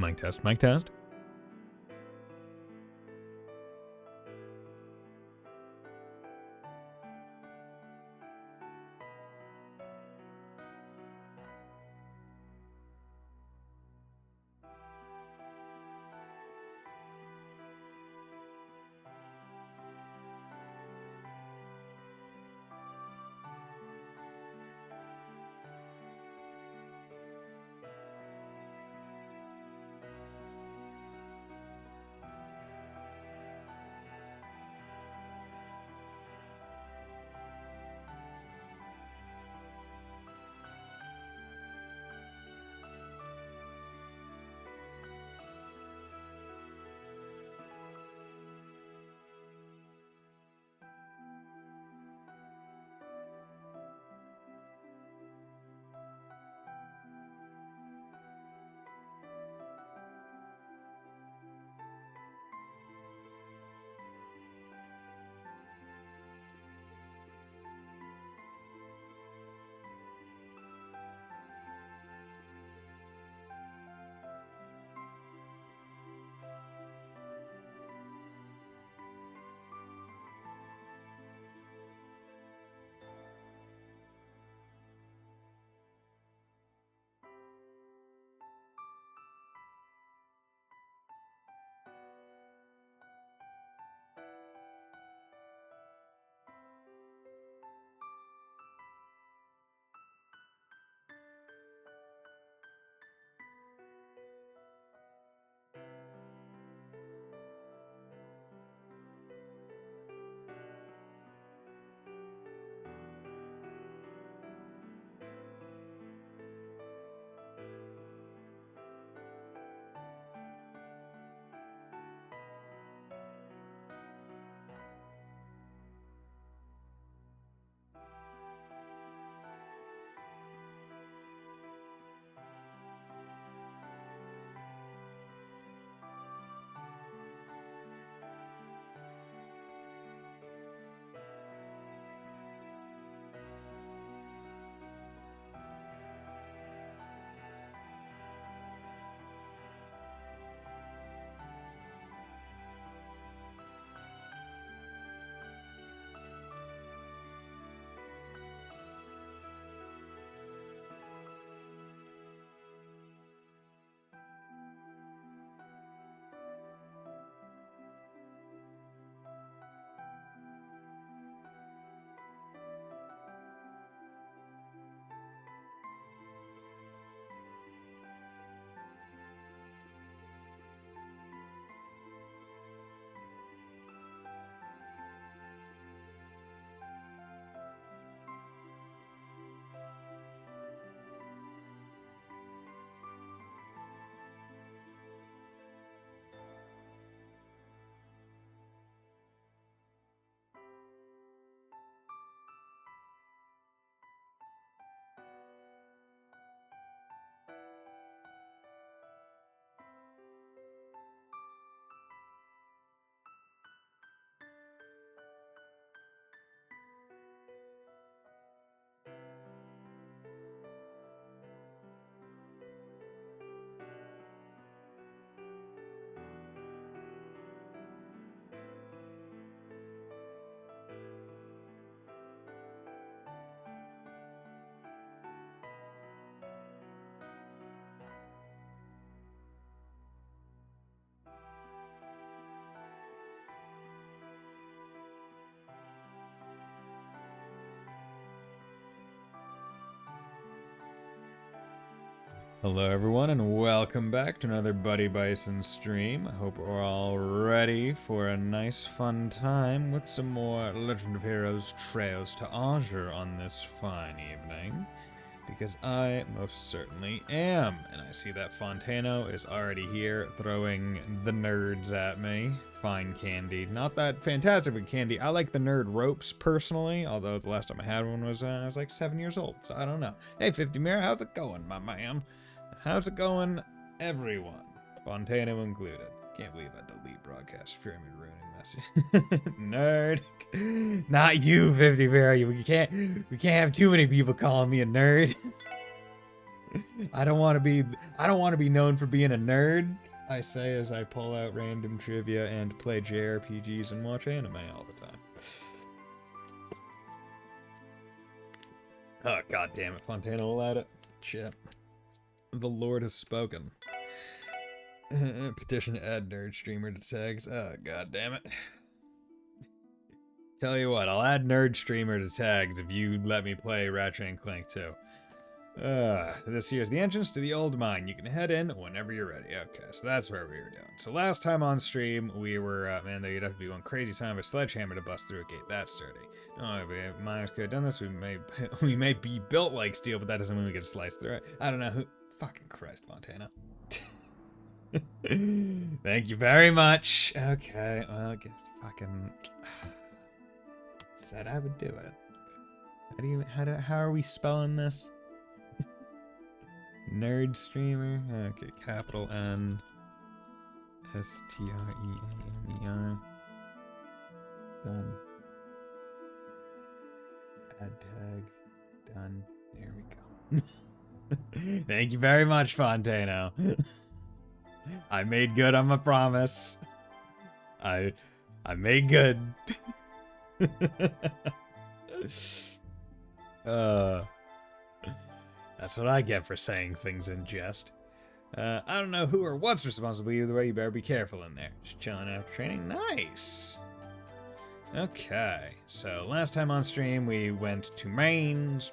Mic test, mic test. Hello everyone and welcome back to another Buddy Bison stream. I hope we're all ready for a nice fun time with some more Legend of Heroes Trails to Azure on this fine evening. Because I most certainly am. And I see that Fontano is already here throwing the nerds at me. Fine candy. Not that fantastic but candy. I like the nerd ropes personally, although the last time I had one was I was like 7 years old, so I don't know. Hey 50 Mirror, how's it going, my man? How's it going, everyone? Fontano included. Can't believe I delete broadcast fearing me ruining message. Nerd. Not you, 50 Mirror. We can't have too many people calling me a nerd. I don't want to be known for being a nerd, I say as I pull out random trivia and play JRPGs and watch anime all the time. Oh, god damn it, Fontana will add it. Shit. The Lord has spoken. Petition to add nerd streamer to tags. Oh, god damn it. Tell you what, I'll add nerd streamer to tags if you let me play Ratchet and Clank too. This here's the entrance to the old mine. You can head in whenever you're ready. Okay, so that's where we were doing. So last time on stream, we were, man, you'd have to be one crazy son of a sledgehammer to bust through a gate that sturdy. No, if miners could have done this, we may be built like steel, but that doesn't mean we can slice through it. I don't know who. Fucking Christ, Montana. Thank you very much. Okay, well, I guess fucking said I would do it. How are we spelling this? Nerd streamer. Okay, capital N STREAMER. Done. Add tag. Done. There we go. Thank you very much, Fontano. I made good on my promise. I made good. That's what I get for saying things in jest. I don't know who or what's responsible either way. You better be careful in there. Just chilling after training. Nice. Okay, so last time on stream we went to mines,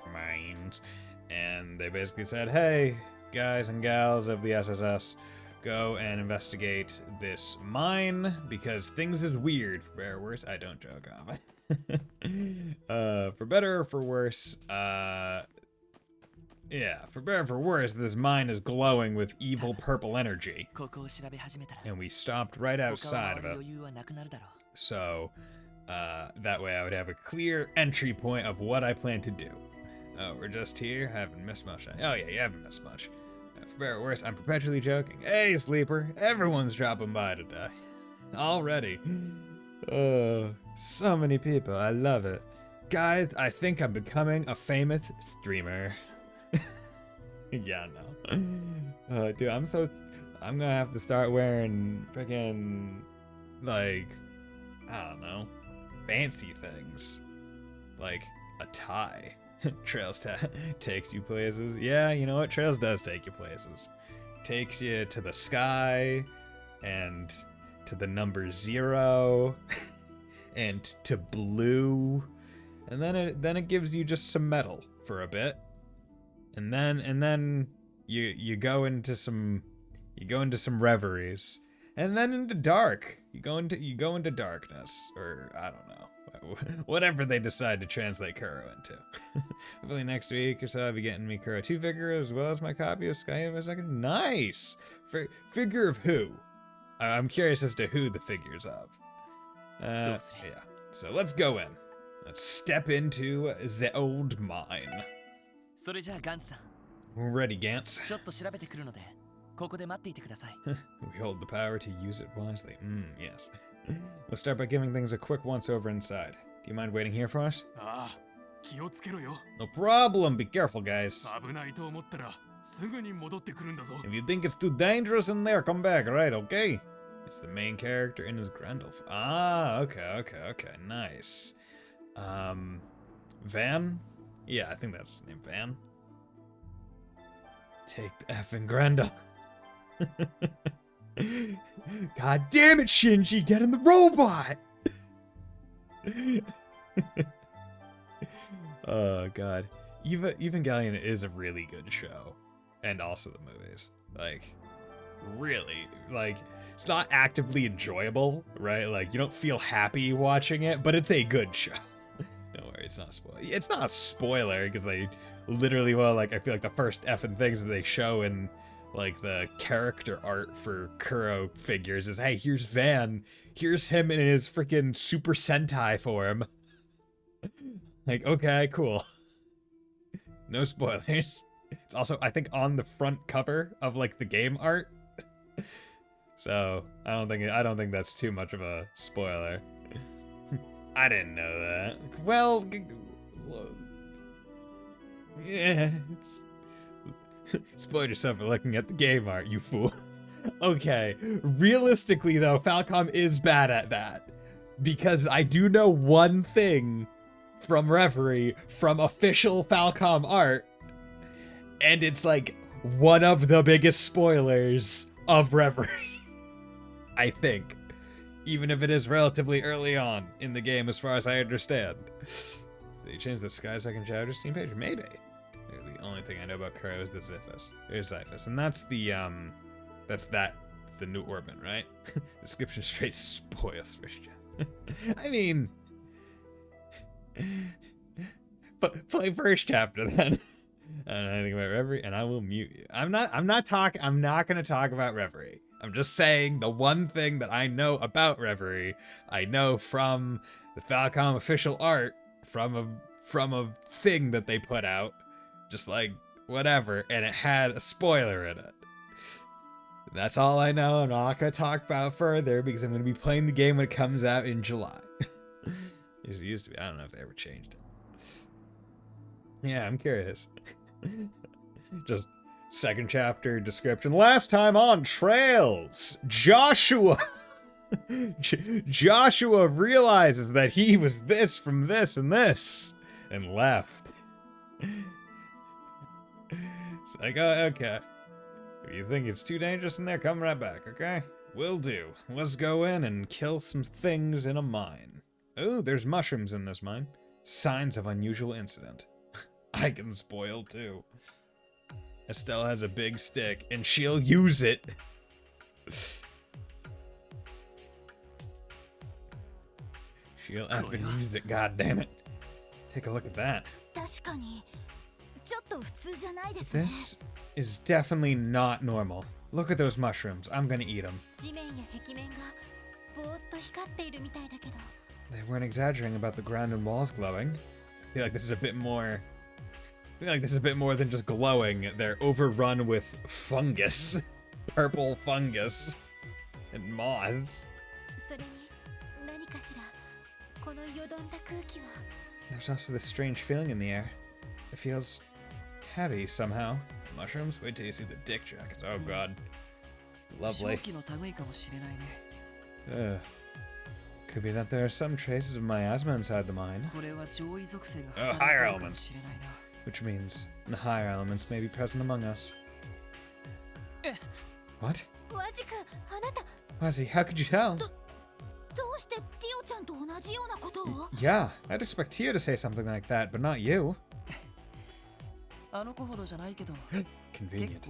and they basically said, hey, guys and gals of the SSS, go and investigate this mine because things is weird. For better or worse, I don't joke off. For better or for worse, yeah, for better or for worse, this mine is glowing with evil purple energy. And we stopped right outside of it. So, that way I would have a clear entry point of what I plan to do. Oh, we're just here, haven't missed much. Oh yeah, you haven't missed much. For better or worse, I'm perpetually joking. Hey, sleeper, everyone's dropping by today. Already. So many people, I love it. Guys, I think I'm becoming a famous streamer. Yeah, no. Dude, I'm gonna have to start wearing freaking, like, I don't know, fancy things. Like a tie. Trails takes you places. Yeah, you know what? Trails does take you places. Takes you to the sky, and to the number 0, and to blue, and then it gives you just some metal for a bit, and then you go into some reveries, and then into dark. You go into darkness, or I don't know, whatever they decide to translate Kuro into. Hopefully next week or so I'll be getting me Kuro 2 figure as well as my copy of Sky of a Second. Nice! Figure of who? I'm curious as to who the figure's of. Yeah. So let's go in. Let's step into the old mine. We're ready, Gantz. We hold the power to use it wisely. Yes. We'll start by giving things a quick once-over inside. Do you mind waiting here for us? No problem. Be careful, guys. If you think it's too dangerous in there, come back, right? Okay? It's the main character in his Grendel. Ah, okay. Nice. Van? Yeah, I think that's his name, Van. Take the effing Grendel. God damn it, Shinji, get in the robot! Oh god. Evangelion is a really good show. And also the movies. Like, really. Like, it's not actively enjoyable, right? Like, you don't feel happy watching it, but it's a good show. Don't worry, it's not a spoiler. It's not a spoiler, because they literally, well, like, I feel like the first effing things that they show in, like, the character art for Kuro figures is, hey, here's Van. Here's him in his freaking Super Sentai form. Like, okay, cool. No spoilers. It's also, I think, on the front cover of, like, the game art. So, I don't think that's too much of a spoiler. I didn't know that. Well, yeah, Spoiled yourself for looking at the game art, you fool. Okay, realistically though, Falcom is bad at that. Because I do know one thing from Reverie, from official Falcom art, and it's like one of the biggest spoilers of Reverie. I think. Even if it is relatively early on in the game, as far as I understand. They changed the Sky Second Chapter Steam page? Maybe. The only thing I know about Kuro is the Xiphus. There's Xiphus, and that's the, it's the new orbit, right? Description straight spoils for sure. I mean... But play first chapter then. I don't know anything about Reverie, and I will mute you. I'm not gonna talk about Reverie. I'm just saying the one thing that I know about Reverie, I know from the Falcom official art, from a thing that they put out, just like whatever, and it had a spoiler in it. That's all I know. I'm not gonna talk about it further because I'm gonna be playing the game when it comes out in July. It used to be. I don't know if they ever changed it. Yeah, I'm curious. Just second chapter description. Last time on Trails, Joshua Joshua realizes that he was this from this and this and left. It's like, oh, okay. If you think it's too dangerous in there, come right back, okay? Will do. Let's go in and kill some things in a mine. Oh, there's mushrooms in this mine. Signs of unusual incident. I can spoil too. Estelle has a big stick, and she'll use it. She'll effing use it, god damn it. Take a look at that. This is definitely not normal. Look at those mushrooms. I'm gonna eat them. They weren't exaggerating about the ground and walls glowing. I feel like this is a bit more... than just glowing. They're overrun with fungus. Purple fungus. And moss. There's also this strange feeling in the air. It feels heavy somehow. Mushrooms? Wait till you see the dick jackets. Oh god. Lovely. Could be that there are some traces of miasma inside the mine. Oh, higher elements. Which means the higher elements may be present among us. What? Wazzy, how could you tell? Yeah, I'd expect Tio to say something like that, but not you. Convenient.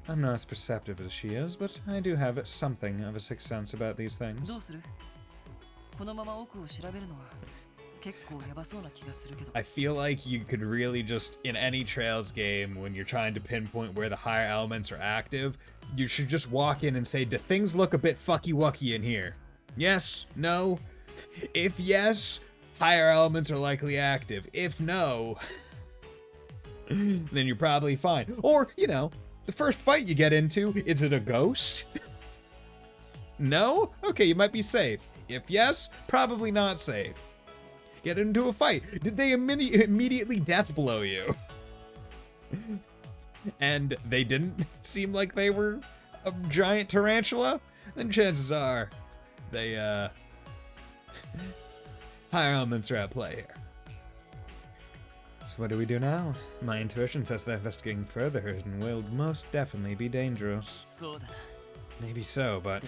I'm not as perceptive as she is, but I do have something of a sixth sense about these things. I feel like you could really just, in any Trails game, when you're trying to pinpoint where the higher elements are active, you should just walk in and say, do things look a bit fucky-wucky in here? Yes? No? If yes, higher elements are likely active. If no, then you're probably fine. Or, you know, the first fight you get into, is it a ghost? No? Okay, you might be safe. If yes, probably not safe. Get into a fight. Did they immediately death blow you? And they didn't seem like they were a giant tarantula? Then chances are they, higher elements are at play here. So what do we do now? My intuition says that investigating further and will most definitely be dangerous. Maybe so, but...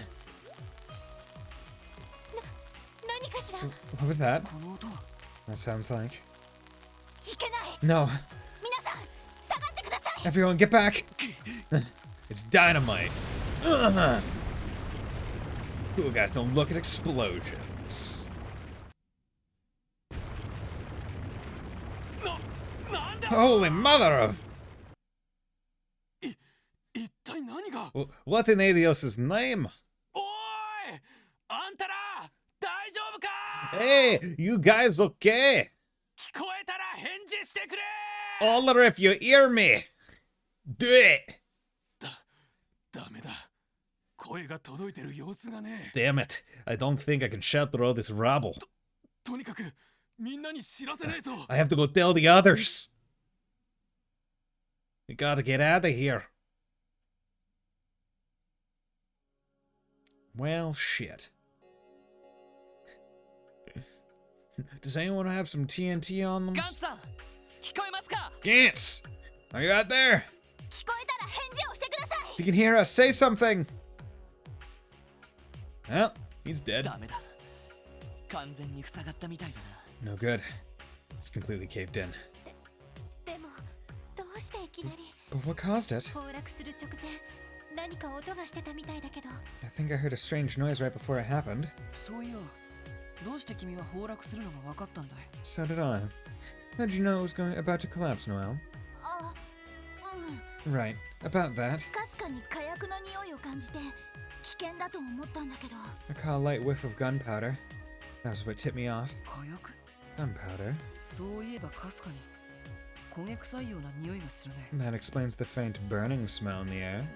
What was that? That sounds like... No! Everyone get back! It's dynamite! Cool guys don't look at explosions. Holy mother of... What in Adios' name? Hey, you guys okay? Holler if you hear me. Do it. Damn it. I don't think I can shout through all this rabble. I have to go tell the others. We gotta get out of here. Well, shit. Does anyone have some TNT on them? Gantz! Are you out there? If you can hear us, say something! Well, he's dead. No good. It's completely caved in. But what caused it? I think I heard a strange noise right before it happened. So did I. How did you know it was about to collapse, Noelle? Right, about that. I caught a light whiff of gunpowder. That was what tipped me off. Gunpowder? That explains the faint burning smell in the air.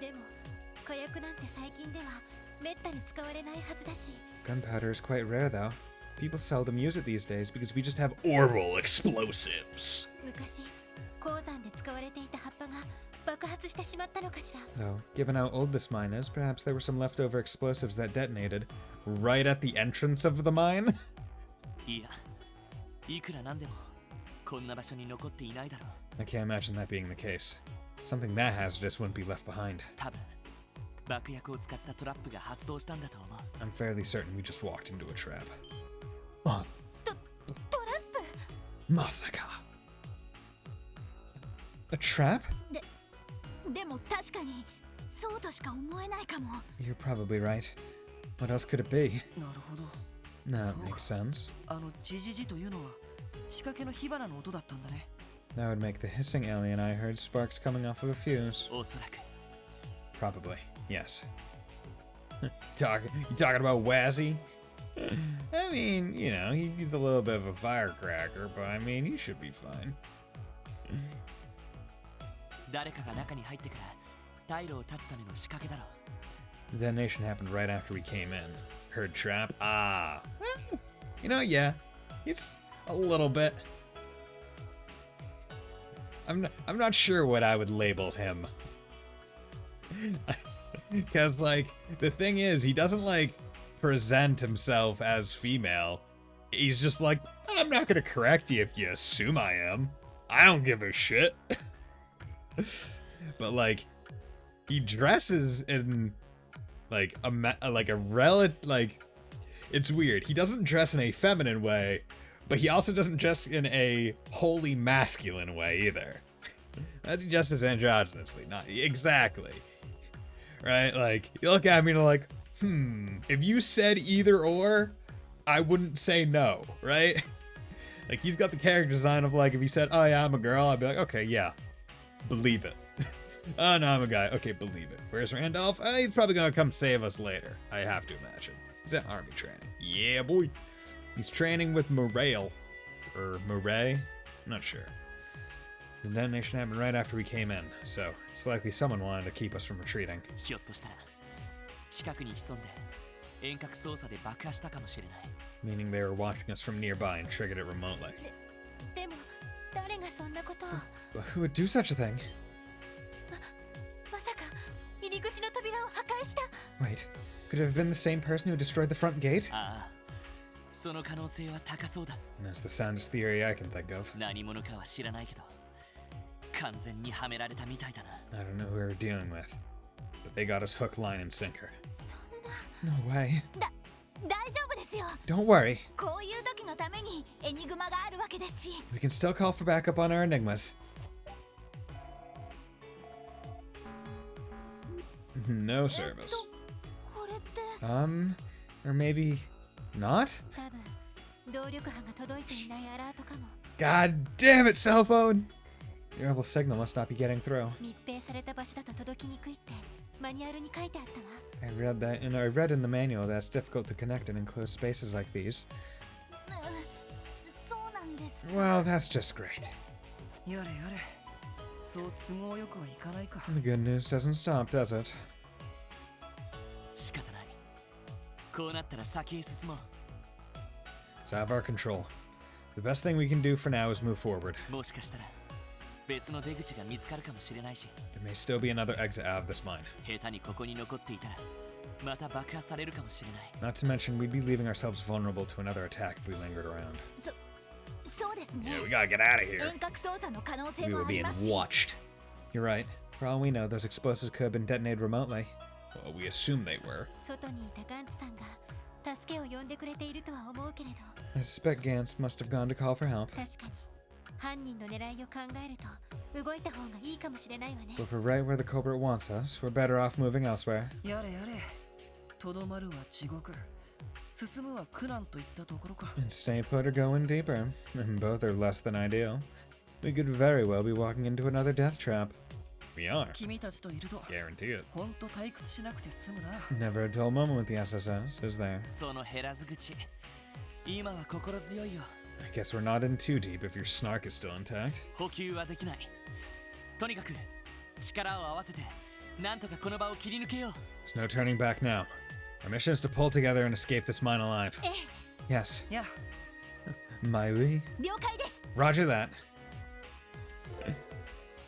Gunpowder is quite rare, though. People seldom use it these days because we just have oral explosives. Though, given how old this mine is, perhaps there were some leftover explosives that detonated right at the entrance of the mine? I can't imagine that being the case. Something that hazardous wouldn't be left behind. I'm fairly certain we just walked into a trap. Masaka. A trap? You're probably right. What else could it be? No, it makes sense. That would make the hissing alien I heard sparks coming off of a fuse. Probably, yes. You talking about Wazzy? I mean, you know, he's a little bit of a firecracker, but I mean, he should be fine. The detonation happened right after we came in. Heard trap? Ah. You know, yeah. It's a little bit. I'm not sure what I would label him. Because, like, the thing is, he doesn't, like, present himself as female. He's just like, I'm not gonna correct you if you assume I am. I don't give a shit. But, like, he dresses in, like, it's weird. He doesn't dress in a feminine way, but he also doesn't dress in a wholly masculine way either. That's just as androgynously, not exactly. Right? Like, you look at me and like, if you said either or, I wouldn't say no, right? Like, he's got the character design of, like, if he said, oh yeah, I'm a girl, I'd be like, okay, yeah, believe it. Oh no, I'm a guy, okay, believe it. Where's Randolph? He's probably gonna come save us later, I have to imagine. He's at army training. Yeah, boy. He's training with Morale. Or Murray? I'm not sure. The detonation happened right after we came in, so it's likely someone wanted to keep us from retreating. Meaning they were watching us from nearby and triggered it remotely. But who would do such a thing? Wait, could it have been the same person who destroyed the front gate? That's the soundest theory I can think of. I don't know who we're dealing with, but they got us hook, line, and sinker. No way. Don't worry. We can still call for backup on our enigmas. No service. Or maybe not? God damn it, cell phone! Your rebel signal must not be getting through. I read that, and I read in the manual that it's difficult to connect in enclosed spaces like these. Well, that's just great. The good news doesn't stop, does it? It's out of our control. The best thing we can do for now is move forward. 別の出口が見つかるかもしれないし、 There may still be another exit out of this mine. 下手にここに残っていたらまた爆破されるかもしれない。 Not to mention, we'd be leaving ourselves vulnerable to another attack if we lingered around. そうですね。 Yeah, we gotta get out of here. 遠隔操作の可能性 We も were あり being ますし。 watched. You're right. For all we know, those explosives could have been detonated remotely. Well, we assume they were. 外にいたガンツさんが助けを呼んでくれているとは思うけれど、 I suspect Gantz must have gone to call for help. 確かに犯人の狙いを考えると動いた方がいいかもしれないわね。 But if we're right where the culprit wants us, we're better off moving elsewhere. やれやれ、とどまるは地獄、進むは苦難といったところか。 And stay put or go in deeper. And both are less than ideal. We could very well be walking into another death trap. We are. 君たちといると Guarantee it. ほんと退屈しなくて済むな。 Never a dull moment with the SSS, is there? その減らず口、今は心強いよ。 I guess we're not in too deep if your snark is still intact. 補給はできない。とにかく力を合わせてなんとかこの場を切り抜けよう。 There's no turning back now. Our mission is to pull together and escape this mine alive. ええ、 Yes. いや、 My we. 了解です。 Roger that.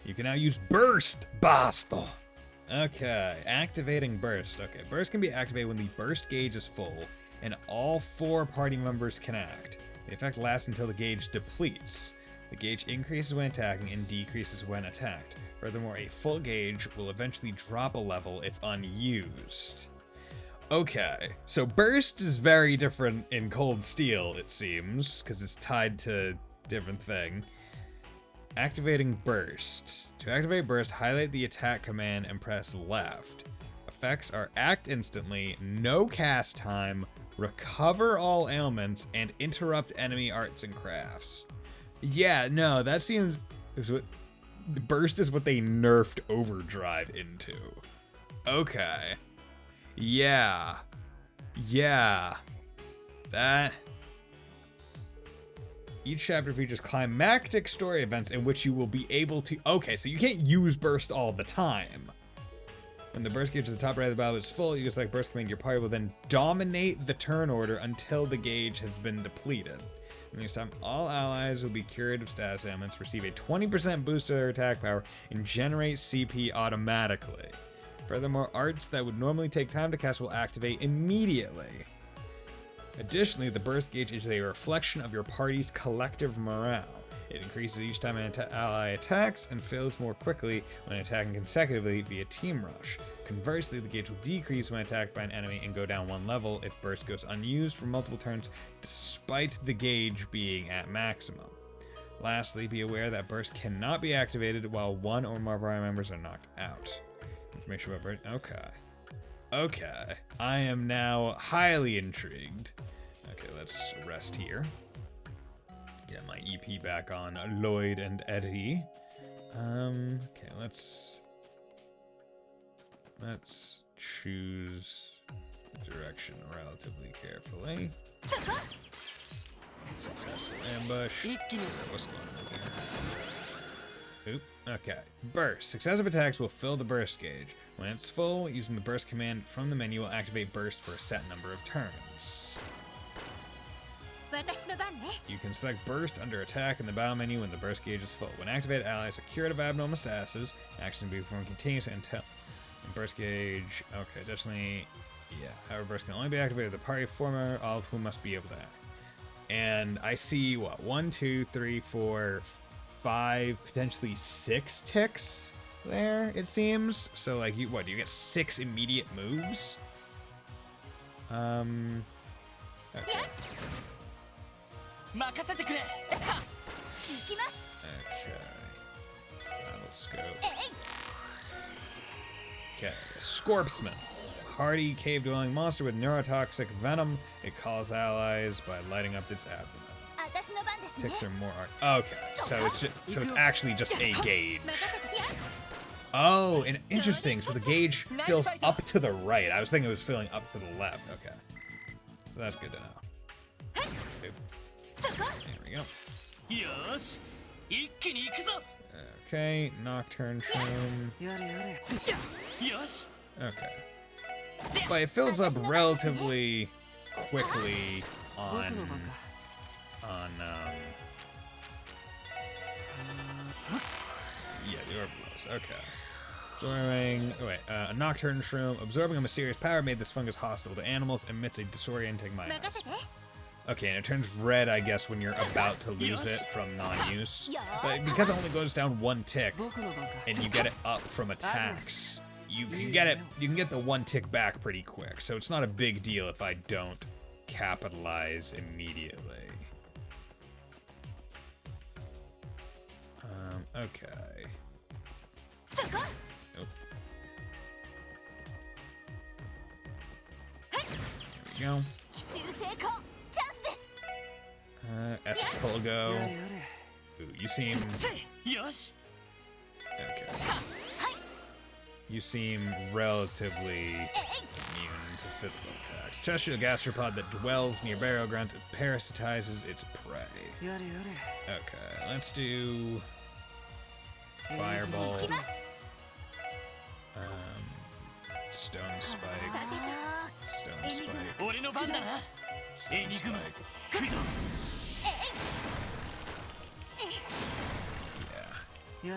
You can now use Burst, Basto. Okay, activating Burst. Okay, Burst can be activated when the burst gauge is full and all 4 party members can act. The effect lasts until the gauge depletes. The gauge increases when attacking and decreases when attacked. Furthermore, a full gauge will eventually drop a level if unused. Okay, so Burst is very different in Cold Steel, it seems, because it's tied to different thing. Activating Burst. To activate Burst, highlight the attack command and press left. Effects are act instantly, no cast time, recover all ailments, and interrupt enemy arts and crafts. Yeah, no, that seems... Burst is what they nerfed Overdrive into. Okay. Yeah. Yeah. That... Each chapter features climactic story events in which you will be able to... Okay, so you can't use Burst all the time. When the burst gauge at the top right of the battle is full, you select Burst command. Your party will then dominate the turn order until the gauge has been depleted. In this time, all allies will be cured of status ailments, receive a 20% boost to their attack power, and generate CP automatically. Furthermore, arts that would normally take time to cast will activate immediately. Additionally, the burst gauge is a reflection of your party's collective morale. It increases each time an ally attacks and fills more quickly when attacking consecutively via Team Rush. Conversely, the gauge will decrease when attacked by an enemy and go down 1 level if burst goes unused for multiple turns, despite the gauge being at maximum. Lastly, be aware that burst cannot be activated while 1 or more party members are knocked out. Information about burst. Okay. Okay. I am now highly intrigued. Okay, let's rest here. Get my EP back on Lloyd and Eddie. Okay, let's choose direction relatively carefully. Successful ambush. What's going on here? Oop. Okay. Burst. Successive attacks will fill the burst gauge. When it's full, using the burst command from the menu will activate burst for a set number of turns. You can select burst under attack in the battle menu when the burst gauge is full. When activated, allies are cured of abnormal statuses. Action will be performed continuously until burst gauge. Okay, definitely. Yeah. However, burst can only be activated with the party former, all of whom must be able to act. And I see what 1, 2, 3, 4, 5, potentially 6 ticks there. It seems so. Like you, what? You get 6 immediate moves. Okay. Okay. Battle scope. Okay. Scorpsman. Hardy cave-dwelling monster with neurotoxic venom. It calls allies by lighting up its abdomen. Ticks are more okay, so it's actually just a gauge. Oh, and interesting. So the gauge fills up to the right. I was thinking it was filling up to the left. Okay, so that's good to know. There we go. Okay, Nocturne Shroom. Okay. But it fills up relatively quickly on Your blows. Okay. Absorbing. Oh wait. A nocturne shroom. Absorbing a mysterious power made this fungus hostile to animals. Emits a disorienting minus. Okay, and it turns red, I guess, when you're about to lose it from non-use. But because it only goes down 1 tick, and you get it up from attacks, you can get the 1 tick back pretty quick. So it's not a big deal if I don't capitalize immediately. Okay. Oh. There we go. Escolgo. Ooh, you seem... Okay. You seem relatively immune to physical attacks. Terrestrial gastropod that dwells near burial grounds, it parasitizes its prey. Okay, let's do... Fireball. Stone spike. Stone spike. Stone spike. Yeah.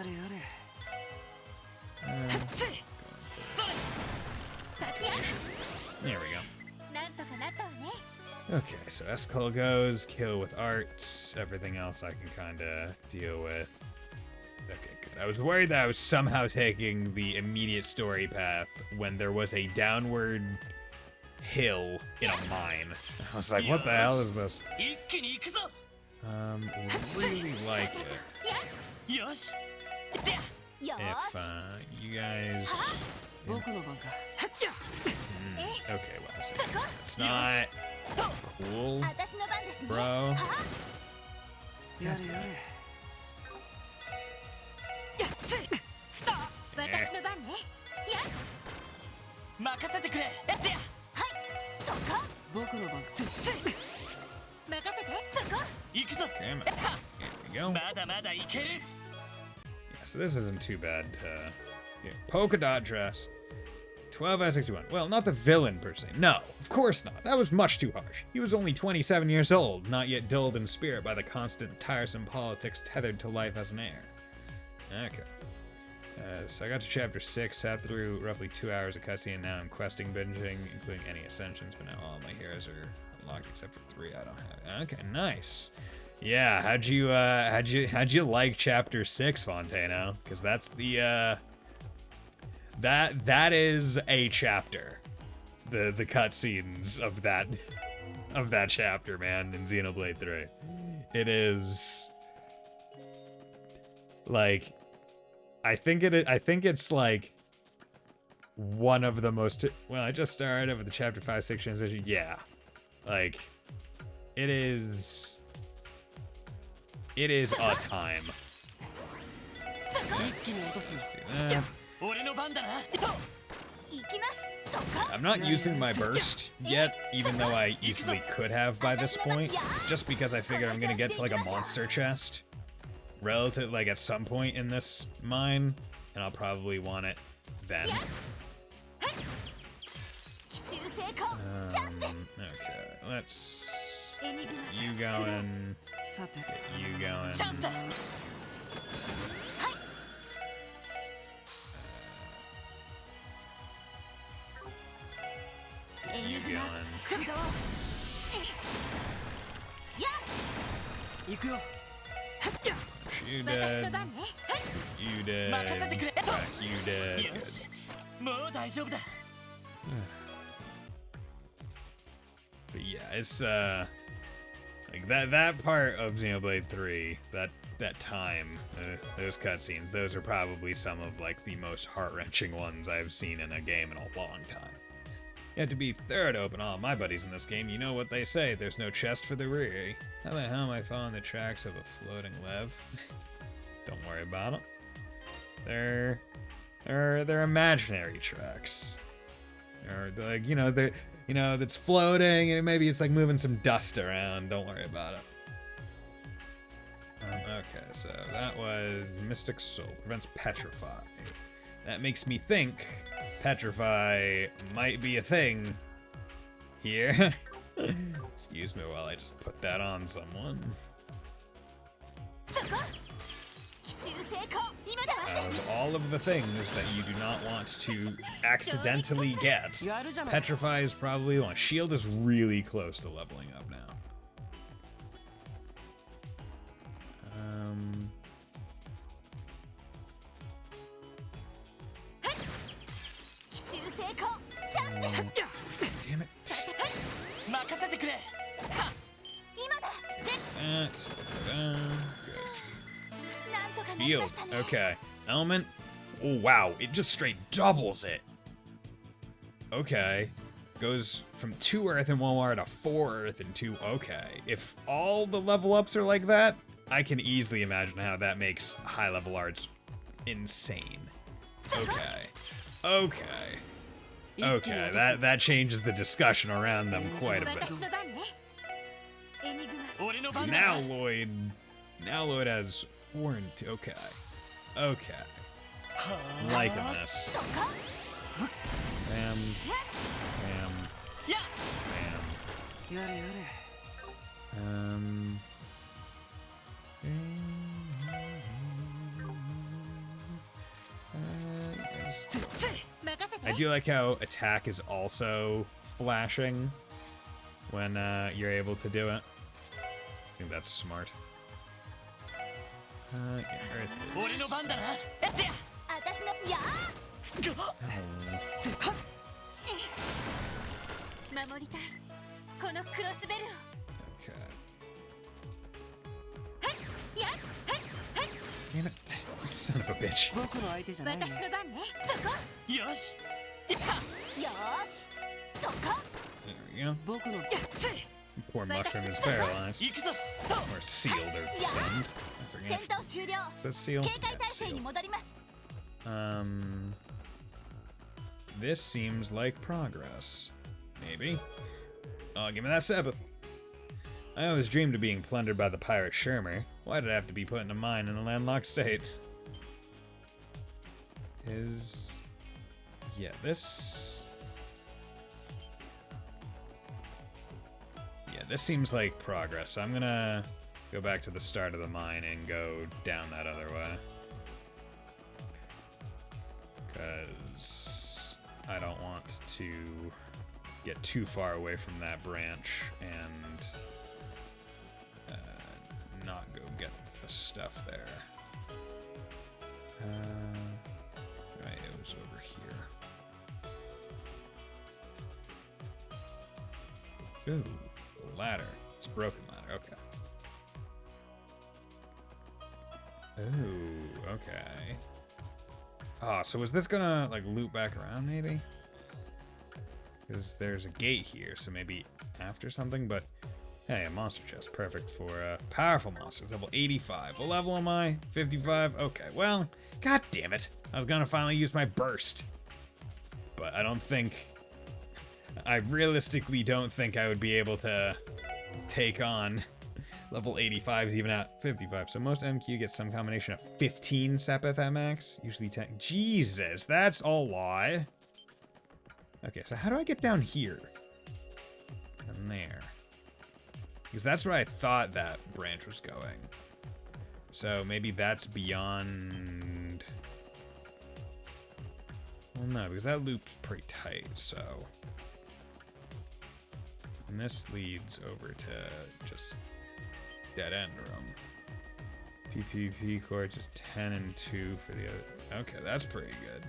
There we go. Okay, so Escol goes, kill with arts, everything else I can kinda deal with. Okay, good. I was worried that I was somehow taking the immediate story path when there was a downward hill in a mine. I was like, what the hell is this? Really like it. If, you guys... Okay, well, it's not cool, bro. Damn it. Here we go. Yeah, so this isn't too bad. Yeah. Polka dot dress. 12 out of 61. Well, not the villain per se. No, of course not. That was much too harsh. He was only 27 years old, not yet dulled in spirit by the constant, tiresome politics tethered to life as an heir. Okay. So I got to chapter 6, sat through roughly 2 hours of cutscene, and now I'm questing binging, including any ascensions, but now all my heroes are unlocked except for 3 I don't have. Okay, nice. Yeah, how'd you like chapter 6, Fontano? Because that's the that is a chapter. The cutscenes of that chapter, man, in Xenoblade 3. It is like I think it's like one of the most... Well, I just started over the chapter 5-6 transition. Yeah. Like, it is a time. I'm not using my burst yet, even though I easily could have by this point, just because I figure I'm gonna get to like a monster chest relative, like at some point in this mine, and I'll probably want it then. Okay, let's get you going. Get you going. You going. You dead. You dead. Back, you dead. Good. But yeah, it's like that part of Xenoblade 3, that time, those cutscenes, those are probably some of like the most heart-wrenching ones I've seen in a game in a long time. You have to be third open. All my buddies in this game, you know what they say, there's no chest for the rear. How the hell am I following the tracks of a floating lev? Don't worry about them. They're imaginary tracks. Or like, that's floating and maybe it's like moving some dust around. Don't worry about it. Okay, so that was Mystic Soul. Prevents Petrify. That makes me think Petrify might be a thing here. Excuse me while I just put that on someone. Out of all of the things that you do not want to accidentally get. Petrify is probably one. Shield is really close to leveling up now. Damn it. Good. Shield. Okay. Element. Oh, wow. It just straight doubles it. Okay. Goes from 2 earth and 1 water to 4 earth and 2. Okay. If all the level ups are like that, I can easily imagine how that makes high level arts insane. Okay. Okay. Okay, that changes the discussion around them quite a bit. Now Lloyd has 4 and 2. Okay. Okay. I'm liking this. Bam. Bam. Bam. I do like how attack is also flashing when you're able to do it. I think that's smart. Yeah, Earth is best. Okay. Damn it, you son of a bitch. There we go. Poor mushroom is paralyzed. Or sealed or stunned. I forget. Is that sealed? Yeah, sealed. This seems like progress. Maybe. Oh, give me that Sabbath. I always dreamed of being plundered by the pirate Shermer. Why did I have to be put in a mine in a landlocked state? Yeah, this... Yeah, this seems like progress, so I'm gonna go back to the start of the mine and go down that other way. Because I don't want to get too far away from that branch and not go get the stuff there. Right, it was over here. Ooh, a ladder. It's a broken ladder, okay. Ooh, okay. Ah, so is this gonna, like, loop back around, maybe? Because there's a gate here, so maybe after something, but... Hey, a monster chest. Perfect for powerful monsters. Level 85. What level am I? 55? Okay, well, god damn it. I was gonna finally use my burst. But I don't think... I realistically don't think I would be able to take on level 85s even at 55. So most MQ gets some combination of 15 Sepith at max. Usually 10. Jesus, that's a lie. Okay, so how do I get down here? And there. Because that's where I thought that branch was going. So maybe that's beyond... Well, no, because that loop's pretty tight, so... And this leads over to just dead end room. PPP core, just 10 and 2 for the other... Okay, that's pretty good.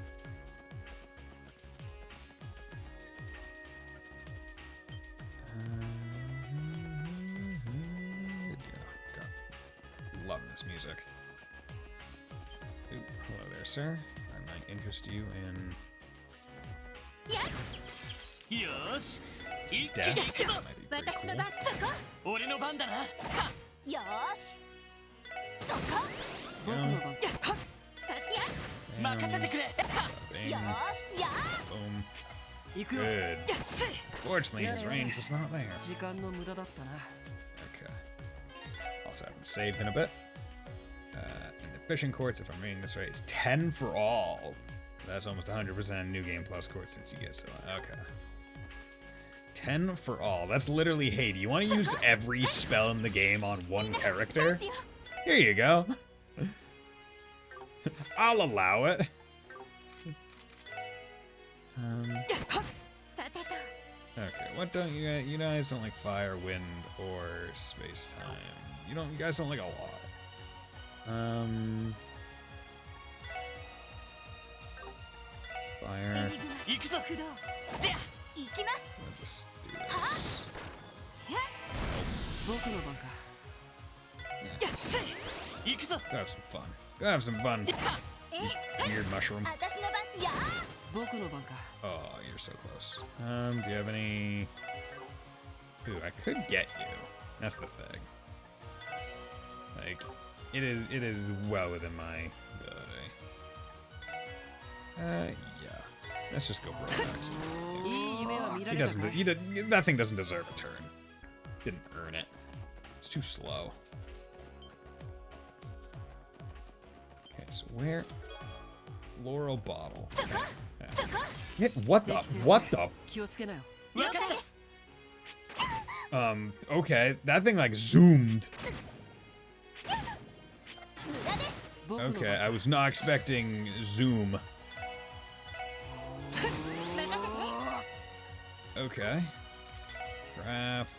Love this music. Ooh, hello there, sir. I might interest you in... Yosh. Death? That might be pretty cool. Boom. Good. Fortunately, his range was not there. Okay. Also haven't saved in a bit. And the fishing courts, if I'm reading this right, is 10 for all. That's almost 100% new game plus courts since you get so. Okay. 10 for all. That's literally, hey, do you want to use every spell in the game on one character? Here you go. I'll allow it. さてと Okay, what don't you guys don't like fire, wind, or space time? You guys don't like a lot. Fire. 行くぞ駆動行きます We'll just do this. 僕の番か行くぞ Go have some fun. Go have some fun. え Weird mushroom. 私の番や僕の番か Oh, you're so close. Do you have any? Ooh, I could get you. That's the thing. Like, it is well within my ability. Yeah. Let's just go Brodax. いい夢は見ら He れたか doesn't. い That thing doesn't deserve a turn. Didn't earn it. It's too slow. Okay, so where? Floral bottle. Yeah, what the? What the? 気をつけなよ了解です Okay. That thing like zoomed. 無駄です 僕の番 Okay, I was not expecting zoom. 任せて Okay. Craft.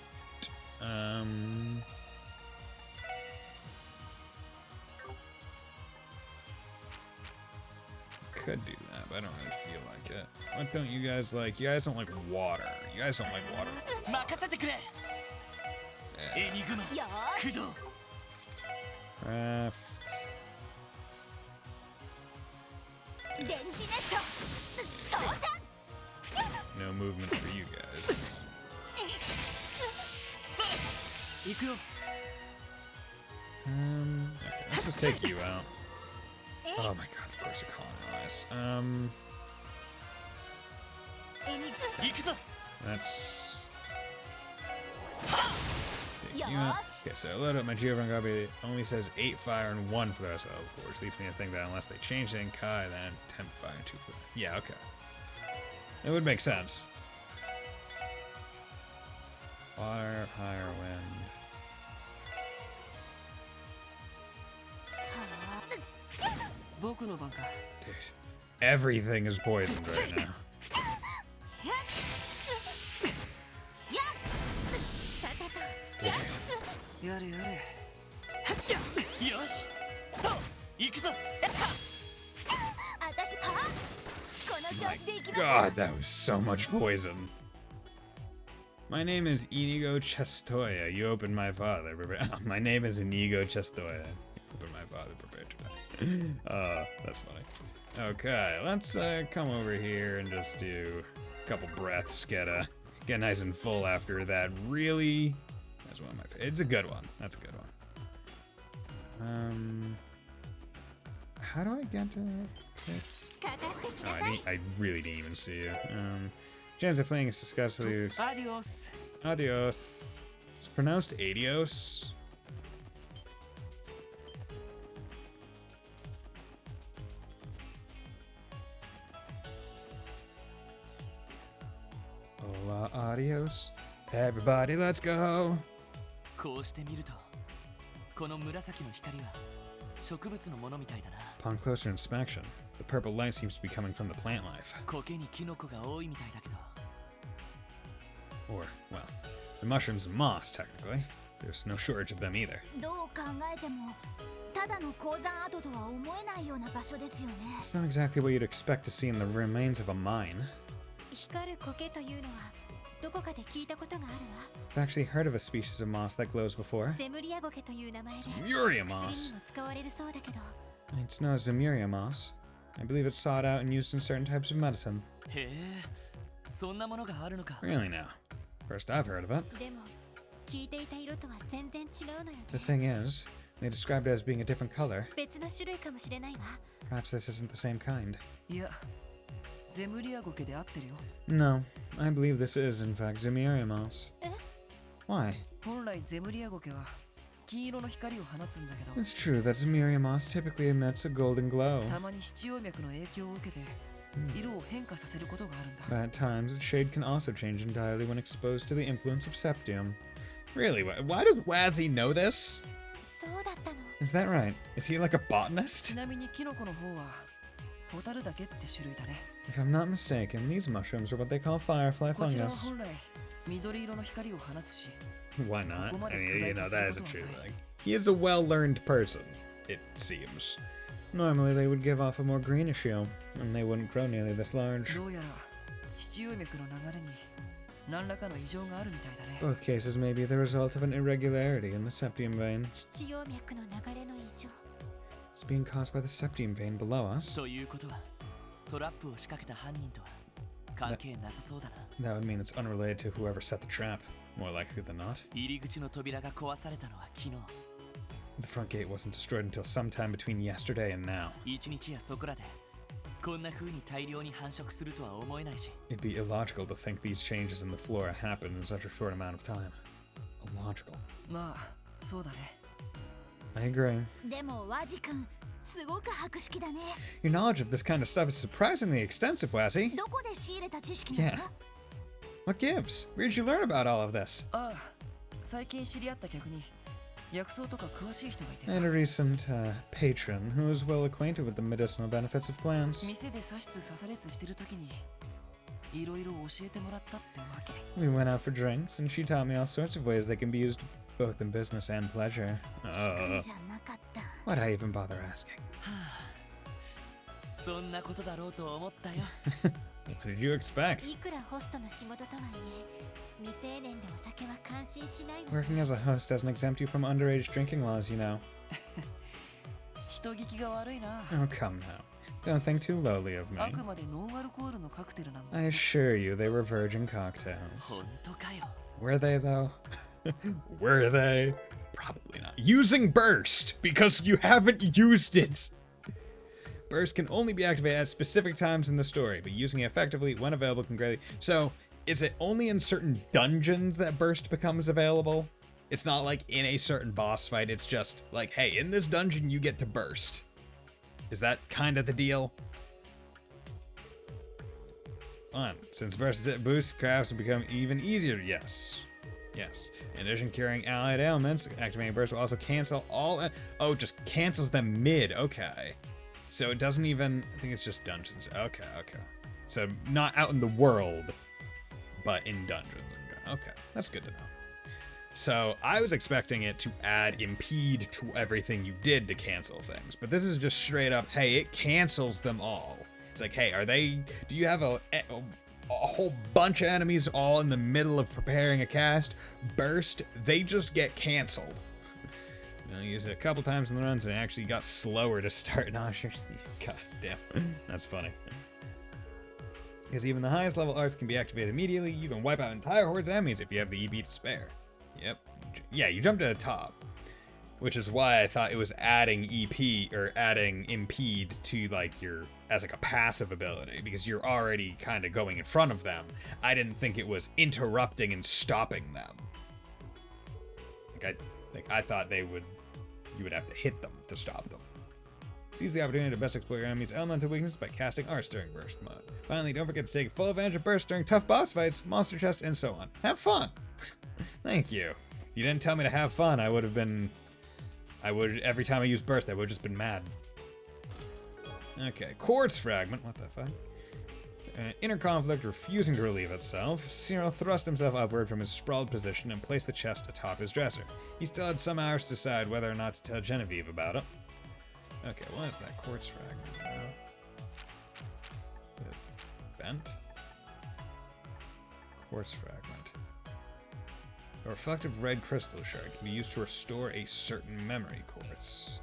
Could do that, but I don't really feel like it. What don't you guys like? You guys don't like water. You guys don't like water. 任せてくれエニグマよーし駆動 Craft. 電磁ネット投射 No movement for you guys. 行くよ Okay, let's just take you out. Oh my god, of course you're colonized. エニグ行くぞ That's. Take you out. Okay, so I load up my Giovanni copy. It only says 8 fire and 1 for the rest of the level 4, which leads me to think that unless they change it in Kai, then 10 fire and 2 for. Yeah, okay. It would make sense. Water, fire, wind. 僕の番か Dude, everything is poisoned right now. さてとやれやれよしスト行くぞ私はこの調 My 子で行きましょう god, that was so much poison. My name is Inigo Chestoya. You opened my father. My name is Inigo Chestoya. You opened my father. Prepared to die. That's funny. Okay, let's come over here and just do a couple breaths. Get nice and full after that. Really, that's one of my. It's a good one. That's a good one. How do I get to? かかってき Oh, なさい I really didn't even see you. Chance of fleeing is disgustly. アディオス Adios. It's pronounced adios. Hola, adios. Everybody, let's go. こうして見るとこの紫の光は植物のものみたいだな Upon closer inspection, the purple light seems to be coming from the plant life. 苔にキノコが多いみたいだけど Or, well, the mushrooms and moss, technically. There's no shortage of them either. どう考えてもただの鉱山跡とは思えないような場所ですよね It's not exactly what you'd expect to see in the remains of a mine. 光る苔というのはどこかで聞いたことがあるわ I've actually heard of a species of moss that glows before. ゼムリア苔という名前で Zemuria 薬 moss. にも使われるそうだけど It's known as Zemuria moss. I believe it's sought out and used in certain types of medicine. へえそんなものがあるのか Really now. First I've heard of it. でも聞いていた色とは全然違うのよ The ね thing is, they described it as being a different color. 別の種類かもしれないわ Perhaps this isn't the same kind. いやゼムリアゴケで合ってるよ No, I believe this is, in fact, Zemuria moss. え Why? 本来ゼムリアゴケは金色の光を放つんだけど It's true that Zemuria moss typically emits a golden glow. たまに七葉脈の影響を受けて色を変化させることがあるんだ But at times, its shade can also change entirely when exposed to the influence of septium. Really? Why does Wazzy know this? そうだったの Is that right? Is he like a ち botanist? なみにキノコの方はホタルダケって種類だね。 If I'm not mistaken, these mushrooms are what they call firefly こちらは fungus. 本来緑色の光を放つし、 Why not? I Well, mean, you know, that is a true right. thing. He is a well-learned person, it seems. Normally, they would give off a more greenish hue, and they wouldn't grow nearly this large. どうやら七葉脈の流れに何らかの異常があるみたいだね。 Both cases may be the result of an irregularity in the septium vein. 七葉脈の流れの異常。 It's being caused by the septium vein below us. ということはトラップを仕掛けた犯人とは関係なさそうだな。 That would mean it's unrelated to whoever set the trap, more likely than not. 入り口の扉が壊されたのは昨日。 The front gate wasn't destroyed until sometime between yesterday and now. 一日やそこらでこんな風に大量に繁殖するとは思えないし。 It'd be illogical to think these changes in the flora happened in such a short amount of time. Illogical. まあそうだね。 I agree. でもワジ君、すごく博識だね。 Your knowledge of this kind of stuff is surprisingly extensive, Wazzy. どこで仕入れた知識なの？ Yeah. What gives? Where'd you learn about all of this? ああ、最近知り合った客に薬草とか詳しい人がいてさ。 And a recent patron who is well acquainted with the medicinal benefits of plants. 店で刺しつ刺されつしてる時にいろいろ教えてもらったってわけ。 We went out for drinks, and she taught me all sorts of ways they can be used both in business and pleasure. じゃなかった。 Why'd I even bother asking? そんなことだろうと思ったよ。 What did you expect? いくらホストの仕事とはいえ、未成年でお酒は感心しないわ。 Working as a host doesn't exempt you from underage drinking laws, you know. 人聞きが悪いな。 Oh, come now. Don't think too lowly of me. あくまでノンアルコールのカクテルなんだ。 I assure you they were virgin cocktails. 本当かよ。 Were they, though? Were they? Probably not. Using Burst, because you haven't used it! Burst can only be activated at specific times in the story, but using it effectively when available can greatly... So, is it only in certain dungeons that Burst becomes available? It's not like in a certain boss fight, it's just like, hey, in this dungeon you get to Burst. Is that kind of the deal? Fun. Since Burst boosts crafts will become even easier, yes. Yes. In addition, curing allied ailments, activating Burst will also cancel all... Oh, it just cancels them mid. Okay. So it doesn't even... I think it's just dungeons. Okay, okay. So not out in the world, but in dungeons. Okay, that's good to know. So I was expecting it to add impede to everything you did to cancel things. But this is just straight up, hey, it cancels them all. It's like, hey, do you have a whole bunch of enemies all in the middle of preparing a cast? Burst, they just get canceled. I used it a couple times in the runs and it actually got slower to start. No, seriously. God damn. That's funny. Because even the highest level arts can be activated immediately. You can wipe out entire hordes of enemies if you have the EP to spare. Yep. Yeah, you jump to the top. Which is why I thought it was adding EP or adding impede to like your as like a passive ability because you're already kind of going in front of them. I didn't think it was interrupting and stopping them. I thought you would have to hit them to stop them. Seize the opportunity to best exploit your enemy's elemental weakness by casting arts during burst mode. Finally, don't forget to take full advantage of burst during tough boss fights, monster chests, and so on. Have fun! Thank you. If you didn't tell me to have fun, every time I used burst, I would have just been mad. Okay, quartz fragment, what the fuck? Inner conflict refusing to relieve itself, Cyril thrust himself upward from his sprawled position and placed the chest atop his dresser. He still had some hours to decide whether or not to tell Genevieve about it. Okay, what is that quartz fragment? Bent? Quartz fragment. A reflective red crystal shard can be used to restore a certain memory quartz.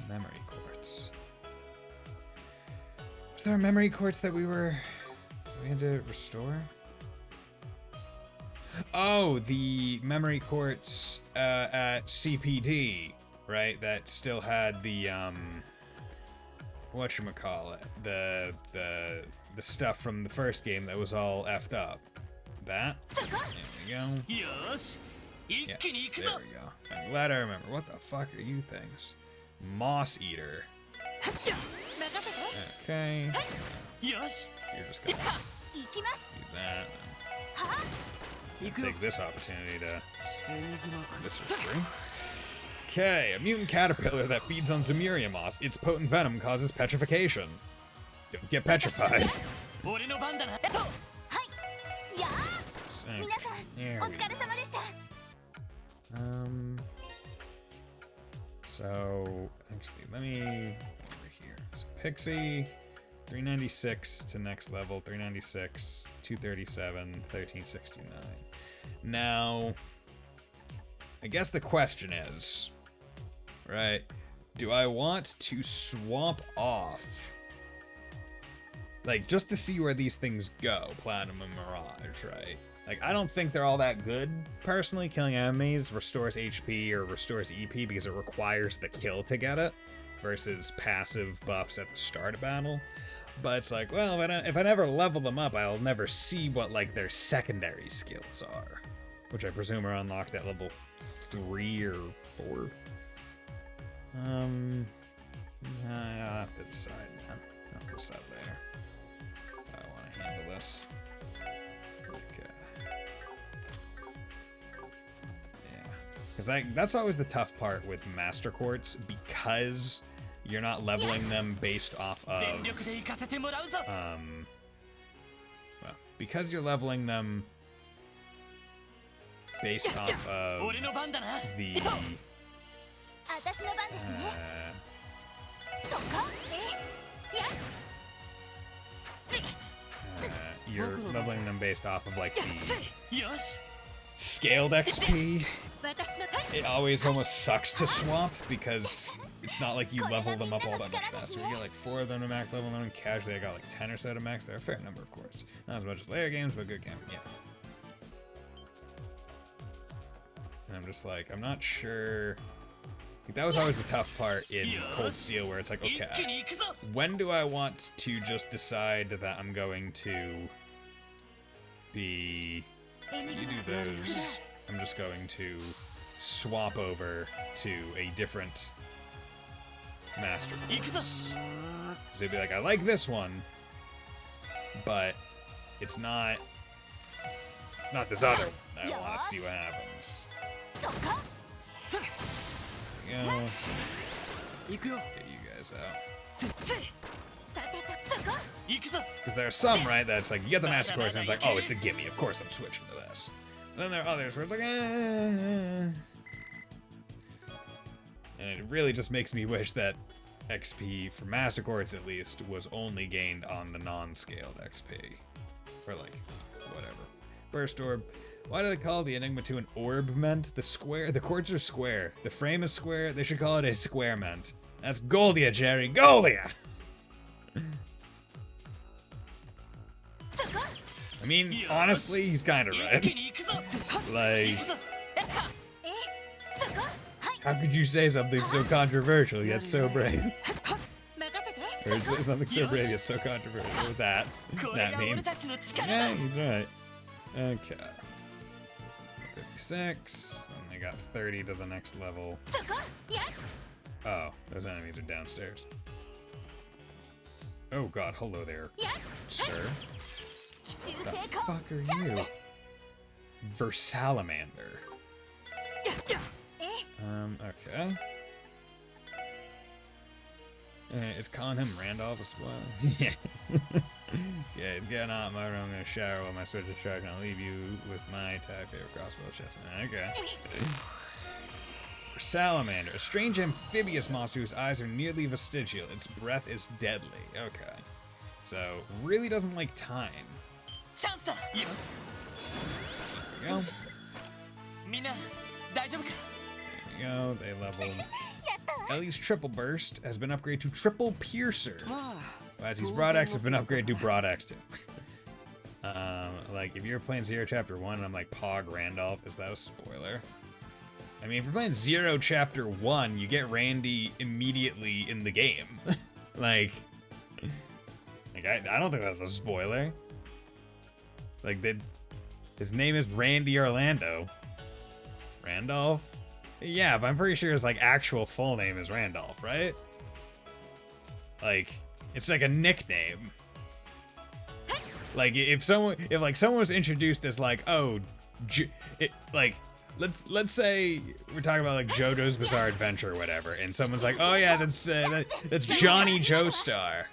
Memory quartz. Was there a memory quartz that we had to restore? Oh, the memory quartz at CPD, right? That still had the whatchamacallit, the stuff from the first game that was all effed up. That? There we go. Yes, there we go. I'm glad I remember. What the fuck are you things? Moss Eater. Okay. You're just gonna do that. And take this opportunity to... This for free? Okay, a mutant caterpillar that feeds on Zemuria moss. Its potent venom causes petrification. Don't get petrified. 俺の番だな。と。はいやー Okay, 皆さん there お we 疲れ様でした So, actually, let me over here. So, Pixie, 396 to next level, 396, 237, 1369. Now, I guess the question is, right, do I want to swap off, like, just to see where these things go, Platinum and Mirage, right? Like, I don't think they're all that good, personally. Killing enemies restores HP or restores EP because it requires the kill to get it, versus passive buffs at the start of battle. But it's like, well, if I never level them up, I'll never see what, like, their secondary skills are. Which I presume are unlocked at level 3 or 4. I'll have to decide, man. I'll have to decide later. How I want to handle this. Okay. Yeah. Because that's always the tough part with Master Quartz, because you're not leveling them based off of... 全力で行かせてもらうぞ。 well, because you're leveling them based off of 俺の番だな。 the 私の番ですねそこや you're leveling them based off of like the よし。 scaled XP. 私のターン It always almost sucks to swap because it's not like you level them up all that much faster. You get like 4 of them to max level, and then casually I got like 10 or so to max. They're a fair number, of course. Not as much as later games, but good game. Yeah. And I'm just like, I'm not sure. Like, that was always the tough part in Cold Steel, where it's like, 一気 okay, に行くぞ。 when do I want to just decide that I'm going to be... You do those. I'm just going to swap over to a different Master Quartz. So they'd be like, I like this one, but it's not this other one. I want to see what happens. そこ せい。 There we go. 行くよ。 Get you guys out. せい。さてとそこ 行くぞ。 Because there are some, right, that's like, you get the Master Course, and it's like, oh, it's a gimme. Of course I'm switching to this. And then there are others where it's like, eh. And it really just makes me wish that XP for Master Course, at least, was only gained on the non-scaled XP. Or like, whatever. Burst Orb. Why do they call the Enigma 2 an orb ment? The quartz are square. The frame is square. They should call it a square ment. That's Goldia, Jerry. Goldia! I mean, honestly, he's kind of 一 right. 気に行くぞ。 Like, 行くぞ。 えそこはい how could you say something so controversial yet so brave? 任せて Or say something so brave yet so controversial with that これ that が meme? 俺たちの力 Yeah, だ。 he's right. Okay. 56. And they got 30 to the next level. そこや Oh, those enemies are downstairs. Oh god, hello there, や sir. 奇襲 The 成功 fuck are チャンス you? です Versalamander. え Okay. Is calling him Randolph a spoil? Yeah. Yeah, he's getting out of my room. I'm gonna shower while my switch is charged, and I'll leave you with my attack favorite crossbow chestman. Okay. Salamander, a strange amphibious monster whose eyes are nearly vestigial. Its breath is deadly. Okay. So, really doesn't like time. チャンスだ。いいよ。 There we go. みんな大丈夫か。 There we go. They leveled. やったわ Ellie's triple burst has been upgraded to triple piercer. まあ As his broad axe have been upgraded to broad axe too. Like if you're playing Zero Chapter 1 and I'm like Pog Randolph, is that a spoiler? I mean, if you're playing Zero Chapter 1, you get Randy immediately in the game. like I don't think that's a spoiler. Like his name is Randy Orlando. Randolph? Yeah, but I'm pretty sure his like actual full name is Randolph, right? Like, it's like a nickname. Like if someone was introduced as like, oh, like let's say we're talking about like JoJo's Bizarre Adventure or whatever, and someone's like, oh yeah, that's Johnny Joestar.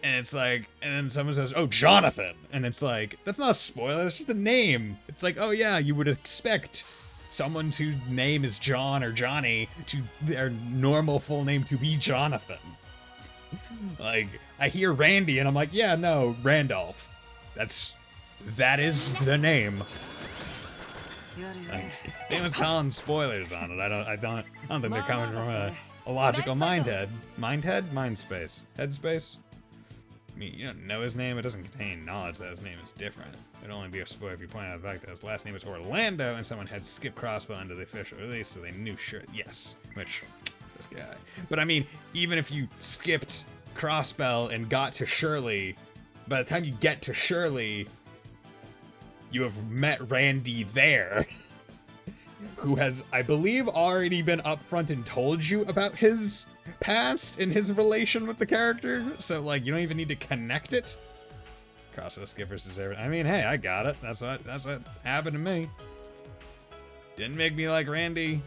And it's like, and then someone says, oh, Jonathan. And it's like, that's not a spoiler, that's just a name. It's like, oh yeah, you would expect someone to name is John or Johnny to their normal full name to be Jonathan. Like, I hear Randy and I'm like, yeah, no, Randolph. That is the name. Like, they was calling spoilers on it. I don't think they're coming from a logical mindhead. Mindhead? Mindspace. Headspace? I mean, you don't know his name, it doesn't contain knowledge that his name is different. It'd only be a spoiler if you point out the fact that his last name is Orlando and someone had skipped Crossbow into the official release, so they knew yes, which, this guy. But I mean, even if you skipped Crossbell and got to Shirley, by the time you get to Shirley, you have met Randy there, who has, I believe, already been upfront and told you about his past and his relation with the character, so like you don't even need to connect it. Cross the skippers deserve it. I mean, hey, I got it. That's what happened to me. Didn't make me like Randy,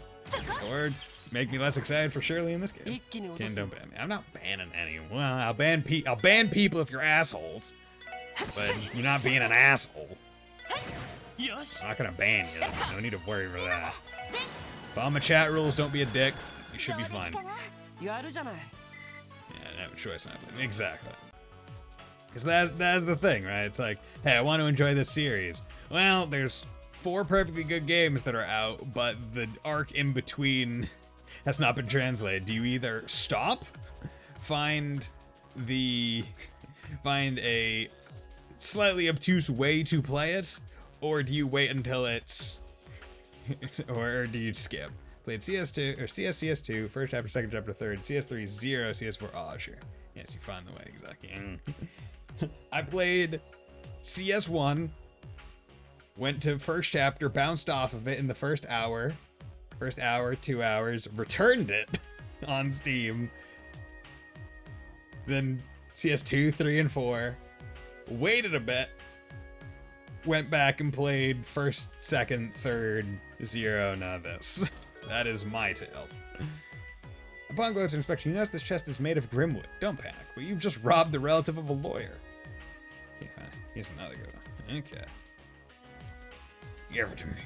or make me less excited for Shirley in this game. Don't ban me. I'm not banning anyone. Well, I'll ban people if you're assholes, but you're not being an asshole. I'm not gonna ban you. No need to worry for that. Follow my chat rules. Don't be a dick. You should be fine. Yeah, I have a choice. Exactly. Because that's the thing, right? It's like, hey, I want to enjoy this series. Well, there's 4 perfectly good games that are out, but the arc in between has not been translated. Do you either stop, find a slightly obtuse way to play it, or do you wait until it's, or do you skip? Played CS2, or CS2, first chapter, second chapter, third, CS3, 0, CS4, Azure. Yes, you find the way, exactly. I played CS1, went to first chapter, bounced off of it in the first hour, 2 hours, returned it on Steam, then CS2, 3, and 4, waited a bit, went back and played first, second, third, 0, now this. That is my tale. Upon closer inspection, you notice this chest is made of grimwood. Don't panic, but you've just robbed the relative of a lawyer. Okay, fine. Here's another good one. Okay. Give it to me.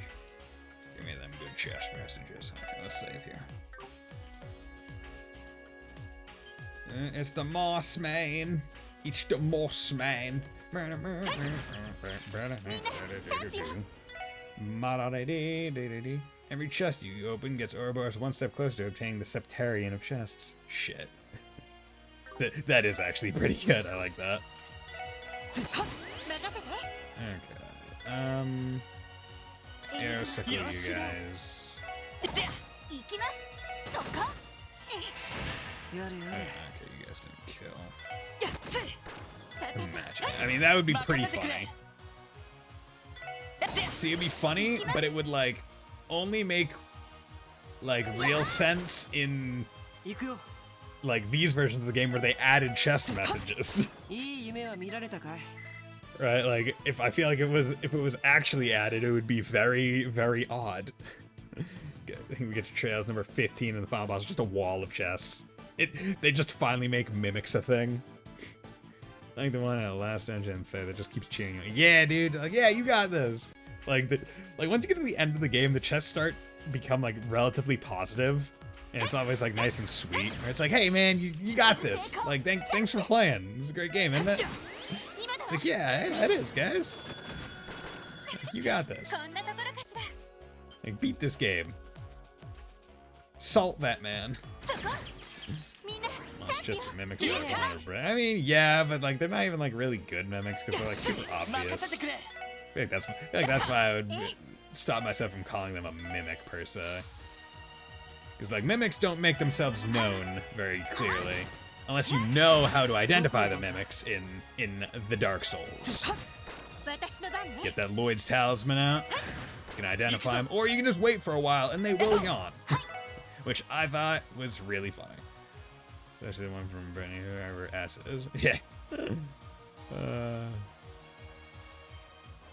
Give me them good chest messages. Okay, let's save here. It's the Moss Man. It's the Moss Man. Every chest you open gets Ouroboros one step closer to obtaining the Septarian of chests. Shit. that is actually pretty good. I like that. Okay. Aerosicle, you guys. Okay, you guys didn't kill. Imagine. I mean, that would be pretty funny. See, it'd be funny, but it would, like, only make, like, real sense in, like, these versions of the game where they added chest messages. Right, like, if I feel like if it was actually added, it would be very, very odd. I think we get to Trails number 15 in the final boss, just a wall of chests. They just finally make mimics a thing. Like the one in the last dungeon that just keeps cheering you. Yeah, dude. Like, yeah, you got this. Like once you get to the end of the game, the chests start become like relatively positive, and it's always like nice and sweet. Where it's like, hey man, you got this. Like thanks for playing. It's a great game, isn't it? It's like, yeah, it is, guys. Like, you got this. Like, beat this game. Salt that man. Well, it's just mimics. I mean, yeah, but like they're not even like really good mimics because they're like super obvious. I feel like that's why I would stop myself from calling them a mimic per se. Because like mimics don't make themselves known very clearly, unless you know how to identify the mimics in the Dark Souls. Get that Lloyd's talisman out. You can identify them, or you can just wait for a while and they will yawn, which I thought was really funny. Especially the one from Brittany, whoever S is. Yeah.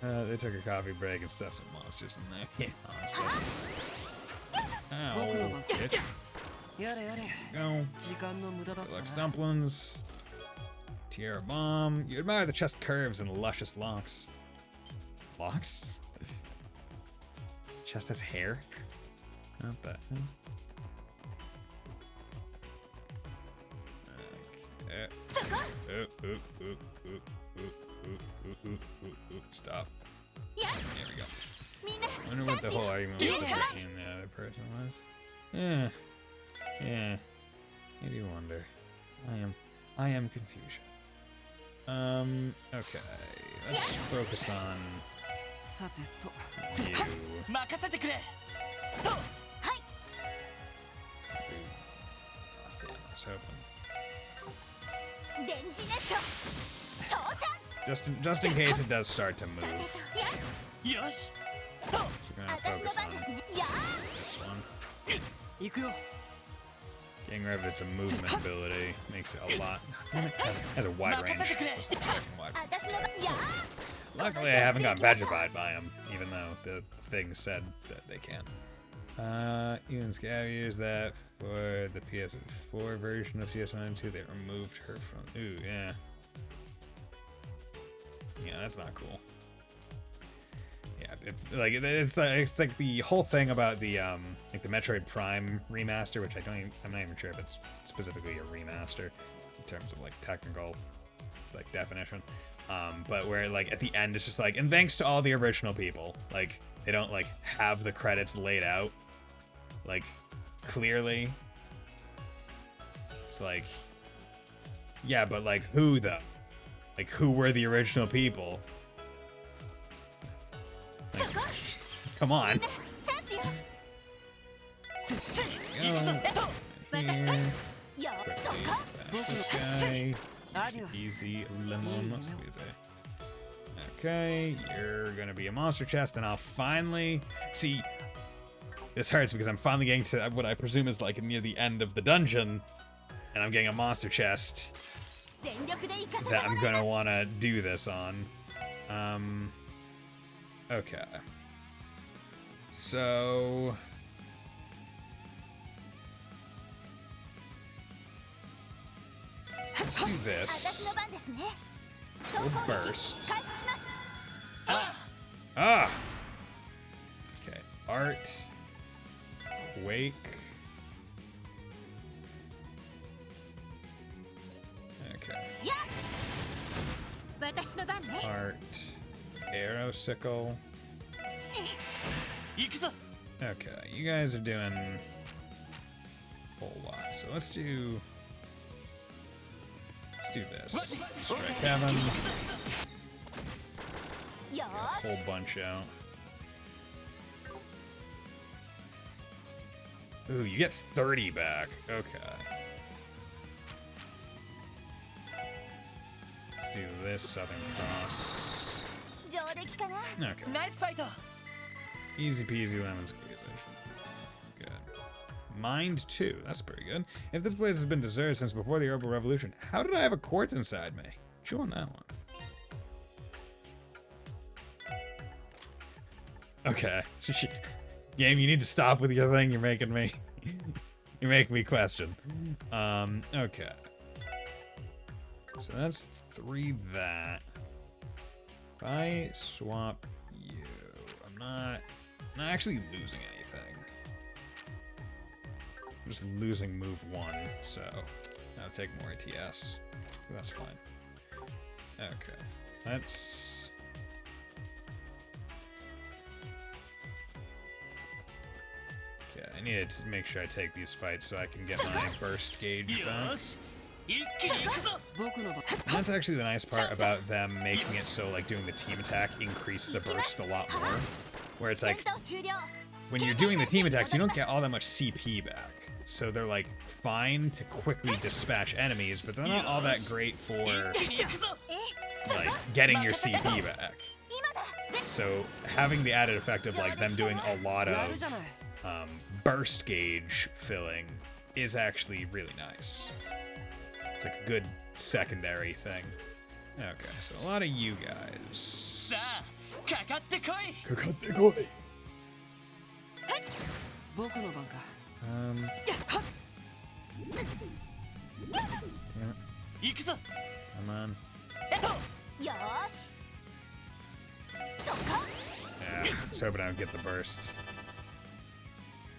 They took a coffee break and stuffed some monsters in there. Yeah, honestly. Ow, bitch. やれやれ Go. 時間の無駄だった Deluxe な dumplings. Tiara bomb. You admire the chest curves and luscious locks. Locks? Chest has hair? Not that. Stop. Yeah. There we go. みんな I wonder what the whole argument was between the other person was. Yeah. Yeah. Maybe you wonder. I am confusion. Okay. Let's focus on さてと you. 任せてくれスト Ooh. Oh, damn, I was hoping. 電磁ネット投射 Just in case it does start to move. いやよしスト You're gonna 私の focus 番 on ですねいや this one. 行くよ Getting rid of its movement ability makes it a lot. It has a wide range. Wasn't expecting wide. 私の番いや Luckily, I haven't gotten petrified by him, even though the thing said that they can. Even Scab used that for the PS4 version of CS1 and 2. They removed her from. Ooh, yeah. Yeah, that's not cool. Yeah, it's like the whole thing about the like the Metroid Prime remaster, which I'm not even sure if it's specifically a remaster in terms of like technical like definition. But where like at the end it's just like, and thanks to all the original people, like they don't like have the credits laid out like clearly. It's like, yeah, but like who though? Like who were the original people? Like, come on. チャンスよ Here. いや Quickly そっか bash this guy. Adios. Easy lemon squeeze it. Okay, you're gonna be a monster chest, and I'll finally see. This hurts because I'm finally getting to what I presume is like near the end of the dungeon, and I'm getting a monster chest 全力で行かせて that も I'm らい gonna ます wanna do this on. Okay. So. Let's do 私 this. の番ですね We'll burst. 開始します Ah! Okay. Art. Quake. Okay. いや私の番ね Art. Arrow sickle. 行くぞ Okay. You guys are doing a whole lot. So let's do this. Strike heaven. よーし Whole bunch out. Ooh, you get 30 back. Okay. Let's do this Southern Cross. 上出来かな Okay. ナイスファイト Easy peasy lemon squeezy. Good. Mind 2. That's pretty good. If this place has been deserted since before the Herbal Revolution, how did I have a quartz inside me? Chew on that one. Okay. Game, you need to stop with your thing. You're making me... You're making me question. Okay. So that's 3 that. If I swap you... I'm not actually losing anything. I'm just losing move 1, so I'll take more ATS. That's fine. Okay. Let's... Okay, I need to make sure I take these fights so I can get my burst gauge よ back. し一気に行くぞ 僕の番 And that's actually the nice part about them making it so like doing the team attack increase the burst a lot more. Where it's 戦 like 闘終了 when you're doing the team attacks, you don't get all that much CP back. So they're like fine to quickly dispatch enemies, but they're not all that great for 一気に行くぞ like getting your CP back. 今だぜ So having the added effect of like them doing a lot やる of じゃない burst gauge filling is actually really nice. It's like a good secondary thing. Okay, so a lot of you guys. さあかかってこい。かかってこい。僕の番か。行くぞ。Come on. よーしそこ Yeah, I was hoping I would get the burst.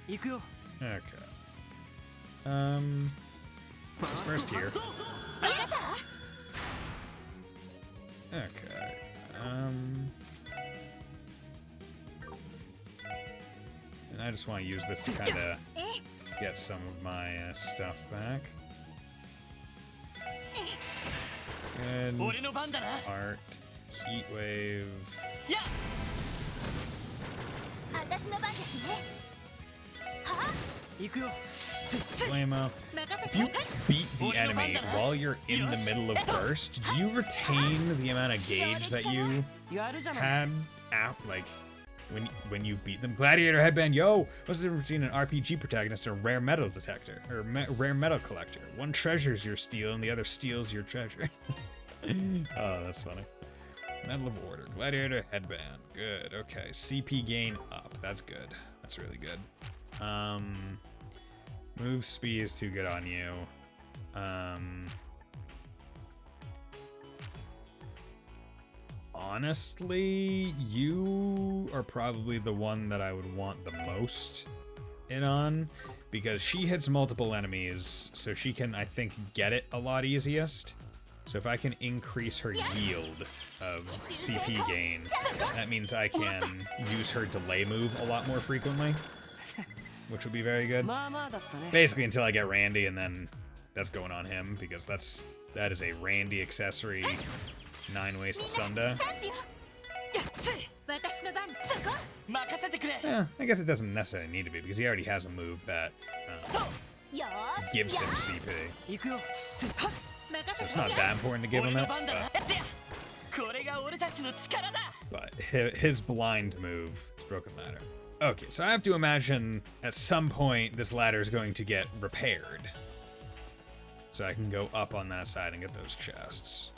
行くよ。 Okay. Let's burst here. Okay. And I just want to use this to kind of get some of my stuff back. Good. 俺の番だな。 Art. Heat wave. やっ。私の番ですねは行くよ。 Flameo. 任 If せ you て beat the enemy while you're in the middle of burst, do you retain the amount of gauge that you やるじゃない。 had out, like, when you've beat them? Gladiator headband, yo! What's the difference between an RPG protagonist and a rare metal detector? Or rare metal collector? One treasures your steel and the other steals your treasure. Oh, that's funny. Medal of Order. Gladiator headband. Good. Okay. CP gain up. That's good. That's really good. Move speed is too good on you. Honestly, you are probably the one that I would want the most in on, because she hits multiple enemies, so she can, I think, get it a lot easiest. So if I can increase her yield of CP gain, that means I can use her delay move a lot more frequently, which would be very good. まあまあだったね。 Basically until I get Randy, and then that's going on him, because that is a Randy accessory 9 ways to Sunda. チャンスよ私の番そこ任せてくれ。 Yeah, I guess it doesn't necessarily need to be, because he already has a move that よーし gives him CP. 行くよ。任 So せ it's て not that important to give 俺 him の it, 番だな。 but, でこれが俺たちの力だ。 but his blind move is Broken Ladder. Okay, so I have to imagine at some point this ladder is going to get repaired. So I can go up on that side and get those chests.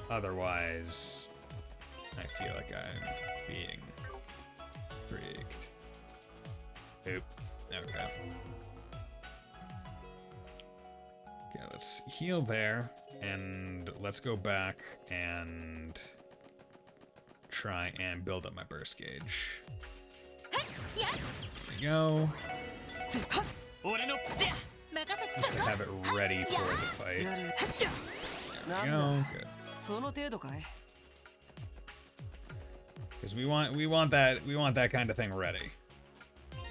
Otherwise, I feel like I'm being freaked. Oop. Okay. Okay, let's heal there, and let's go back and try and build up my burst gauge. There we go. 俺のつってや。任せて Just to have it ready for the fight. やれ。 There な we ん go. だ。 Good. その程度かい。 Because we want that kind of thing ready.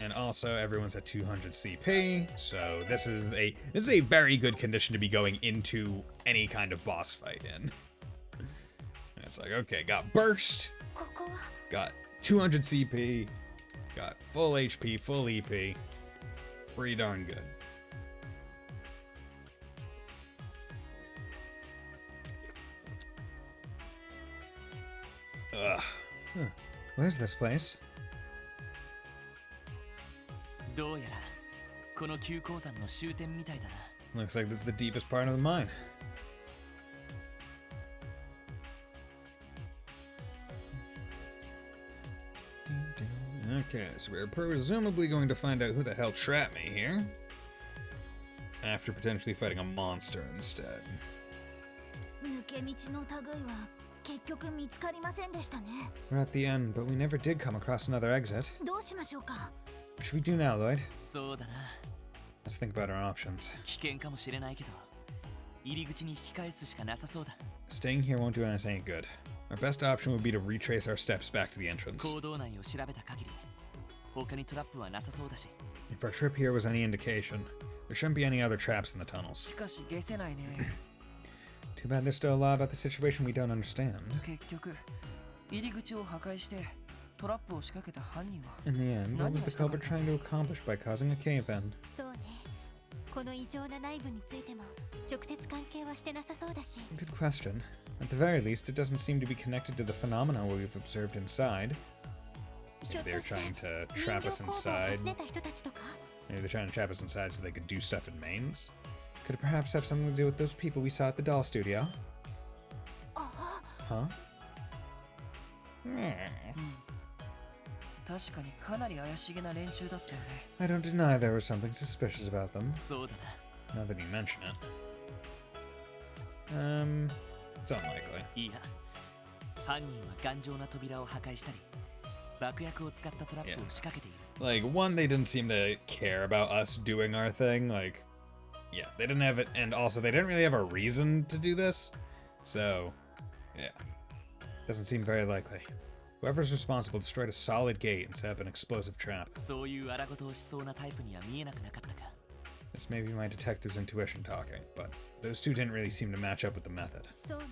And also everyone's at 200 CP, so this is a very good condition to be going into any kind of boss fight in. And it's like, okay, got burst, ここは got 200 CP, got full HP, full EP. Pretty darn good. Ugh. Where's this place? どうやらこの急鉱山の終点みたいだな。 Looks like this is the deepest part of the mine. Okay, so we're presumably going to find out who the hell trapped me here. After potentially fighting a monster instead. 抜け道の類は結局見つかりませんでしたね We're at the end, but we never did come across another exit. どうしましょうか What should we do now, Lloyd? そうだな。 Let's think about our options. 危険かもしれないけど、入り口に引き返すしかなさそうだ。 Staying here won't do us any good. Our best option would be to retrace our steps back to the entrance. 坑道内を調べた限り、他にトラップはなさそうだし。 If our trip here was any indication, there shouldn't be any other traps in the tunnels. しかし消せないね。 Too bad there's still a lot about the situation we don't understand. 結局、入り口を破壊してトラップを仕掛けた犯人は。 In the end, what was the culprit trying to accomplish by causing a cave-in? そうねこの異常な内部についても直接関係はしてなさそうだし Good question. At the very least, it doesn't seem to be connected to the phenomena we've observed inside. ひょっ Maybe と they're して trying to 人 trap 形 us 工房を inside. 訪ねた人たちとか Maybe they're trying to trap us inside so they could do stuff in mains. Could it perhaps have something to do with those people we saw at the doll studio? Huh? 確かにかなり怪しげな連中だったよね。 I don't deny there was something suspicious about them, そうだな。 now that you mention it. It's unlikely. いや、犯人は頑丈な扉を破壊したり、爆薬を使ったトラップを仕掛けている。Like, one, they didn't seem to care about us doing our thing. Like, yeah, they didn't have it, and also they didn't really have a reason to do this. So, yeah, doesn't seem very likely. Whoever's responsible destroyed a solid gate and set up an explosive trap. そういう荒事をしそうなタイプには見えなくなかったか。 This may be my detective's intuition talking, but those two didn't really seem to match up with the method. そうね。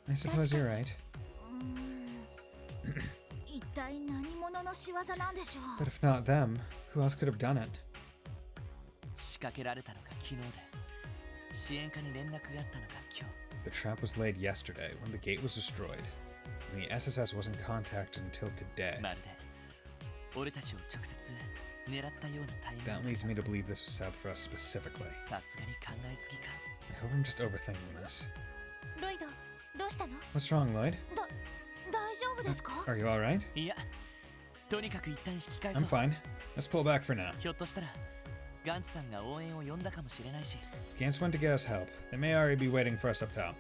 I suppose you're right. 一体何者の仕業なんでしょう。 But if not them, who else could have done it? 仕掛けられたのが昨日で、支援課に連絡があったのが今日。 The trap was laid yesterday when the gate was destroyed, and the SSS wasn't contacted until today. まるで俺たちを直接狙ったようなタイミングだ。 That leads me to believe this was set up for us specifically. さすがに考えすぎか。 I hope I'm just overthinking this. ロイド、どうしたの？ What's wrong, Lloyd? 大丈夫ですか？ Are you alright? いや、とにかく一旦引き返そ I'm う。 fine. Let's pull back for now. ひょっとしたらガンツさんが応援を呼んだかもしれないし。 Gantz went to get us help. They may already be waiting for us up top.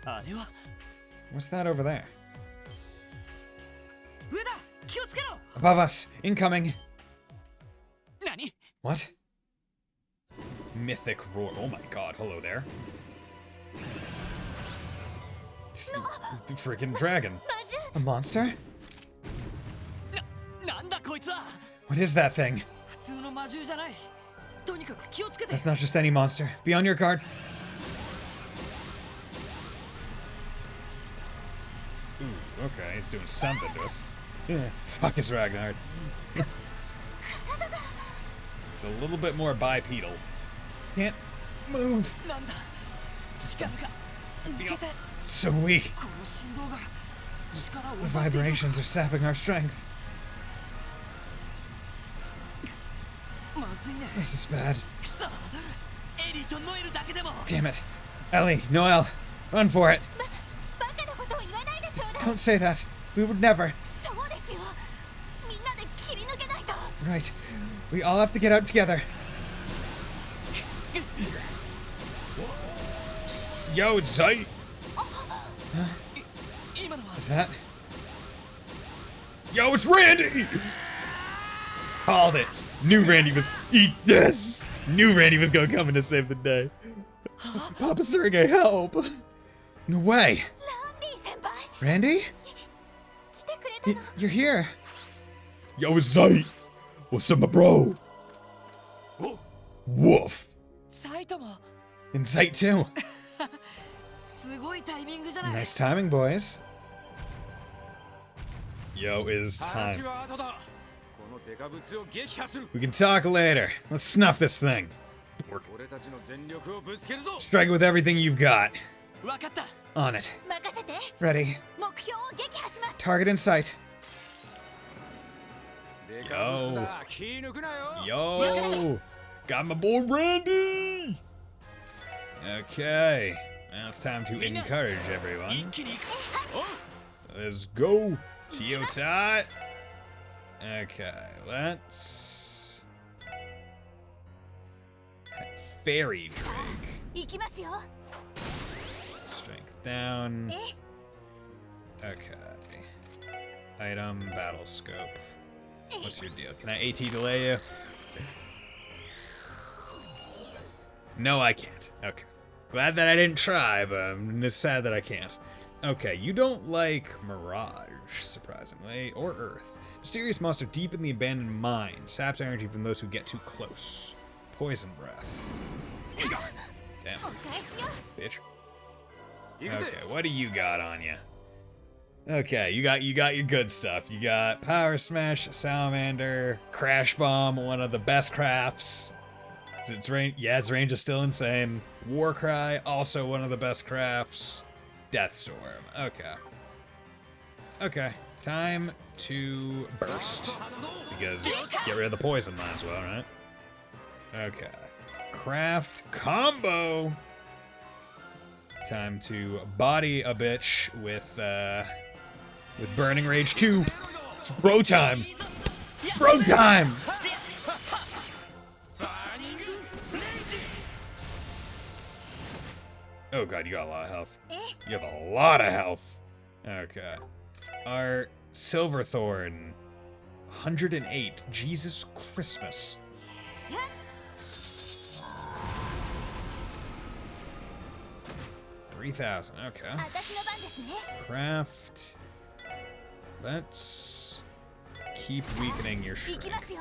あれは What's that over there? 上だ、気をつけろ。 Above us! Incoming! 何？ What? Mythic roar. Oh my god, hello there. The freaking dragon. マジ？ A monster? なんだこいつは。 What is that thing? 普通の魔獣じゃない。とにかく気をつけて。 That's not just any monster. Be on your guard. Ooh, okay, it's doing something to us. Fuck is Ragnar. It's a little bit more bipedal. Can't move. なんだ。力が抜けて。 So weak. この振動が力を The 奪っている。 vibrations are sapping our strength. まずいね。 This is bad. くそ。エリーとノエルだけでも。 Damn it. Ellie, Noel, run for it. バカなことを言わないでちょうだい。 Don't say that. We would never. そうですよ。みんなで切り抜けないと。 Right. We all have to get out together. Yo, it's Zite. 今のは Is that? Yo, it's Randy! Called it. Knew Randy was. Eat this! Knew Randy was gonna come in to save the day. Papa Sergey, help! No way! ランディ先輩、 Randy? 来てくれたの。 You're here. Yo, it's Zite! What's up, my bro? Woof! 埼玉。 And Zite too. すごいタイミングじゃない。 Nice timing, boys. Yo, it is time. We can talk later. Let's snuff this thing. Strike it with everything you've got. わかった。 On it. 任せて。 Ready. 目標を撃破します。 Target in sight. Yo. Yo. Got my boy Randy. Okay. Now it's time to encourage 一 everyone. 気に行く。 Let's go. Tio Tot. Okay, let's. Fairy Drake. 行きますよ。 Strength down. え、 Okay. Item battle scope. What's your deal? Can I AT delay you? No, I can't. Okay. Glad that I didn't try, but I'm just sad that I can't. Okay, you don't like Mirage, surprisingly, or Earth. Mysterious monster deep in the abandoned mine. Saps energy from those who get too close. Poison breath. Damn, お返しよ。 bitch. Okay, what do you got on you? Okay, you got your good stuff. You got Power Smash, Salamander, Crash Bomb, one of the best crafts. Its range, yeah, its range is still insane. Warcry, also one of the best crafts. Deathstorm. Okay. Okay, time to burst. Because get rid of the poison, might as well, right? Okay. Craft combo. Time to body a bitch with Burning Rage 2. It's bro time. Bro time. Oh god, you got a lot of health. You have a lot of health. Okay. Our Silverthorn, 108. Jesus Christmas. 3,000. Okay. Craft. Let's keep weakening your strength.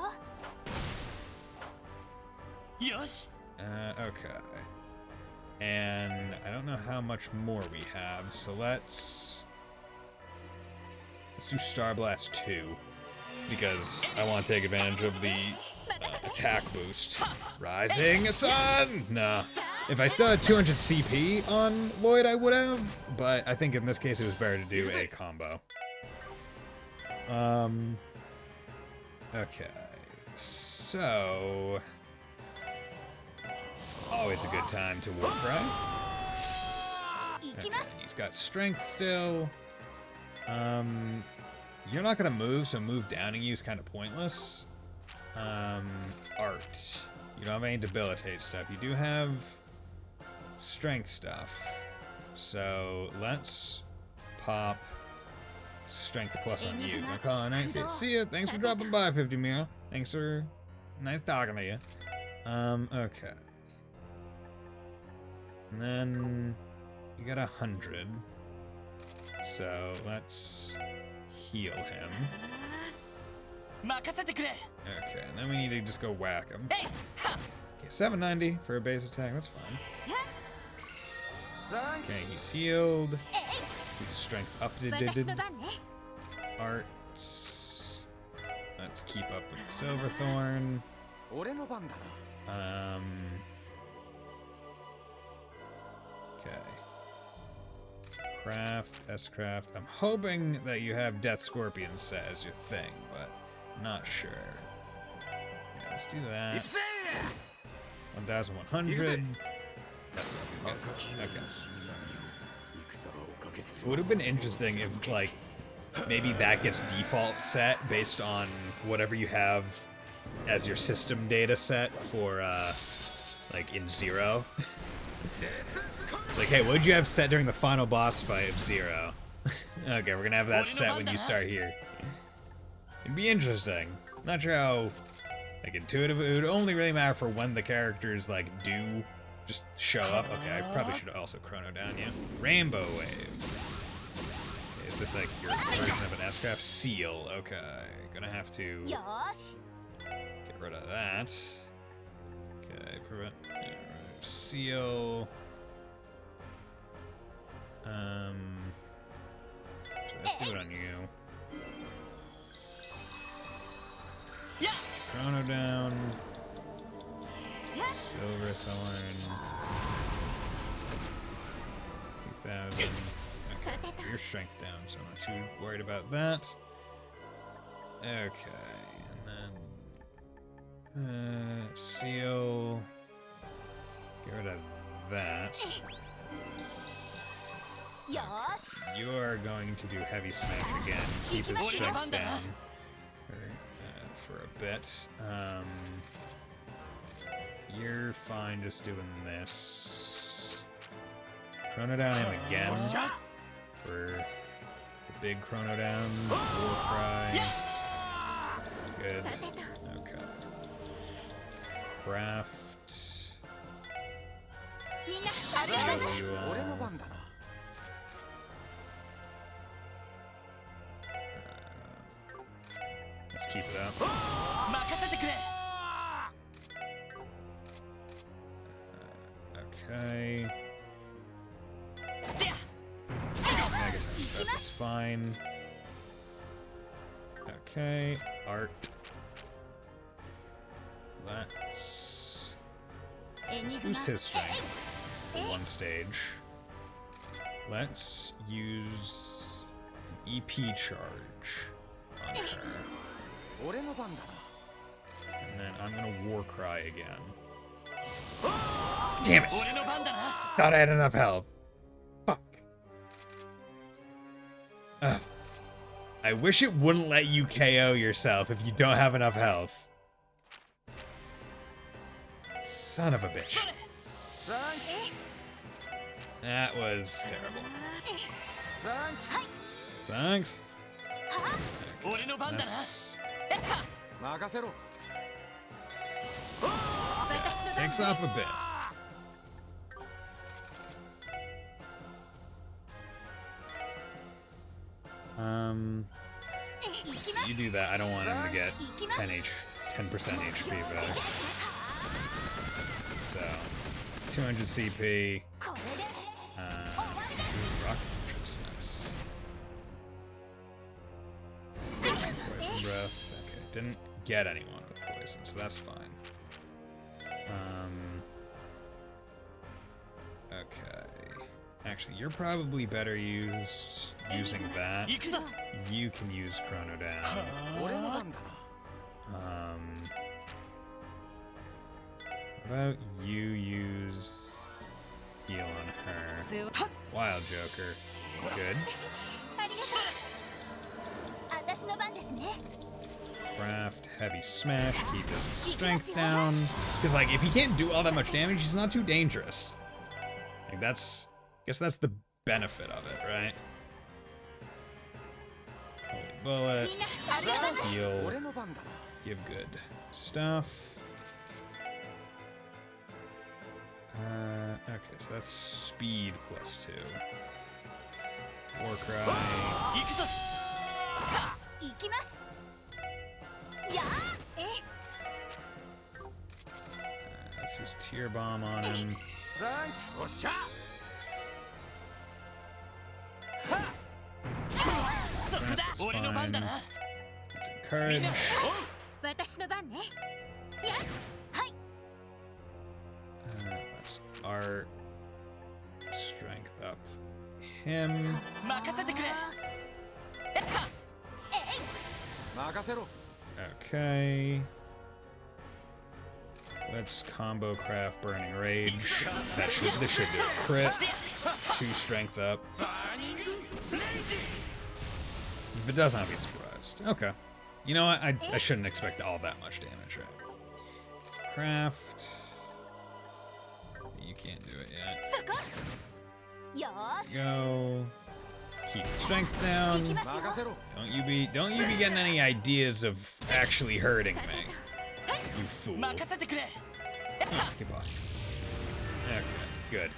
Okay. And I don't know how much more we have, so let's do Star Blast 2 because I want to take advantage of the attack boost. Rising Sun! Nah. If I still had 200 CP on Lloyd, I would have, but I think in this case it was better to do a combo. Okay. So... always a good time to War Cry. Okay, he's got strength still. You're not gonna move, so move downing you is kind of pointless. Art. You don't have any debilitate stuff. You do have strength stuff. So let's pop strength plus on you. Okay, nice. See ya. Thanks for dropping by, 50 Mira. Thanks for nice talking to you. Okay. And then you got 100. So let's heal him. Okay, and then we need to just go whack him. Okay, 790 for a base attack, that's fine. Okay, he's healed. His strength updated. Arts. Let's keep up with the Silverthorn. Okay. Craft, S-Craft. I'm hoping that you have Death Scorpion set as your thing, but not sure. Yeah, let's do that. 1,100. That's not good. Okay. It would have been interesting if, like, maybe that gets default set based on whatever you have as your system data set for, like, in Zero. It's like, hey, what did you have set during the final boss fight of Zero? Okay, we're gonna have that set when you start here. It'd be interesting. Not sure how, like, intuitive. It would only really matter for when the characters, like, do just show up. Okay, I probably should also chrono down you. Rainbow Wave. Okay, is this, like, your version of an S-Craft? Seal. Okay, gonna have to get rid of that. Okay, prevent... Seal... So let's do it on you. Chrono down. Silverthorn. 2,000. Okay, your strength down, so I'm not too worried about that. Okay, and then seal. Get rid of that. You're going to do heavy smash again. Keep his strength down for a bit. You're fine just doing this. Chrono down him again for the big chrono downs. War Cry. Good. Okay. Craft. Seal you all. Let's keep it up. Okay. Megaton Fest is fine. Okay. Art. Let's boost his strength for one stage. Let's use an EP charge on her. And then I'm gonna War Cry again. Damn it! Thought I had enough health. I wish it wouldn't let you KO yourself if you don't have enough health. Son of a bitch. That was terrible. Thanks. Okay, that's... Takes off a bit. You do that. I don't want him to get 10% HP back. So, 200 CP. Rock launchers, nice. Poison breath. Okay, didn't get anyone with poison, so that's fine. Okay. Actually, you're probably better using that. You can use Chrono Down. How about you use heal on her? Wild Joker. Good. Craft Heavy Smash. Keep his strength down. Because, like, if he can't do all that much damage, he's not too dangerous. Like, that's... guess that's the benefit of it, right? Holy bullet. Heal. Give good stuff. Okay, so that's speed +2. War Cry. Let's use Tear Bomb on him. That's fine. Let's encourage. Let's art strength up him. Okay. Let's combo craft Burning Rage. This should do a crit. 2 strength up. If it doesn't, I'll be surprised. Okay. You know what? I shouldn't expect all that much damage, right? Craft. You can't do it yet. Go. Keep strength down. Don't you be getting any ideas of actually hurting me. You fool. Goodbye. Okay, good.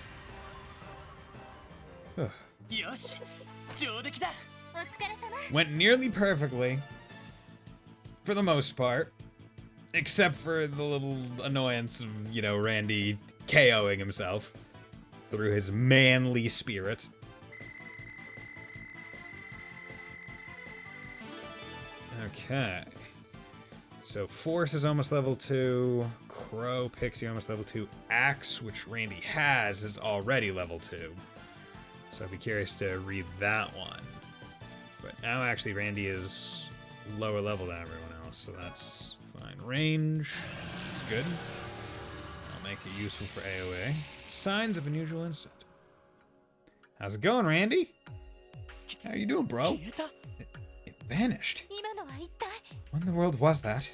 Went nearly perfectly. For the most part. Except for the little annoyance of, you know, Randy KOing himself through his manly spirit. Okay. So Force is almost level 2. Crow, Pixie almost level 2. Axe, which Randy has, is already level 2. So I'd be curious to read that one. But now actually Randy is lower level than everyone else, so that's fine. Range, that's good. I'll make it useful for AoE. Signs of unusual instant. How's it going, Randy? How you doing, bro? It vanished. When in the world was that?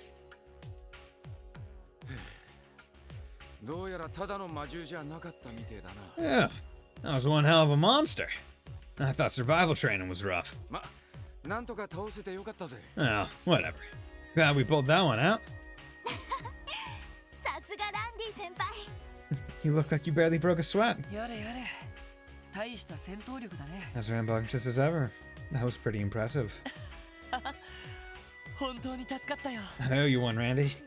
Yeah, that was one hell of a monster. I thought survival training was rough. Oh, whatever. Glad we pulled that one out. You look like you barely broke a sweat. As rambunctious as ever. That was pretty impressive. I owe you one, Randy.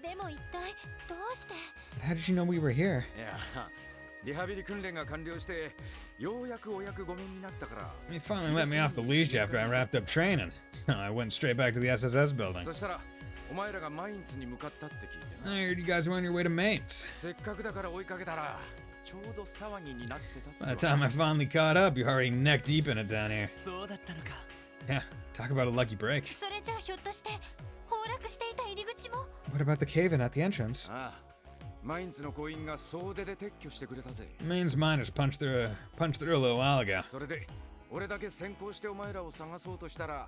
How did you know we were here? They finally let me off the leash after I wrapped up training, so I went straight back to the SSS building. I heard you guys were on your way to Mainz. By the time I finally caught up, you're already neck deep in it down here. Yeah, talk about a lucky break. What about the cave-in at the entrance? Mainz miners punched through a little while ago. 俺だけ先行してお前らを探そうとしたら、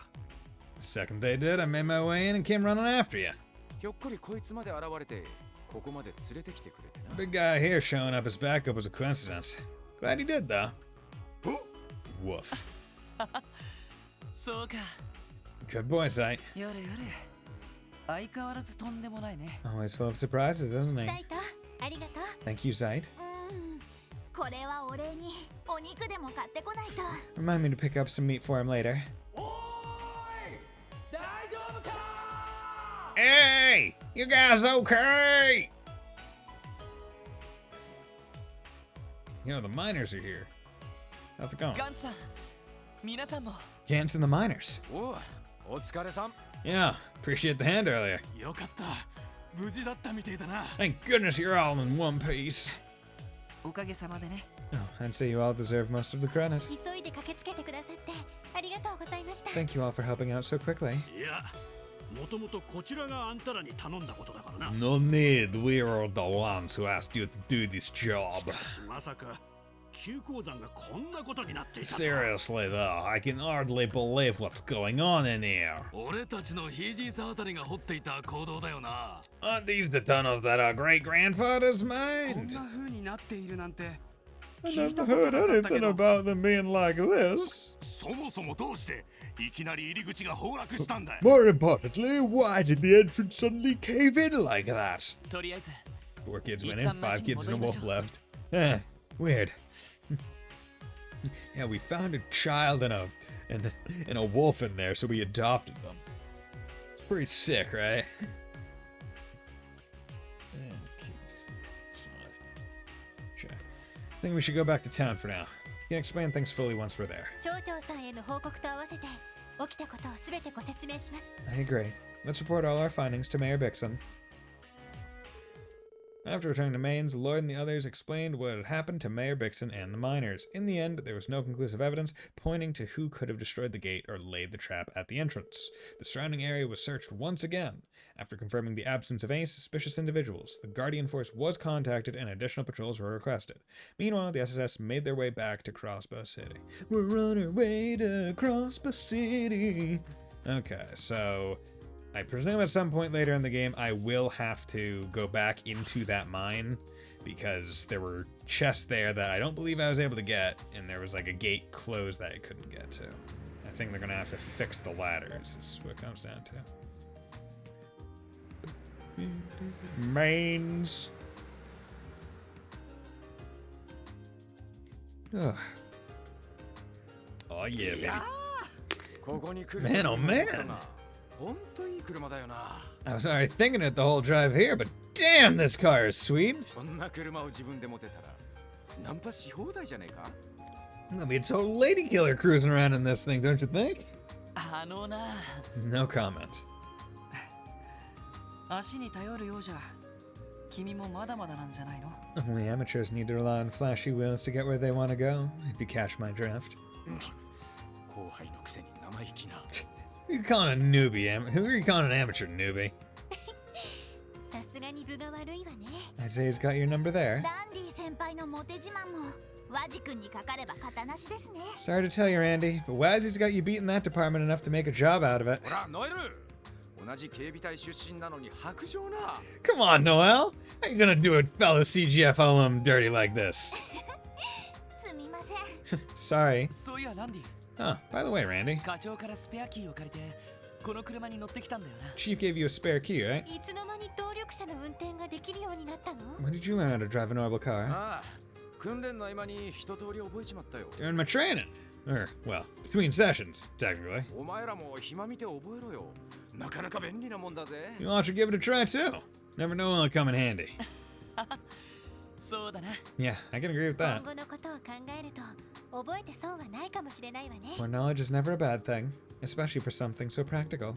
Second they did, I made my way in and came running after you. ひょっこりこいつまで現れて、ここまで連れてきてくれてな。 Big guy here showing up as backup was a coincidence. Glad he did, though. Woof. そうか。 Good boy, Sight. やれやれ。相変わらずとんでもないね。 Always full of surprises, isn't ザ he? イトありがとう。 Thank you, Sight. これはお礼にお肉でも買ってこないと。 Remind me to pick up some meat for him later. おーい、大丈夫か？ Hey! You guys okay? You know, the miners are here. How's it going? ガンさん、皆さんも。 Gantz and the miners. おう、お疲れさん。 Yeah, appreciate the hand earlier. よかった。無事だったみてえだな。 Thank goodness you're all in one piece. おかげさまでね。 Oh, I'd say you all deserve most of the credit. 急いで駆けつけてくださってありがとうございました。 Thank you all for helping out so quickly. いや、もともとこちらがあんたらに頼んだことだからな。 No need, we're the ones who asked you to do this job. まさか急鉱山がこんなことになっていたとは。 Seriously though, I can hardly believe what's going on in here. 俺たちのひいじいさんあたりが掘っていた坑道だよな。 Aren't these the tunnels that our great-grandfathers こん mined? な風になっているなんて。 I never heard anything about them being like this. そもそもどうしていきなり入り口が崩落したんだよ。 More importantly, why did the entrance suddenly cave in like that? とりあえず、 Four kids went in, 5 kids and a wolf left. Eh, weird. Yeah, we found a child and a wolf in there, so we adopted them. It's pretty sick, right? Sure. I think we should go back to town for now. You can explain things fully once we're there. 町長さんへの報告と合わせて起きたことをすべてご説明します。 I agree. Let's report all our findings to Mayor Bison. After returning to Mainz, Lloyd and the others explained what had happened to Mayor Bixon and the miners. In the end, there was no conclusive evidence pointing to who could have destroyed the gate or laid the trap at the entrance. The surrounding area was searched once again. After confirming the absence of any suspicious individuals, the Guardian Force was contacted and additional patrols were requested. Meanwhile, the SSS made their way back to Crossbow City. We're on our way to Crossbow City. Okay, so I presume at some point later in the game I will have to go back into that mine because there were chests there that I don't believe I was able to get, and there was like a gate closed that I couldn't get to. I think they're gonna have to fix the ladders, is what it comes down to. Mains. Ugh. Oh yeah, baby. ここに来る Man, oh man. ほんといい車だよな。 I was already thinking it the whole drive here, but damn, this car is sweet. こんな車を自分で持てたらナンパし放題じゃねえか。 There'll be a total lady killer cruising around in this thing, don't you think? あのな。 No comment. 足に頼るようじゃ。君もまだまだなんじゃないの？ Only amateurs need to rely on flashy wheels to get where they want to go, if you catch my drift. 後輩のくせに生意気な。 Who you calling a newbie? Who are you calling an amateur newbie? さすがに分が悪いわね。 I'd say he's got your number there. ランディ先輩のモテ自慢もワジ君にかかれば型なしですね。 Sorry to tell you, Randy, but Wazzy's got you beat in that department enough to make a job out of it. ほら、ノエル。同じ警備隊出身なのに白状な。 Come on, Noel. How you gonna do a fellow CGF alum dirty like this? すみません。 Sorry. そういやランディ、 Oh, by the way, Randy, 課長からスペアキーを借りてこの車に乗ってきたんだよな。 Chief gave you a spare key, right? いつの間に動力車の運転ができるようになったの？ When did you learn how to drive a normal car? ああ、訓練の合間に一通り覚えちまったよ。 During my training. Or, well, between sessions, technically. お前らも暇見て覚えろよ。なかなか便利なもんだぜ。 You all should give it a try too. Never know when it'll come in handy. そうだな。 Yeah, I can agree with 今 that. 後のことを考えると覚えて損はないかもしれないわね。 More knowledge is never a bad thing, especially for something so practical.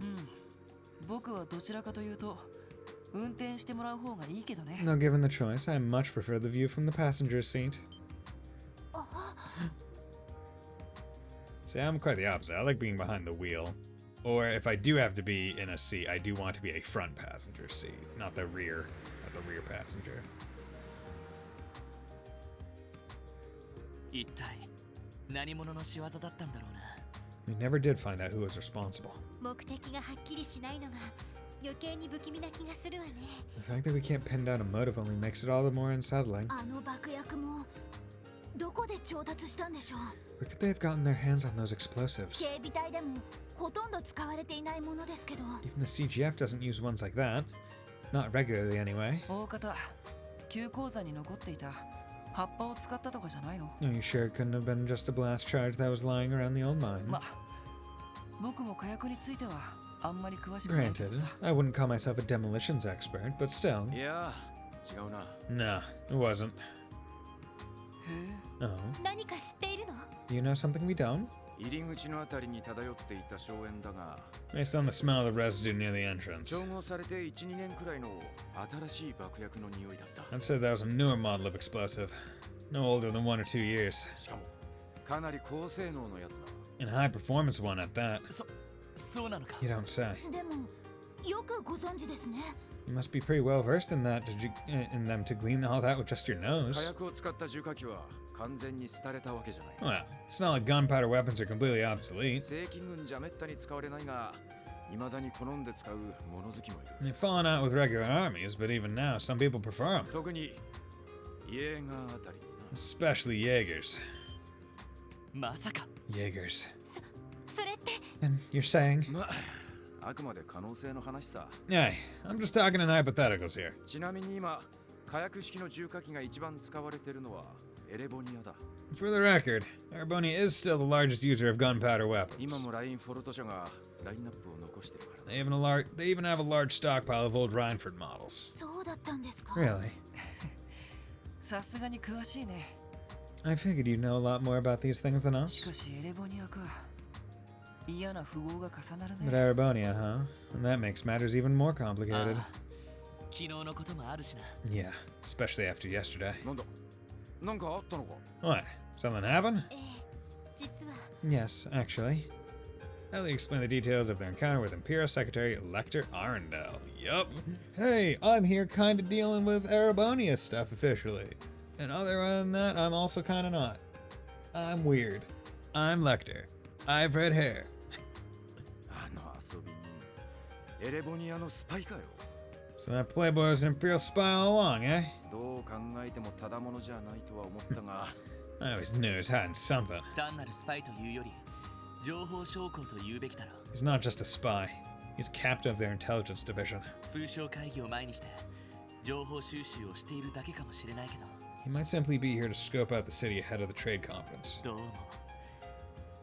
僕はどちらかというと運転してもらう方がいいけどね。 Though given the choice, I much prefer the view from the passenger seat. See, I'm quite the opposite. I like being behind the wheel. Or if I do have to be in a seat, I do want to be a front passenger seat, not the rear passenger. 一体何者の仕業だったんだろうな。 We never did find out who was responsible. 目的がはっきりしないのが余計に不気味な気がするわね。 The fact that we can't pin down a motive only makes it all the more unsettling. あの爆薬もどこで調達したんでしょう。 Where could they have gotten their hands on those explosives? 警備隊でもほとんど使われていないものですけど。 Even the CGF doesn't use ones like that. Not regularly, anyway. 大方旧鉱山に残っていた葉っぱを使ったとかじゃないの？ Are you sure it couldn't have been just a blast charge that was lying around the old mine? ま、僕も火薬についてはあんまり詳しくないけ Granted, どさ。 I wouldn't call myself a demolitions expert, but still. いや違うな。 Nah, it wasn't. へえ。 Oh. 何か知っているの？ Do you know something we don't? 入り口のあたりに漂っていた硝煙だが、 Based on the smell of the residue near the entrance, 調合されて 1,2 年くらいの新しい爆薬の匂いだった。 I'd say that was a newer model of explosive. No older than 1 or 2 years. しかもかなり高性能のやつだ。 And a high performance one at that. そうなのか。 You don't say. でもよくご存知ですね。 You must be pretty well versed in that. In them to glean all that with just your 火 nose? 薬を使った重火器は完全に廃れたわけじゃない。 Well, it's not like gunpowder weapons are completely obsolete. 正規軍じゃめったに使われないが、未だに好んで使う物好きもいる。 They've fallen out with regular armies, but even now, some people prefer them. 特にイエーガーあたりにな。 Especially Jaegers. まさか。 Jaegers. それって And you're saying? まあ、あくまで可能性の話さ。 Hey, I'm just talking in hypotheticals here. ちなみに今、火薬式の重火器が一番使われているのはエレボニアだ。 For the record, Arbonia is still the largest user of gunpowder weapons. 今もラインフォルト社がラインナップを残してるから。 They even have a large stockpile of old Reinford models. そうだったんですか。 Really? さすがに詳しいね。 I figured you'd know a lot more about these things than し us. かしエレボニアか。嫌な富豪が重なる But ね。 Arbonia, huh? And that makes matters even more complicated. ああ昨日のこともあるしな。 Yeah, especially after yesterday. なんだなんかあったのか。 What? Something happened? ええ、実は Yes, actually. Ellie explained the details of their encounter with Imperial Secretary Lecter Arundel. Yup. Hey, I'm here kinda dealing with Arabonia stuff officially. And other than that, I'm also kinda not. I'm weird. I'm Lecter. I've red hair. あの遊び人。エレボニアのスパイかよ。 So that playboy was an Imperial spy all along, eh? どう考えてもただものじゃないとは思ったが、 I always knew he was hiding something. 単なるスパイというより情報将校と言うべきだろう。 He's not just a spy. He's captain of their intelligence division. 通商会議を前にして情報収集をしているだけかもしれないけど、 He might simply be here to scope out the city ahead of the trade conference. どうも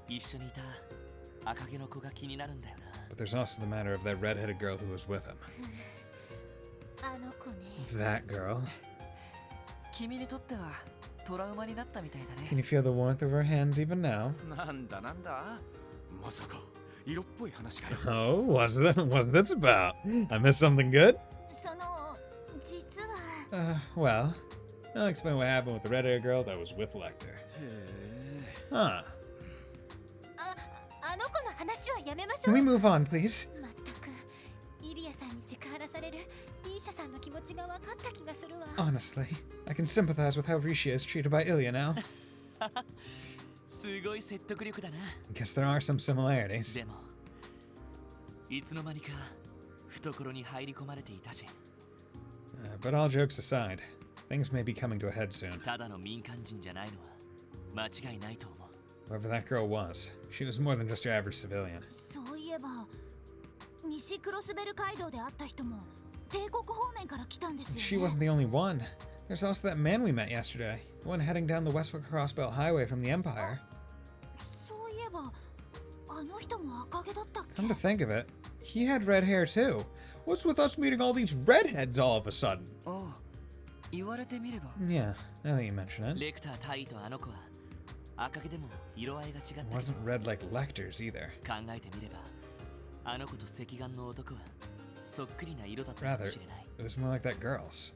一緒にいた赤毛の子が気になるんだよな。 But there's also the matter of that red-headed girl who was with him. あの子ね。 That girl. 君にとってはトラウマになったみたいだ Can ね。 you feel the warmth of her hands even now? なんだなんだまさか色っぽい話かよ。 Oh, what's this about? I missed something good? その実は Well, I'll explain what happened with the red-haired girl that was with Lecter. へ Huh. あの子の話はやめまし Can ょ we う。 move on, please? まったくイリアさんにセクハラされるリーシャさんの気持ちが分かった気がするわ。 Honestly, I can sympathize with how Risha is treated by Ilya now. すごい説得力だな。 Guess there are some similarities. でもいつの間にか懐に入り込まれていたし、 But all jokes aside, things may be coming to a head soon. ただの民間人じゃないのは間違いないと思う。 Whoever that girl was, she was more than just your average civilian. そういえば西クロスベル街道で会った人も帝国方面から来たんですよね。 She wasn't the only one. There's also that man we met yesterday, the one heading down the Westwick Crossbelt Highway from the Empire. そういえばあの人も赤毛だったっけ？ Come to think of it, he had red hair too. What's with us meeting all these redheads all of a sudden? ああ、言われてみれば。 Yeah, now that you mention it. レクター大尉とあの子は赤毛でも色合いが違った It けど wasn't red like Lecter's either. 考えてみればあの子と赤眼の男はそっくりな色だったか Rather, もしれない。 it was more like that girl's.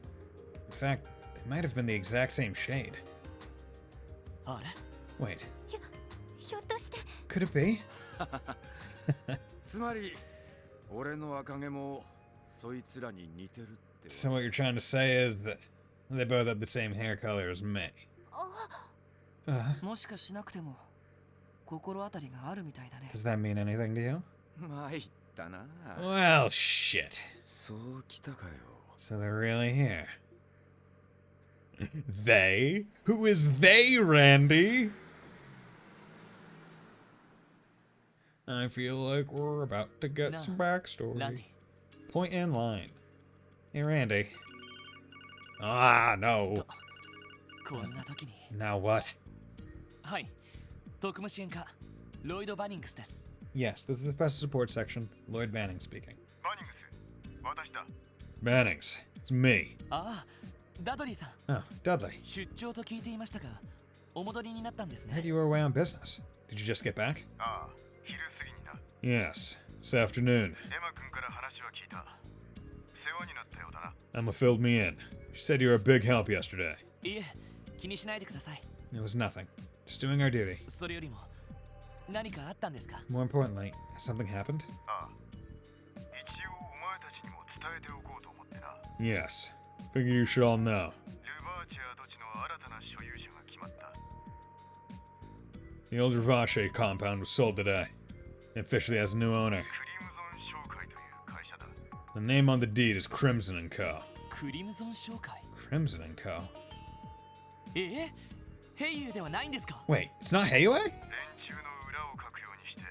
In fact, they might have been the exact same shade. あれ Wait, ひょっとして could it be? つまり俺の赤毛もそいつらに似てるって。 So what you're trying to say is that they both have the same hair color as me. あ、もしかしなくても心当たりがあるみたいだね。 Does that mean anything to you? 参ったな。 Well, shit. そうきたかよ。 So they're really here. They? Who is they, Randy? I feel like we're about to get No. some backstory. ランディ Point and line. Hey, Randy. Ah, no. こんな時に Now what? はい特務支援課ロイド・バニングスです Yes, this is the special support section. Lloyd Banning speaking. バニングス、私だ。 Bannings. It's me. ああダドリーさん Oh, Dudley. 出張と聞いていましたがお戻りになったんですね Heard you were away on business. Did you just get back? ああ、昼過ぎにな。 Yes, this afternoon. エマ君から話は聞いた。世話になったようだな。 Emma filled me in. She said you were a big help yesterday. いえ気にしないでください It was nothing. Just doing our duty. それよりも何かあったんですか More importantly, has something happened? ああ、一応お前たちにも伝えておこうと思ってな。 Yes. Figure you should all know. ルバーチェア土地の新たな所有者が決まった。 The old Ravache compound was sold today. It officially has a new owner. クリムゾン商会という会社だ。 The name on the deed is Crimson & Co. クリムゾン商会 Crimson & Co. ヘイユーではないんですか Wait, it's not Heiue? 連中の裏をかくようにして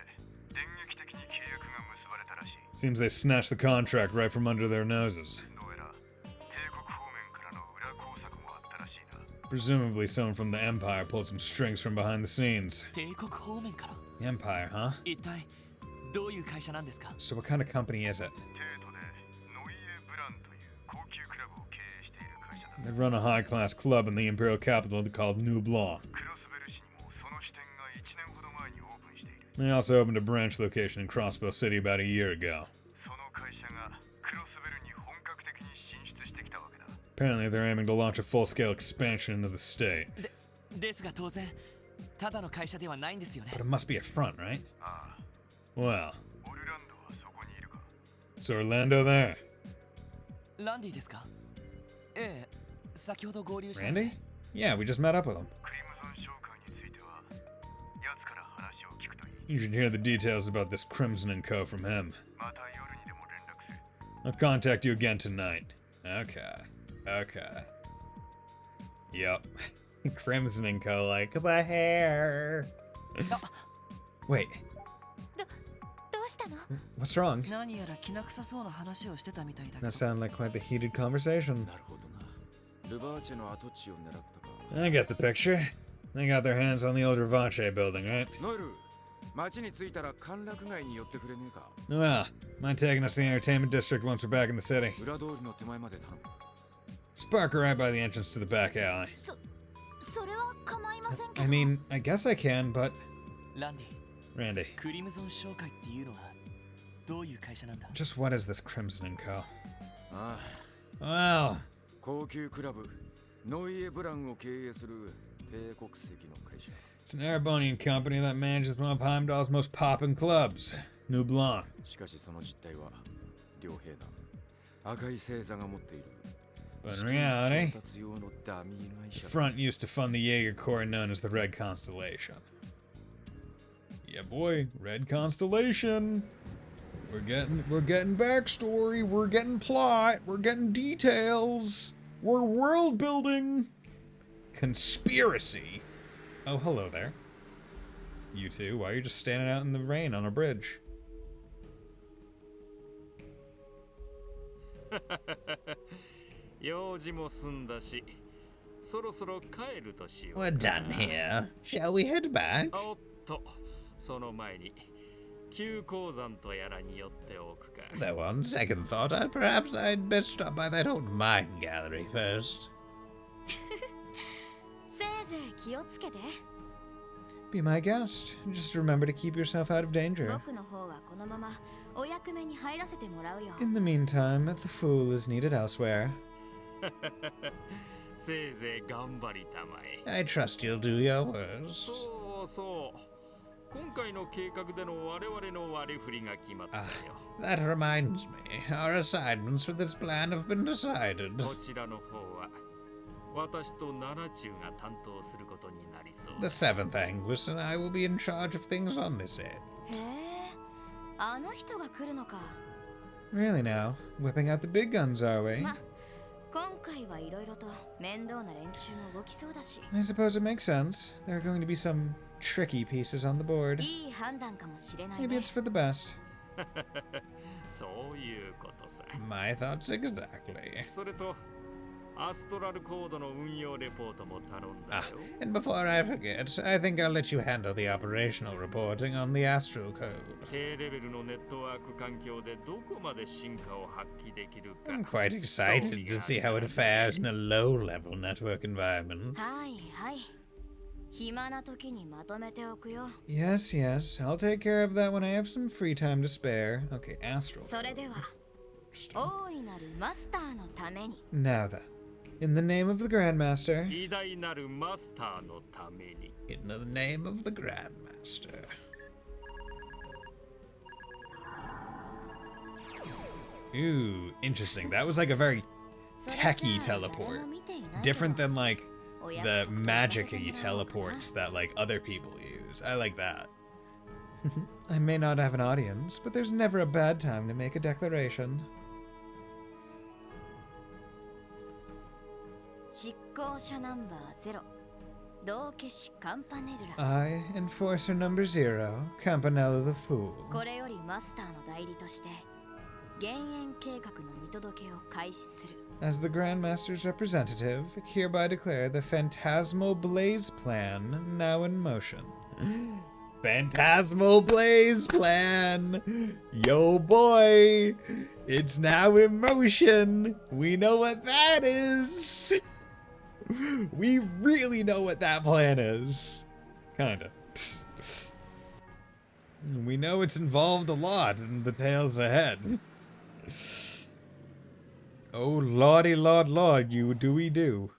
電撃的に契約が結ばれたらしい。 Seems they snatched the contract right from under their noses. どうやら帝国方面からの裏工作もあったらしいな。 Presumably someone from the Empire pulled some strings from behind the scenes. 帝国方面から The Empire, huh? 一体どういう会社なんですか So what kind of company is it? 帝都でノイエ・ブランという高級クラブを経営している会社だ。 They run a high-class club in the Imperial capital called New Blanc. クロスベル市にもその支店が1年ほど前にオープンしている。 They also opened a branch location in Crossbow City about a year ago. その会社がクロスベルに本格的に進出してきたわけだ。 Apparently they're aiming to launch a full-scale expansion into the state. ですが当然ただの会社ではないんですよね But it must be a front, right? ああ、 Well, オルランドはそこにいるか。 so Orlando there. ランディですかええ先ほど合流した Randy? Yeah, we just met up with him. クリムゾン商会については奴から話を聞くといい。 You should hear the details about this Crimson & Co. from him. また夜にでも連絡する。 I'll contact you again tonight. Okay. Okay. Yep. Crimson & Co. like the hair. Wait, どうしたの what's wrong? 何やらきな臭そうな話をしてたみたいだけ That ど。 sounded like quite the heated conversation. なるほどな。ルバーチェの跡地を狙ったか。 I get the picture. They got their hands on the old Ravache building, right? ノエル、町に着いたら歓楽街に寄ってくれねえか。 Well, mind taking us to the entertainment district once we're back in the city? 裏通りの手前まで頼む。 Just park her right by the entrance to the back alley. それは構いませんけど I mean, I guess I can, but... ランディ Randy, クリムゾン商会っていうのはどういう会社なんだ just what is this Crimson & Co.? ああ、 Well, 高級クラブ、ノイエ・ブランを経営する帝国籍の会社。 it's an Erebonian company that manages one of Heimdall's most poppin' clubs, New Blanc. しかしその実態は両兵団、赤い星座が持っている。 But in reality, 調達用のダミー会 the 社。 front used to fund the Jaeger Corps known as the Red Constellation. Yeah, boy, Red Constellation. We're getting backstory. We're getting plot. We're getting details. We're world building. Conspiracy. Oh, hello there. You two, why are you just standing out in the rain on a bridge? 用事も済んだし、そろそろ帰るとしよう。 We're done here. Shall we head back? おっと、その前に急鉱山とやらに寄っておくか。 Though on second thought, perhaps I'd best stop by that old mine gallery first. せいぜい気をつけて Be my guest. Just remember to keep yourself out of danger. 僕の方はこのままお役目に入らせてもらうよ In the meantime, the fool is needed elsewhere. せいぜい頑張りたまえ。 I trust you'll do your worst. そうそう。今回の計画での我々の割り振りが決まったよ。 That reminds me, our assignments for this plan have been decided. こちらの方は私と7中が担当することになりそう The 7th Anguis and I will be in charge of things on this end. へえ、あの人が来るのか。 Really now? Whipping out the big guns, are we? ま、今回はいろいろと面倒な連中も動きそうだし。 I suppose it makes sense. There are going to be some tricky pieces on the board. いい判断かもしれない Maybe ね。 it's for the best. そういうことさ My thoughts exactly. それとアストラルコードの運用レポートも頼んだ Ah, よ and before I forget, I think I'll let you handle the operational reporting on the Astral Code. 低レベルのネットワーク環境でどこまで進化を発揮できるか I'm quite excited to see how it fares in a low-level network environment. はいはい。暇な時にまとめておくよ。 Yes, yes. I'll take care of that when I have some free time to spare. Okay, Astral. それでは、大いなるマスターのために。 Now then. In the name of the Grandmaster. 偉大なるマスターのために In the name of the Grandmaster. Ooh, interesting. That was like a very techie teleport. Different than like the magic-y teleports that like other people use. I like that. I may not have an audience, but there's never a bad time to make a declaration. 執行者ナンバー0、道化師カンパネルラ。 I, Enforcer Number 0, Campanella the Fool. これよりマスターの代理として、減塩計画の見届けを開始する。 As the Grandmaster's representative, hereby declare the Phantasmal Blaze Plan now in motion. Phantasmal Blaze Plan! Yo boy! It's now in motion! We know what that is! We really know what that plan is. Kinda. We know it's involved a lot in the tales ahead. Oh lordy lord lord, you do we do.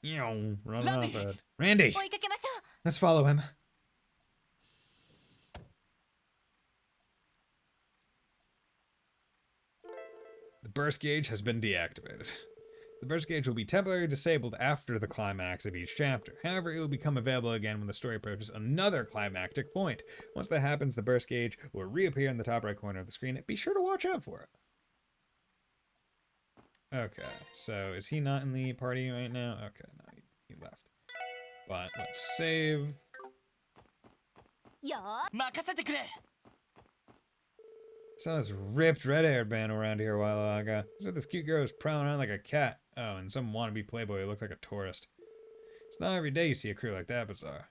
Run off it. Randy! 追いかけましょう。 Let's follow him. The burst gauge has been deactivated. The burst gauge will be temporarily disabled after the climax of each chapter. However, it will become available again when the story approaches another climactic point. Once that happens, the burst gauge will reappear in the top right corner of the screen. Be sure to watch out for it. Okay, so is he not in the party right now? Okay, no, he left. But let's save. よー。任せてくれ Saw this ripped red-haired man around here a while ago. So this cute girl was prowling around like a cat. Oh, and some wannabe playboy who looked like a tourist. It's not every day you see a crew like that, bizarre.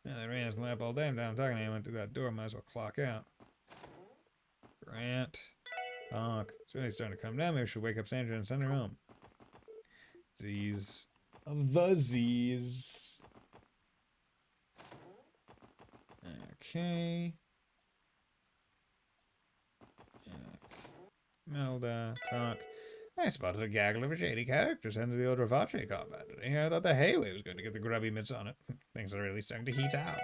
Yeah, they ran his lap all day. I'm down talking to him. Went through that door. Might as well clock out. Grant. Talk. It's really starting to come down. Maybe we should wake up Sandra and send her home. Z's. The Z's. Okay. Melda, talk. I spotted a gaggle of shady characters into the old Ravache combat today. I thought the Hayway was going to get the grubby mitts on it. Things are really starting to heat up.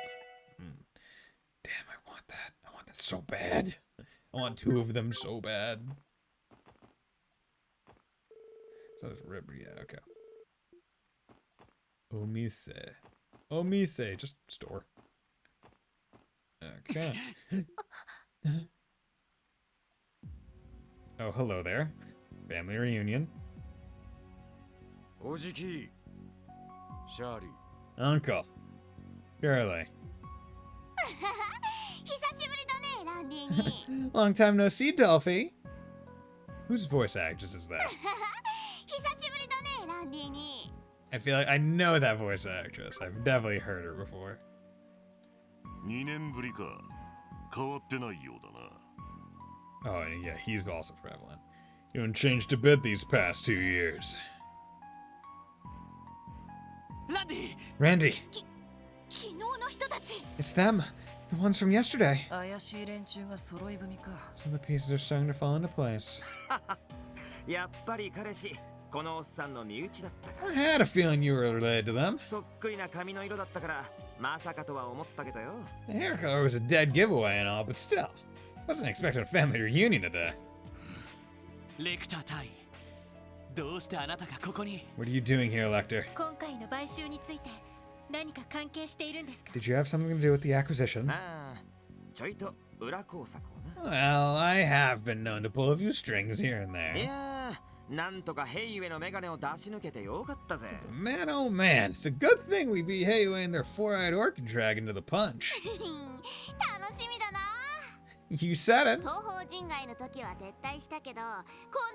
Damn, I want that. I want that so bad. I want two of them so bad. So this rib, yeah, okay. Omise. Omise, just store. Okay. Oh, hello there. Family reunion. おじきシャーリー Uncle. Shirley. 久しぶりだね、ランディに。 Long time no see, Dolphy. Whose voice actress is that? 久しぶりだね、ランディに。 I feel like I know that voice actress. I've definitely heard her before. 2年ぶりか変わってないようだな Oh, and yeah, he's also prevalent. You haven't changed a bit these past 2 years. ランディ Randy, 昨日の人たち。 it's them. The ones from yesterday. 怪しい連中が揃い踏みか。 So the pieces are starting to fall into place. やっぱり彼氏、このおっさんの身内だったか。 I had a feeling you were related to them. そっくりな髪の色だったから、まさかとは思ったけどよ。 The hair color was a dead giveaway and all, but still. Wasn't expecting a family reunion today. レクター隊どうしてあなたがここに What are you doing here, Lecter? 今回の買収について何か関係しているんですか？ Did you have something to do with the acquisition? ああ、ちょいと裏工作をな。Well, I have been known to pull a few strings here and い there. やー、なんとかヘイユエのメガネを出し抜けてよかったぜ。Man, oh man, it's a good thing we beat Heiwei and their four-eyed orchid dragon to the punch. 楽しみだな。 You said it. 東方人外の時は撤退したけど、今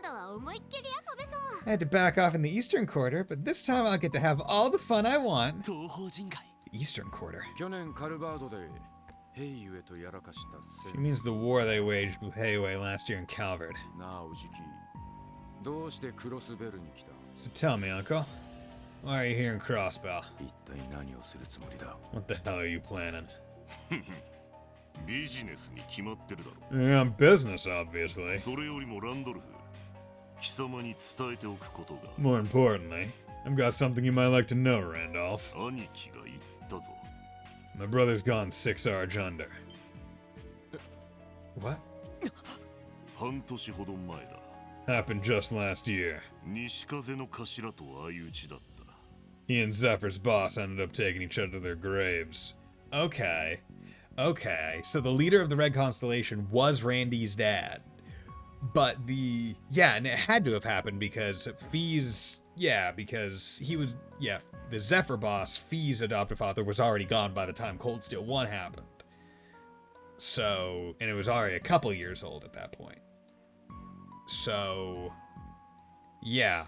度は思いっきり遊べそう。 I had to back off in the eastern quarter, but this time I'll get to have all the fun I want. 東方人外 The eastern quarter. 去年カルバードでヘイユエとやらかしたせ She means the war they waged with Heiwei last year in Calvard. なあおじき、どうしてクロスベルに来た？ So tell me, Uncle, why are you here in Crossbell? 一体何をするつもりだ？ What the hell are you planning? ビジネスに決まってるだろ。 Yeah, business, obviously. それよりもランドルフ、貴様に伝えておくことが。 More importantly, I've got something you might like to know, Randolph. 兄貴が言ったぞ。 My brother's gone 6 arch under. What? 半年ほど前だ。 Happened just last year. 西風の頭と相打ちだった。 He and Zephyr's boss ended up taking each other to their graves. Okay. Okay, so the leader of the Red Constellation was Randy's dad. But yeah, and it had to have happened because Fee's, because he was, the Zephyr boss, Fee's adoptive father, was already gone by the time Cold Steel 1 happened. So, and it was already a couple years old at that point. So, yeah.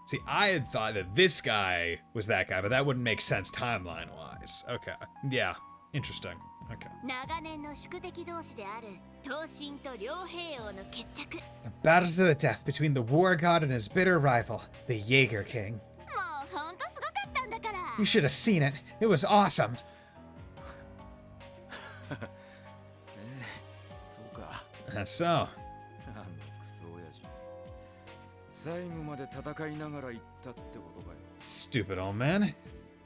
See, I had thought that this guy was that guy, but that wouldn't make sense timeline-wise. Okay, yeah. Interesting. Okay. 長年の宿敵同士である東神と両兵王の決着。 A battle to the death between the war god and his bitter rival, the Jaeger King. もうほんとすごかったんだから。 You should have seen it. It was awesome. そうか。 That's so. あのクソ親父。最後まで戦いながら行ったってことかよ。 Stupid old man.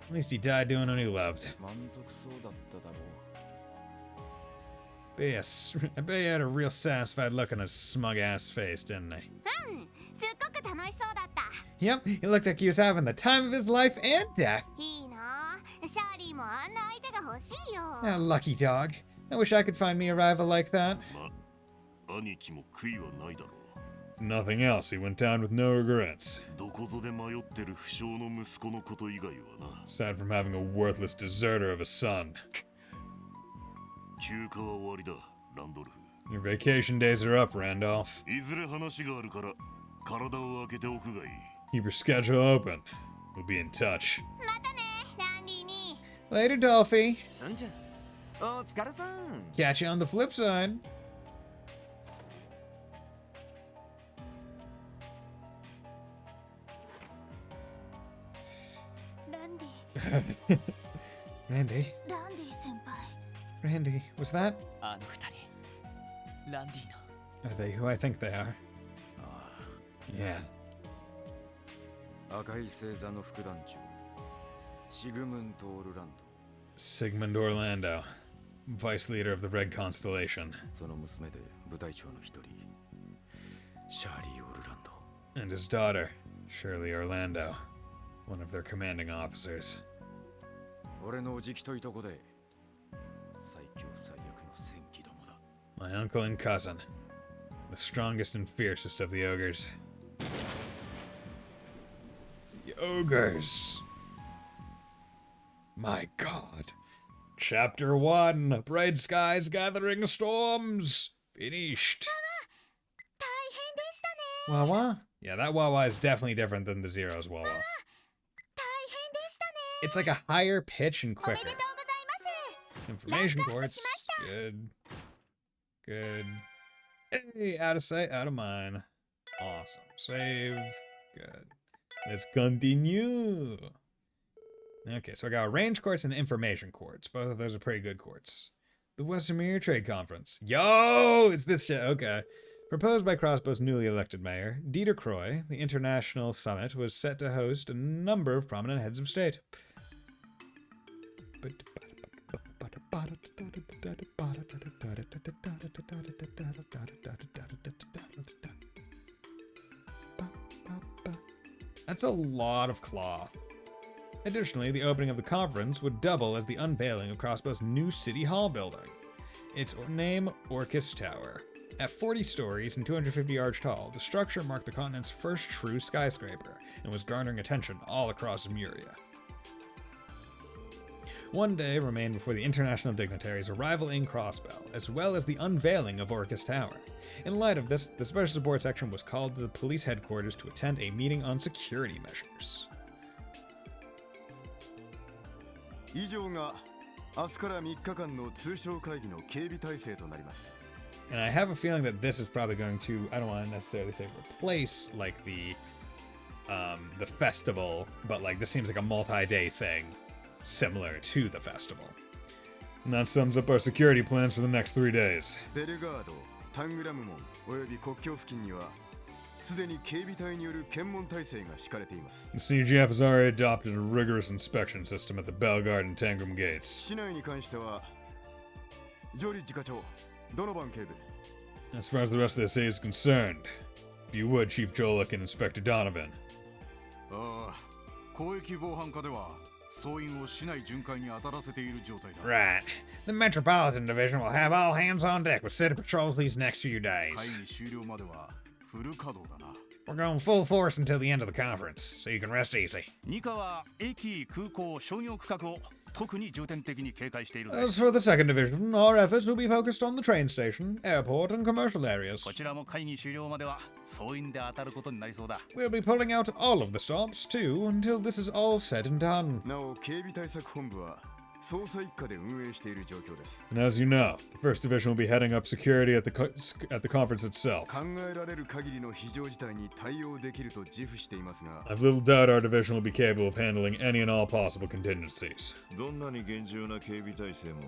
At least he died doing what he loved. 満足そうだっただろう。 I bet he had a real satisfied look on his smug-ass face, didn't he? うん、すっごく楽しそうだった。 Yep, he looked like he was having the time of his life and death. いいなあ。シャーリーもあんな相手が欲しいよ。 A lucky dog. I wish I could find me a rival like that. ま、兄貴も悔いはないだろう。 Nothing else, he went down with no regrets. どこぞで迷ってる不肖の息子のこと以外はな。 Aside from having a worthless deserter of a son. 休暇は終わりだ、ランドルフ。 Your vacation days are up, Randolph. いずれ話があるから体を開けておくがいい。 Keep your schedule open. We'll be in touch. またね、ランディに。 Later, Dolphy. すんじゃ、お疲れさん。 Catch you on the flip side. ランディ、 Randy. ランディ先輩。 Randy, was that? あの二人ランディの Are they who I think they are? Yeah. 赤い星座の副団長シグムント・オルランド Sigmund Orlando, vice leader of the Red Constellation. その娘で部隊長の一人シャーリー・オルランド And his daughter, Shirley Orlando, one of their commanding officers. 俺のおじきといとこで最強最悪の戦記どもだ My uncle and cousin, the strongest and fiercest of the ogres. The ogres! My god. Chapter 1, Bright Skies Gathering Storms! Finished. 大変でしたね。 Wawa? Yeah, that Wawa is definitely different than the Zero's Wawa. 大変でしたね。 It's like a higher pitch and おめで quicker. とうございます。 Information Laptop quartz. しました。 Good. Good. Hey, out of sight, out of mind. Awesome. Save. Good. Let's continue. Okay, so I got range quartz and information quartz. Both of those are pretty good quartz. The Western Mirror Trade Conference. Yo! It's this shit. Okay. Proposed by Crossbow's newly elected mayor, Dieter Croy, the international summit was set to host a number of prominent heads of state. That's a lot of cloth. Additionally, the opening of the conference would double as the unveiling of Crossbow's new City Hall building. Its name, Orcus Tower. At 40 stories and 250 yards tall, the structure marked the continent's first true skyscraper and was garnering attention all across Zemuria. One day remained before the international dignitaries' arrival in Crossbow, as well as the unveiling of Orcus Tower. In light of this, the Special Support Section was called to the police headquarters to attend a meeting on security measures. 以上が明日から3日間の通商会議の警備体制となります。 And I have a feeling that this is probably going to, I don't want to necessarily say replace like the festival, but like this seems like a multi-day thing similar to the festival. And that sums up our security plans for the next 3 days. ベルガード、タングラム門および国境付近にはすでに警備隊による検問体制が敷かれています。 The CGF has already adopted a rigorous inspection system at the Bellegarde and Tangram gates. 市内に関してはジョリッジ課長、ドノバン警部。 As far as the rest of the city is concerned, if you would, Chief Jolick and Inspector Donovan. 公益防犯課では総員を市内巡回に当たらせている状態だ。 Right. The Metropolitan Division will have all hands on deck with city patrols these next few days. 会議終了まではフル稼働だな。 We're going full force until the end of the conference, so you can rest easy. ニカは駅、空港、商業区画を特に重点的に警戒している。 As for the second division, our efforts will be focused on the train station, airport, and commercial areas. こちらも会議終了までは総員で当たることになりそうだ。 We'll be pulling out all of the stops, too, until this is all said and done. なお警備対策本部は捜査一課で運営している状況です。 And as you know, the first division will be heading up security at the conference itself. 考えられる限りの非常事態に対応できると自負していますが。 I've little doubt our division will be capable of handling any and all possible contingencies. どんなに厳重な警備体制も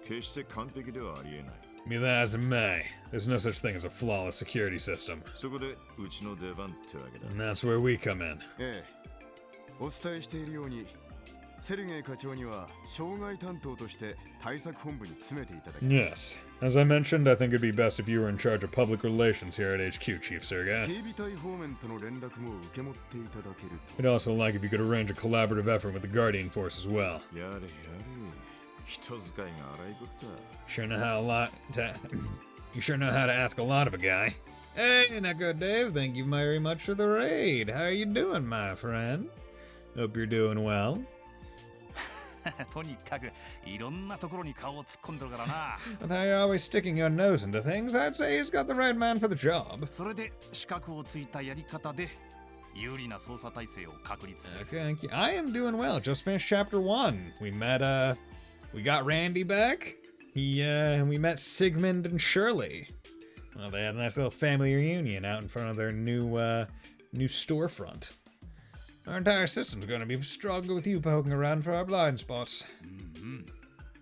決して完璧ではありえない。 Be that as it may, there's no such thing as a flawless security system. そこでうちの出番ってわけだ。 And that's where we come in. ええ、お伝えしているように。 セルゲイ課長には障害担当として対策本部に詰めていただきます。 Yes. As I mentioned, I think it'd be best if you were in charge of public relations here at HQ, Chief Sergei. 警備隊方面との連絡も受け持っていただけると。 We'd also like if you could arrange a collaborative effort with the Guardian Force as well. やれやれ、人使いが荒いこった。 Sure know how you sure know how to ask a lot of a guy. Hey, not good, Dave. Thank you very much for the raid. How are you doing, my friend? Hope you're doing well. とにかくいろんなところに顔を突っ込んでるからな。 With how you're always sticking your nose into things, I'd say he's got the right man for the job. それで資格をついたやり方で有利な捜査体制を確立する。 Thank you. I am doing well. Just finished chapter 1. We got Randy back. We met Sigmund and Shirley. Well, they had a nice little family reunion out in front of their new storefront. Our entire system's going to be strong with you poking around for our blind spots.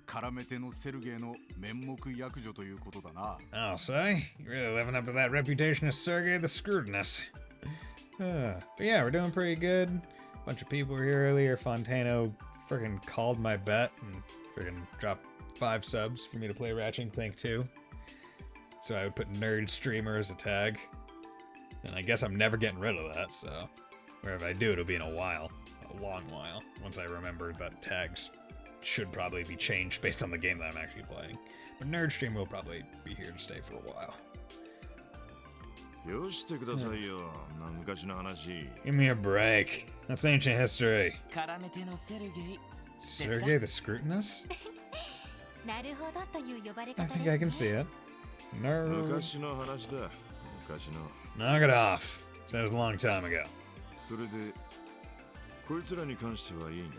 絡め手のセルゲイの面目躍如ということだな。 I'll say. You're really living up to that reputation as Sergei the Scrutinous. But yeah, we're doing pretty good. A bunch of people were here earlier. Fontano freaking called my bet and freaking dropped 5 subs for me to play Ratchet & Clank 2. So I would put nerd streamer as a tag. And I guess I'm never getting rid of that, so wherever I do, it'll be in a while. A long while. Once I remember that tags should probably be changed based on the game that I'm actually playing. But nerd streamer will probably be here to stay for a while. よしてくださいよ、昔の話。 Give me a break. That's ancient history. 絡め手のセルゲイ。 Sergei the Scrutinous? なるほどという呼ばれ I 方 think で I す can ね。 see it. Nerd. 昔の話だ。昔の。 Knock it off. That was a long time ago. それで、こいつらに関してはいいんだ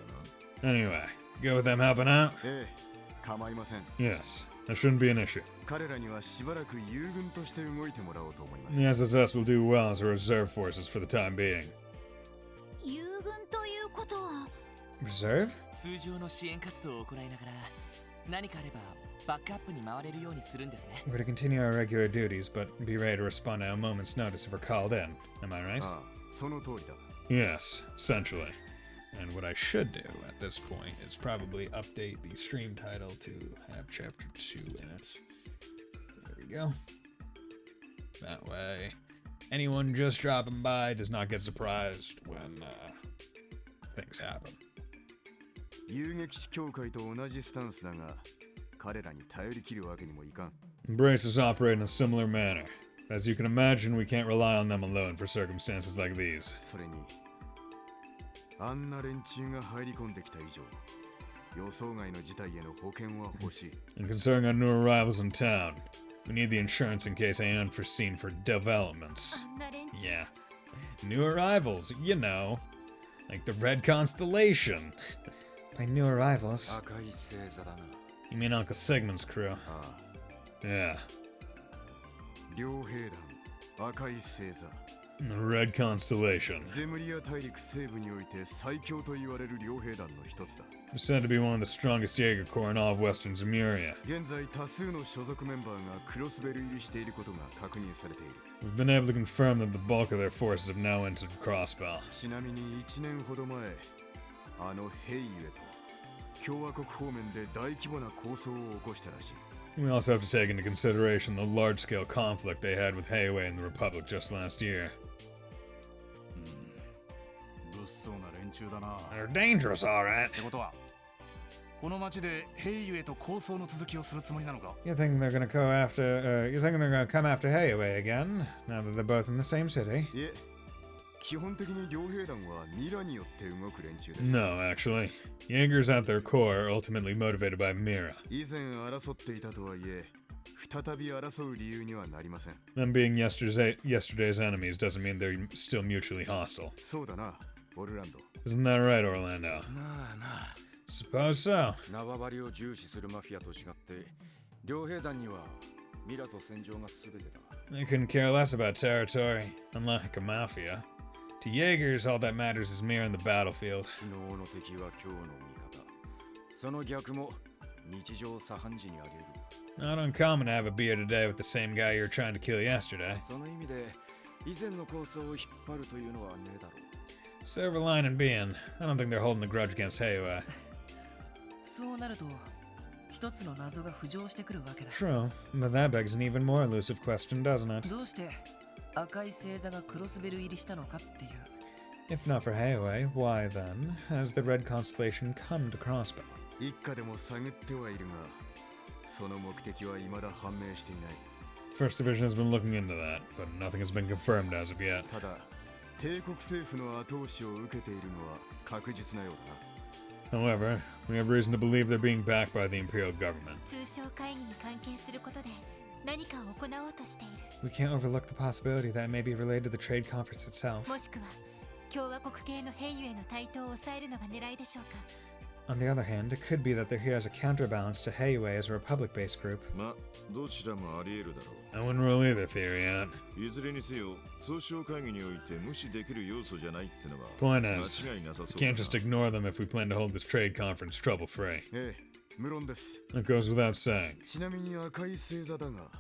な。 Anyway, go with them helping out? ええ、構いません。 Yes, that shouldn't be an issue. 彼らにはしばらく友軍として動いてもらおうと思います。 The SSS will do well as a reserve forces for the time being. 友軍ということは Reserve? 通常の支援活動を行いながら何かあればバックアップに回れるようにするんですね。 We're to continue our regular duties, but be ready to respond at a moment's notice if we're called in. Am I right? ああ、その通りだ。 Yes, essentially. And what I should do at this point is probably update the stream title to have Chapter 2 in it. There we go. That way, anyone just dropping by does not get surprised when things happen. 遊撃士協会と同じスタンスだが、彼らに頼り切るわけにもいかん。Embraces operate in a similar manner. As you can imagine, we can't rely on them alone for circumstances like these. それに、あんな連中が入り込んできた以上、予想外の事態への保険は欲しい。And concerning our new arrivals in town, we need the insurance in case any unforeseen for developments. Yeah. New arrivals, you know. Like the Red Constellation. By new arrivals, you mean Uncle Sigmund's crew? Yeah. 両兵団、赤い星座。 The Red Constellation. ゼムリア大陸西部において最強と言われる両兵団の一つだ。They're said to be one of the strongest Jaeger Corps in all of Western Zemuria. 現在多数の所属メンバーがクロスベル入りしていることが確認されている。 We've been able to confirm that the bulk of their forces have now entered Crossbell. ちなみに1年ほど前、あのヘイユエと共和国方面で大規模な抗争を起こしたらしい。 We also have to take into consideration the large-scale conflict they had with Heiwei and the Republic just last year. They're dangerous, all right. ってことは、この町でヘイユエと抗争の続きをするつもりなのか? You think they're gonna go after? You think they're gonna come after Heiwei again? Now that they're both in the same city? いえ、基本的に両兵団はミラによって動く連中です。 No, actually. Jaegers at their core are ultimately motivated by Mira. 以前争っていたとはいえ、再び争う理由にはなりません。 Them being yesterday's enemies doesn't mean they're still mutually hostile. そうだな、オルランド。 Isn't that right, Orlando? なあなあ。 Suppose so. 縄張りを重視するマフィアと違って、両兵団にはミラと戦場が全てだ。 They couldn't care less about territory, unlike a mafia. To Jaegers, all that matters is Mira and the battlefield. 昨日の敵は今日の味方。その逆も日常茶飯事にあり得る。 Not uncommon to have a beer today with the same guy you were trying to kill yesterday. その意味で以前の構想を引っ張るというのはねえだろう。 Silver lining being, I don't think they're holding a grudge against Heiwei. そうなると一つの謎が浮上してくるわけだ。 True, but that begs an even more elusive question, doesn't it? どうして赤い星座がクロスベル入りしたのかっていう。 If not for Heiwei, why then has the Red Constellation come to Crossbell? 一家でも探ってはいるが、その目的は未だ判明していない。 First Division has been looking into that, but nothing has been confirmed as of yet. ただ、帝国政府の後押しを受けているのは確実なようだな。 However, we have reason to believe they're being backed by the Imperial government. 通商会議に関係することで何かを行おうとしている。 We can't overlook the possibility that it may be related to the trade conference itself. もしくは共和国系のヘイユエの台頭を抑えるのが狙いでしょうか。 On the other hand, it could be that they're here as a counterbalance to Heiwei as a Republic-based group. ま、どちらもあり得るだろう。 I wouldn't rule either theory out. いずれにせよ、総商会議において無視できる要素じゃないってのは Point is, 間違いなさ we そうだ can't な。 just ignore them if we plan to hold this trade conference trouble-free. ええ、無論です。 That goes without saying. ちなみに赤い星座だが、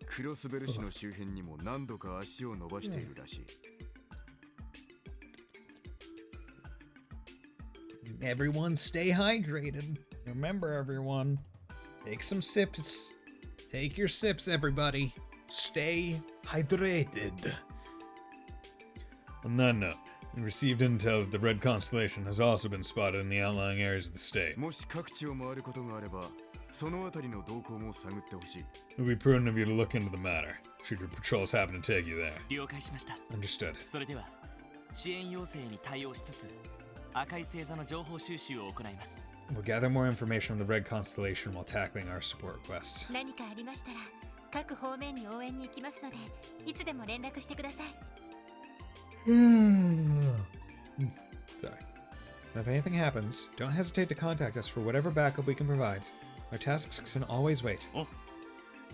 クロスベル市の周辺にも何度か足を伸ばしているらしい。 Everyone stay hydrated. Remember, everyone. Take some sips. Take your sips, everybody. Stay hydrated. On that note, we received intel that the Red Constellation has also been spotted in the outlying areas of the state. もし各地を回ることがあれば、そのあたりの動向も探ってほしい。 It would be prudent of you to look into the matter, should your patrols happen to take you there. 了解しました。 Understood. それでは支援要請に対応しつつ赤い星座の情報収集を行います。 We'll gather more information on the Red Constellation while tackling our support quests. 何かありましたら各方面に応援に行きますのでいつでも連絡してください。 Sorry. Now, if anything happens, don't hesitate to contact us for whatever backup we can provide. Our tasks can always wait. お、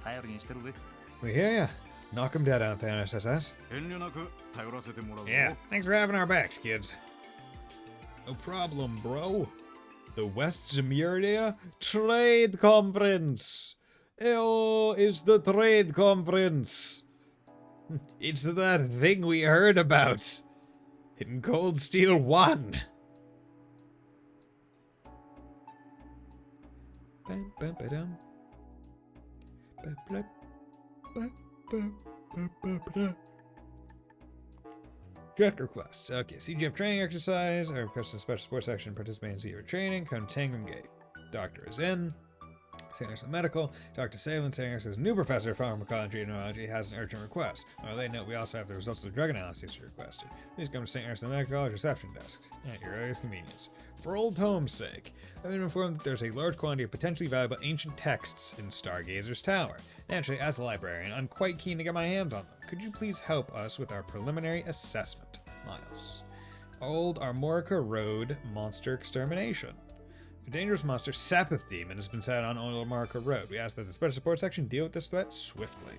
頼りにしてるぜ。 We hear ya. Knock 'em dead out there, SSS. 遠慮なく頼らせてもらうぞ。 Yeah, thanks for having our backs, kids. No problem, bro. The West Zemuria Trade Conference. Oh, it's the Trade Conference. It's that thing we heard about. In Cold Steel 1. Bum, bum, ba-dum. Ba, blah, ba, ba, ba, ba, ba. Direct requests. Okay, CGF training exercise. I request a special sports section participate in CGF training. Come to Tangram Gate. Doctor is in. St. Ursula Medical. Dr. Salin, St. Ursula's new professor of pharmacology and neurology, has an urgent request. On a related note, we also have the results of the drug analysis you requested. Please come to St. Ursula Medical reception desk at your earliest convenience. For old Tome's sake, I've been informed that there's a large quantity of potentially valuable ancient texts in Stargazer's Tower. Naturally, as a librarian, I'm quite keen to get my hands on them. Could you please help us with our preliminary assessment? Miles. Old Armorica Road Monster Extermination. A dangerous monster, Sapith Demon, has been sighted on Old Armorica Road. We ask that the special support section deal with this threat swiftly.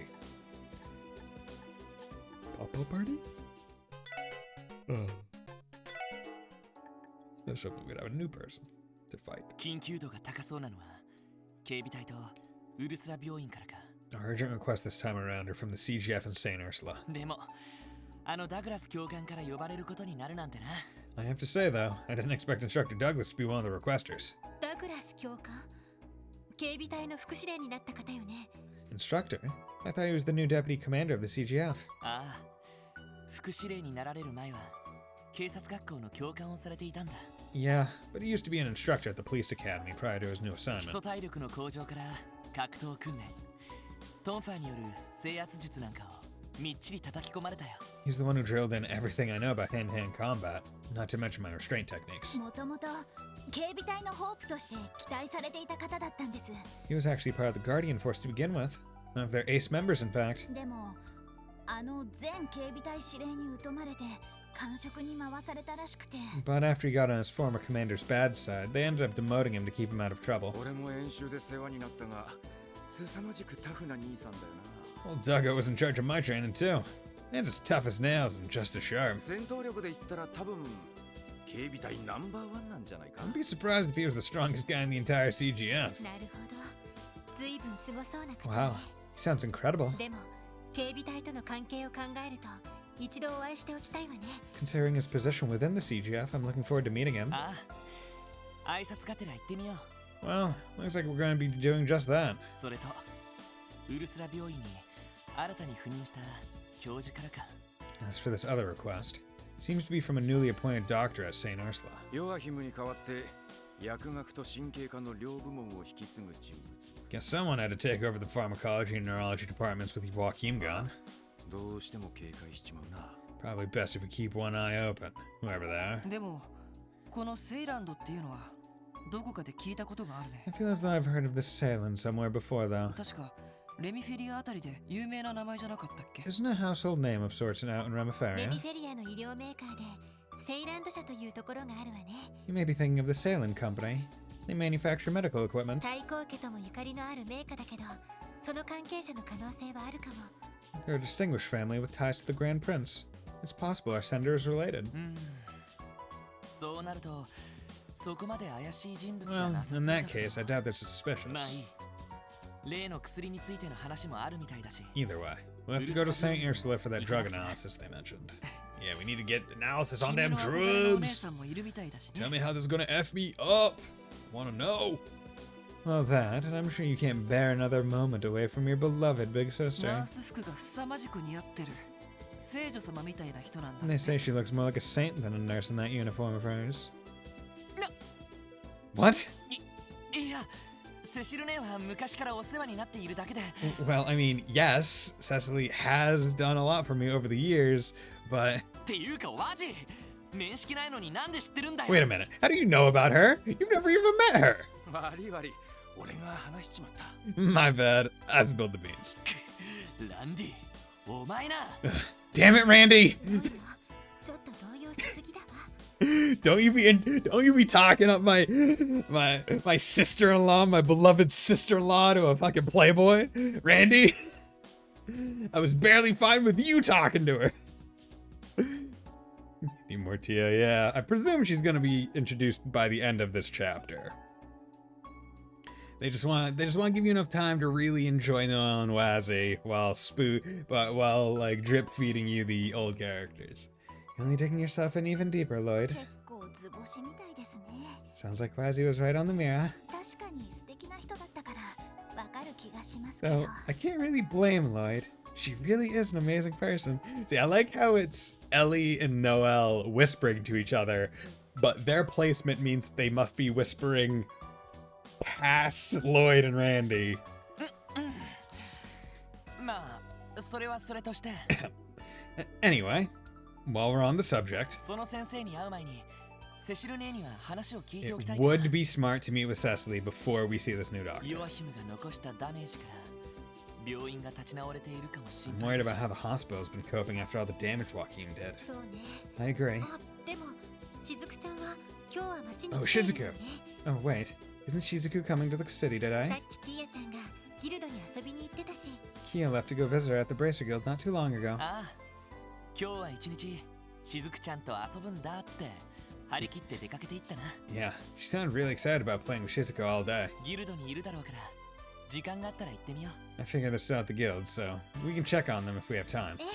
Pop-up party? Let's hope we'd have a new person to fight. 緊急度が高そうなのは警備隊とウルスラ病院からか。 Our urgent request this time around are from the CGF and St. Ursula. でもあのダグラス教官から呼ばれることになるなんてな。 I have to say, though, I didn't expect Instructor Douglas to be one of the requesters. ダグラス教官警備隊の副司令になった方よね。 Instructor? I thought he was the new deputy commander of the CGF. ああ、副司令になられる前は警察学校の教官をされていたんだ。 Yeah, but he used to be an instructor at the police academy prior to his new 基礎 assignment. 体力の向上から格闘訓練、トンファーによる制圧術なんかをみっちり叩き込まれたよ。 He's the one who drilled in everything I know about hand-to-hand combat, not to mention my restraint techniques. もともと警備隊のホープとして期待されていた方だったんです。 He was actually part of the Guardian Force to begin with. One of their ace members, in fact. でもあの全警備隊司令に疎まれて感触に回されたらしくて。 But after he got on his former commander's bad side, they ended up demoting him to keep him out of trouble. 俺も演習で世話になったが、凄まじくタフな兄さんだよな。 Well, Duggo was in charge of my training too. Man's as tough as nails and just as sharp. 戦闘力で言ったら多分警備隊ナンバーワンなんじゃないか。 I'd be surprised if he was the strongest guy in the entire CGF. なるほど。ずいぶんすごそうな方 Wow, he sounds incredible. でも警備隊との関係を考えると一度お会いしておきたいわね。 Considering his position within the CGF, I'm looking forward to meeting him. ああ、挨拶がてら行ってみよう。 Well, looks like we're going to be doing just that. それとウルスラ病院に新たに赴任した教授からか。 As for this other request, seems to be from a newly appointed doctor at St. Ursula. ヨアヒムに代わって薬学と神経科の両部門を引き継ぐ人物。 Guess someone had to take over the pharmacology and neurology departments with Joachim gone. どうしても警戒しちまうな。 Probably best if we keep one eye open, whoever they are. でもこのセイランドっていうのはどこかで聞いたことがあるね。 I feel as though I've heard of this Salem somewhere before, though. 確かレミフェリアあたりで有名な名前じゃなかったっけ？ Isn't a household name of sorts out in レミ Remiferia? フェリアの医療メーカーでセイランド社というところがあるわね。 You may be thinking of the Salem Company. They manufacture medical equipment. 太閤家ともゆかりのあるメーカーだけど、その関係者の可能性はあるかも。 They're a distinguished family with ties to the Grand Prince. It's possible our sender is related. そうなるとそこまで怪しい人物じゃ Well, なさそう in だ that case, I doubt they're まあ suspicious. いい。例の薬についての話もあるみたいだし。 Either way, we'll have to go to St. Ursula for that drug analysis they mentioned. Yeah, we need to get analysis on 君 them の憧れのお姉 drugs. さんもいるみたいだしね。 Tell me how this is gonna F me up. Wanna know? Well, that, and I'm sure you can't bear another moment away from your beloved big ナ sister. ース服が凄まじく似合ってる聖女様みたいな人なんだ And they say she looks more like a saint than a nurse in that uniform of hers. What? いや、セシル姉は昔からお世話になっているだけで。 Well, I mean, yes, Cecily has done a lot for me over the years, but っていうかワジ、面識ないのになんで知ってるんだよ。 wait a minute. How do you know about her? You've never even met her. 悪い悪い、俺が話しちまった。 My bad. I spilled the beans. ランディ、お前な。 Damn it, Randy! ちょっと動揺しすぎだわ。 Don't you be talking up my sister-in-law, my beloved sister-in-law to a fucking playboy, Randy. I was barely fine with you talking to her. Need more Tia, yeah. I presume she's gonna be introduced by the end of this chapter. They just want to give you enough time to really enjoy Noel and Wazzy while like drip feeding you the old characters. You're only digging yourself in even deeper, Lloyd. 結構図星みたいですね。 Sounds like Wazzy was right on the mirror. 確かに素敵な人だったからわかる気がしますけ So ど。 I can't really blame Lloyd. She really is an amazing person. See, I like how it's Ellie and Noelle whispering to each other, but their placement means that they must be whispering past Lloyd and Randy. まあそれはそれとして Anyway, while we're on the subject, その先生に会う前にセシル姉には話を聞いて it おきたい would be smart to meet with Cecily before we see this new doctor. ヨアヒムが残したダメージから病院が立ち直れているかもしれ I'm ない worried about how the hospital's been coping after all the damage Joaquin did. そうね。 I agree. あ、でもしずくちゃんは今日は町に Oh, 来てる Shizuku. のね。 Oh, wait. Isn't Shizuku coming to the city さ today? っきキーヤちゃんがギルドに遊びに行ってたし。 Kia left to go visit her at the Bracer Guild not too long ago. ああ今日は一日しずくちゃんと遊ぶんだって張り切って出かけていったな Yeah, she sounded really excited about playing with Shizuku all day. ギルドにいるだろうから時間があったら行ってみよ I figure they're still at the guild, so we can check on them if we have time. ええ、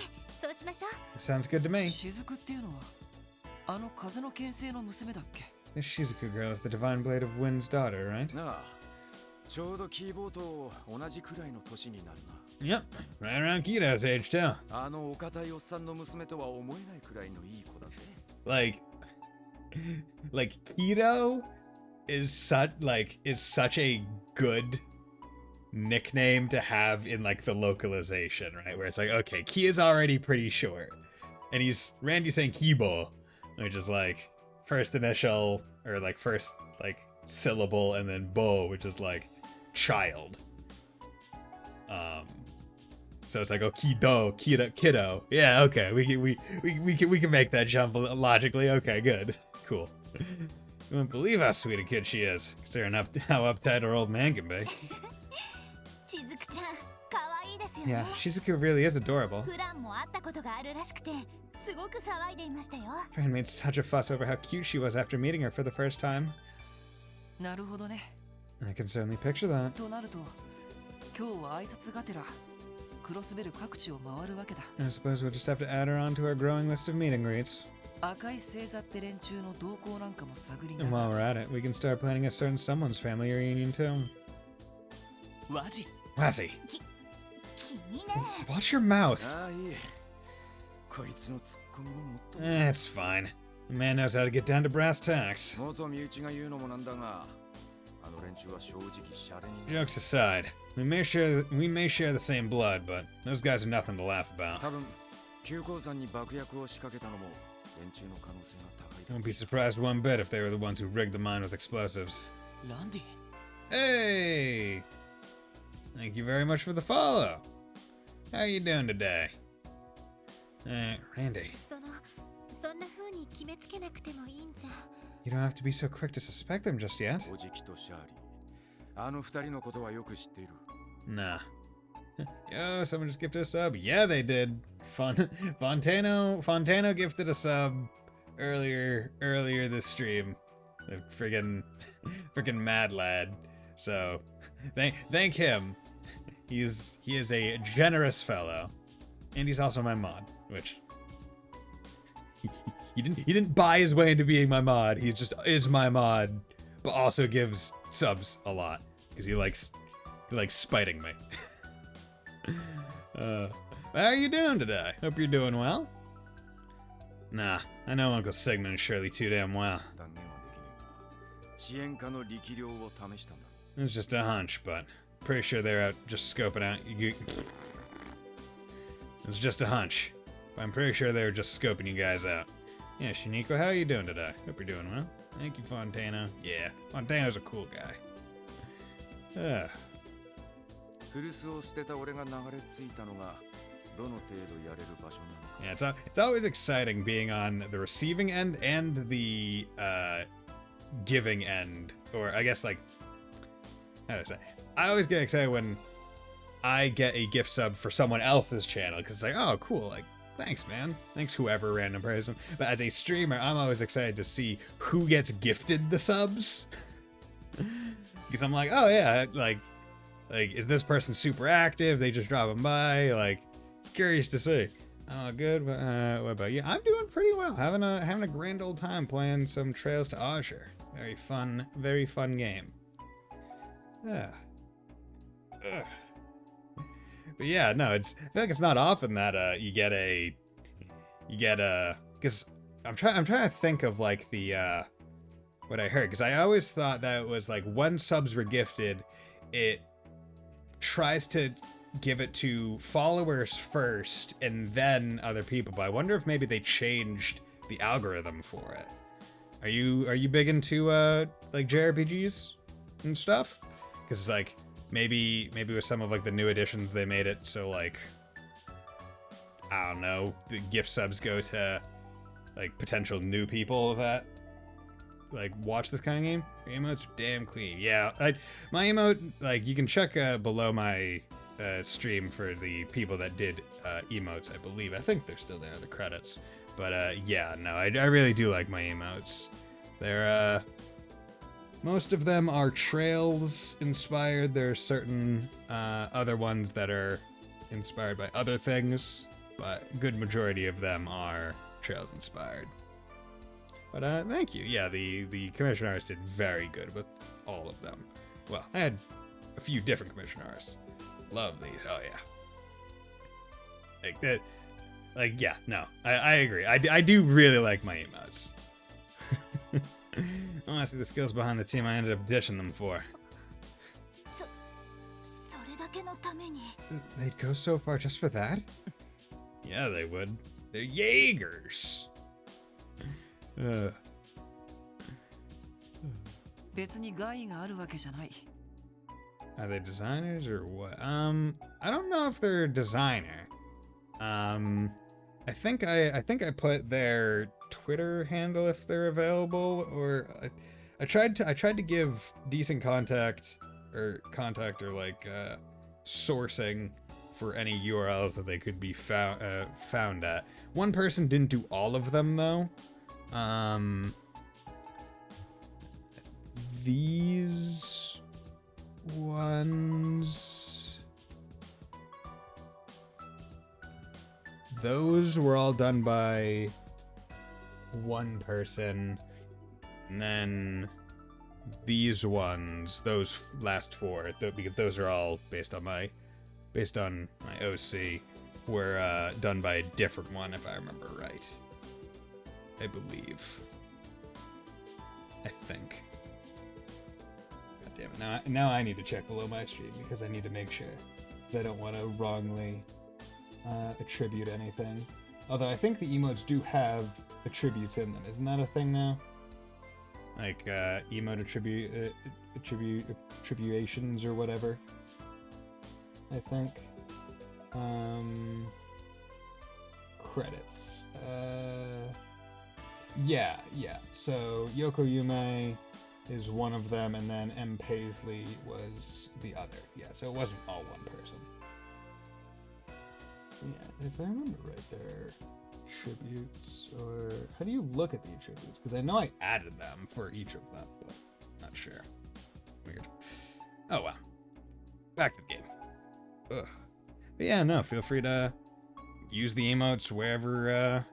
そうしましょう。 Sounds good to me. 雫っていうのはあの風の牽制の娘だっけ？ This Shizuku girl is the Divine Blade of Wind's daughter, right? なあ、ちょうどキーボーと同じくらいの年になるな。 Yep, right around Kito's age too. あのお堅いおっさんの娘とは思えないくらいのいい子だぜ。Like Kito is such a good nickname to have in like the localization, right? Where it's like, okay, Ki is already pretty short, and Randy's saying Kibo, which is like first initial or like first like syllable, and then Bo, which is like child. So it's like, oh, kiddo. Yeah, okay, we can make that jump logically. Okay, good, cool. You wouldn't believe how sweet a kid she is, considering how uptight her old man can be. しずくちゃん、可愛いですよね。 Yeah, Shizuku really is adorable. 普段も会ったことがあるらしくて、すごく騒いでいましたよ。 Friend made such a fuss over how cute she was after meeting her for the first time. なるほどね。 I can certainly picture that. となると今日は挨拶がてらクロスベル各地を回るわけだ。 I suppose we'll just have to add her on to our growing list of meet and greets. 赤い星座って連中の動向なんかも探りな And が while ら we're at it, we can start planning a certain someone's family reunion too. うワジ Lassie, 君ね。 watch your mouth. ああ、いい。こいつのツッコミももっと。 It's fine. The man knows how to get down to brass tacks. 元身内が言うのもなんだが、あの連中は正直シャレに。 Jokes aside, we may share the same blood, but those guys are nothing to laugh about. 多分、急行山に爆薬を仕掛けたのも連中の可能性が高いだろう。 Don't be surprised one bit if they were the ones who rigged the mine with explosives. ランディ Hey! Thank you very much for the follow. How you doing today? Randy, そんな風に決めつけなくてもいいんじゃ。 you don't have to be so quick to suspect them just yet. おじきとシャーリー。あの二人のことはよく知っている。 Nah. Yo, someone just gifted a sub. Yeah, they did. Fontano gifted a sub earlier this stream. The friggin' mad lad. So, thank him. He is a generous fellow, and he's also my mod, which he didn't buy his way into being my mod. He just is my mod, but also gives subs a lot because he likes spiting me. How are you doing today? Hope you're doing well. Nah, I know Uncle Sigmund and Shirley too damn well. 断言はできねえが、支援家の力量を試したんだ。 It was just a hunch, but pretty sure they're out just scoping out. It was just a hunch, but I'm pretty sure they were just scoping you guys out. Yeah, Shiniko, how are you doing today? Hope you're doing well. Thank you, Fontano. Yeah, Fontano's a cool guy. 古巣を捨てた俺が流れ着いたのがどの程度やれる場所なのか。 Yeah, it's always exciting being on the receiving end and the giving end, or I guess like how do I say? I always get excited when I get a gift sub for someone else's channel because it's like, oh, cool, like thanks, man, thanks whoever random person. But as a streamer, I'm always excited to see who gets gifted the subs because I'm like, oh yeah, like is this person super active? They just drop them by, like. It's curious to see. Oh, good. What about you? I'm doing pretty well. Having a grand old time playing some Trails to Azure. Very fun game. But yeah, no, I feel like it's not often that you get because I'm trying to think of like the what I heard, because I always thought that it was like when subs were gifted, it tries to give it to followers first and then other people, but I wonder if maybe they changed the algorithm for it. Are you big into like JRPGs and stuff? Because like maybe with some of like the new editions they made it so like, I don't know, the gift subs go to like potential new people that like watch this kind of game. Your emotes are damn clean. Yeah, my emote, like you can check below my stream for the people that did emotes. I believe. I think they're still there, the credits. But yeah, no, I really do like my emotes. They're most of them are Trails inspired. There are certain other ones that are inspired by other things, but a good majority of them are Trails inspired. But thank you. Yeah, the commission artists did very good with all of them. Well, I had a few different commission artists. Love these. Oh yeah. Like that. Like yeah. No, I agree. I do really like my emotes. I want to see the skills behind the team I ended up ditching them for. They'd go so far just for that? Yeah, they would. They're Jaegers. 別に害があるわけじゃない。 Are they designers or what? I don't know if they're a designer. I think I put their Twitter handle if they're available, or I tried to give decent contact or like sourcing for any URLs that they could be found at. One person didn't do all of them though. These ones, those were all done by one person, and then these ones, those last four, because those are all based on my OC, were done by a different one, if I remember right. I believe. I think. God damn it! Now I need to check below my stream because I need to make sure, because I don't want to wrongly attribute anything. Although I think the emotes do have attributes in them. Isn't that a thing now? Like emote attributions or whatever. I think. Credits. Yeah. So Yoko Yume is one of them, and then M. Paisley was the other. Yeah, so it wasn't all one person. Yeah, if I remember right, there attributes, or how do you look at the attributes? Because I know I added them for each of them, but not sure. Weird. Oh well. Back to the game. Ugh. But yeah, no, feel free to use the emotes wherever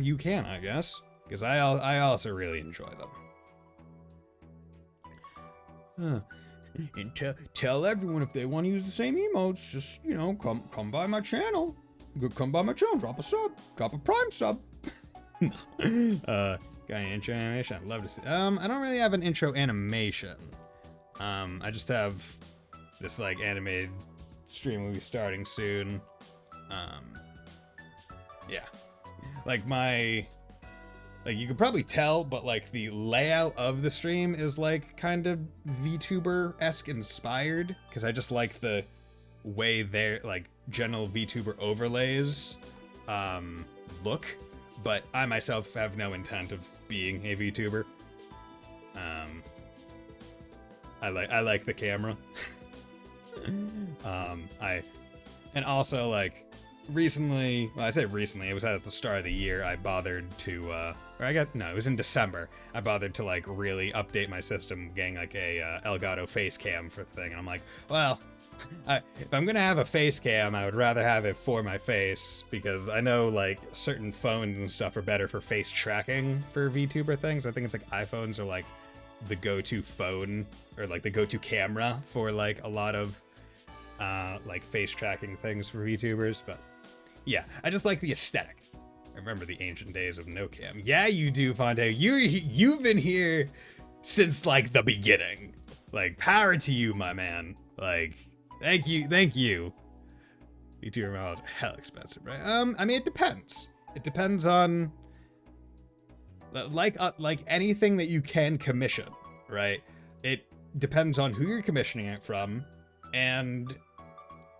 you can, I guess, because I also really enjoy them. And tell everyone if they want to use the same emotes, just come by my channel. Come by my channel, drop a sub, drop a Prime sub. Got an intro animation? I'd love to see. I don't really have an intro animation. I just have this like animated stream will be starting soon. Yeah. Like you could probably tell, but like the layout of the stream is like kind of VTuber-esque inspired, because I just like the way their like general VTuber overlays look, but I myself have no intent of being a VTuber. I like the camera. And also like recently, well, I say recently, it was at the start of the year, I bothered to, it was in December, I bothered to like really update my system, getting like a Elgato face cam for the thing, and I'm like, well, if I'm gonna have a face cam, I would rather have it for my face, because I know like certain phones and stuff are better for face tracking for VTuber things. I think it's like iPhones are like the go-to phone or like the go-to camera for like a lot of like face tracking things for VTubers. But yeah, I just like the aesthetic. I remember the ancient days of no cam. Yeah, you do, Fonte. You've been here since like the beginning. Like, power to you, my man. Like, thank you. VTuber models are hell expensive, right? I mean, it depends. It depends on like anything that you can commission, right? It depends on who you're commissioning it from and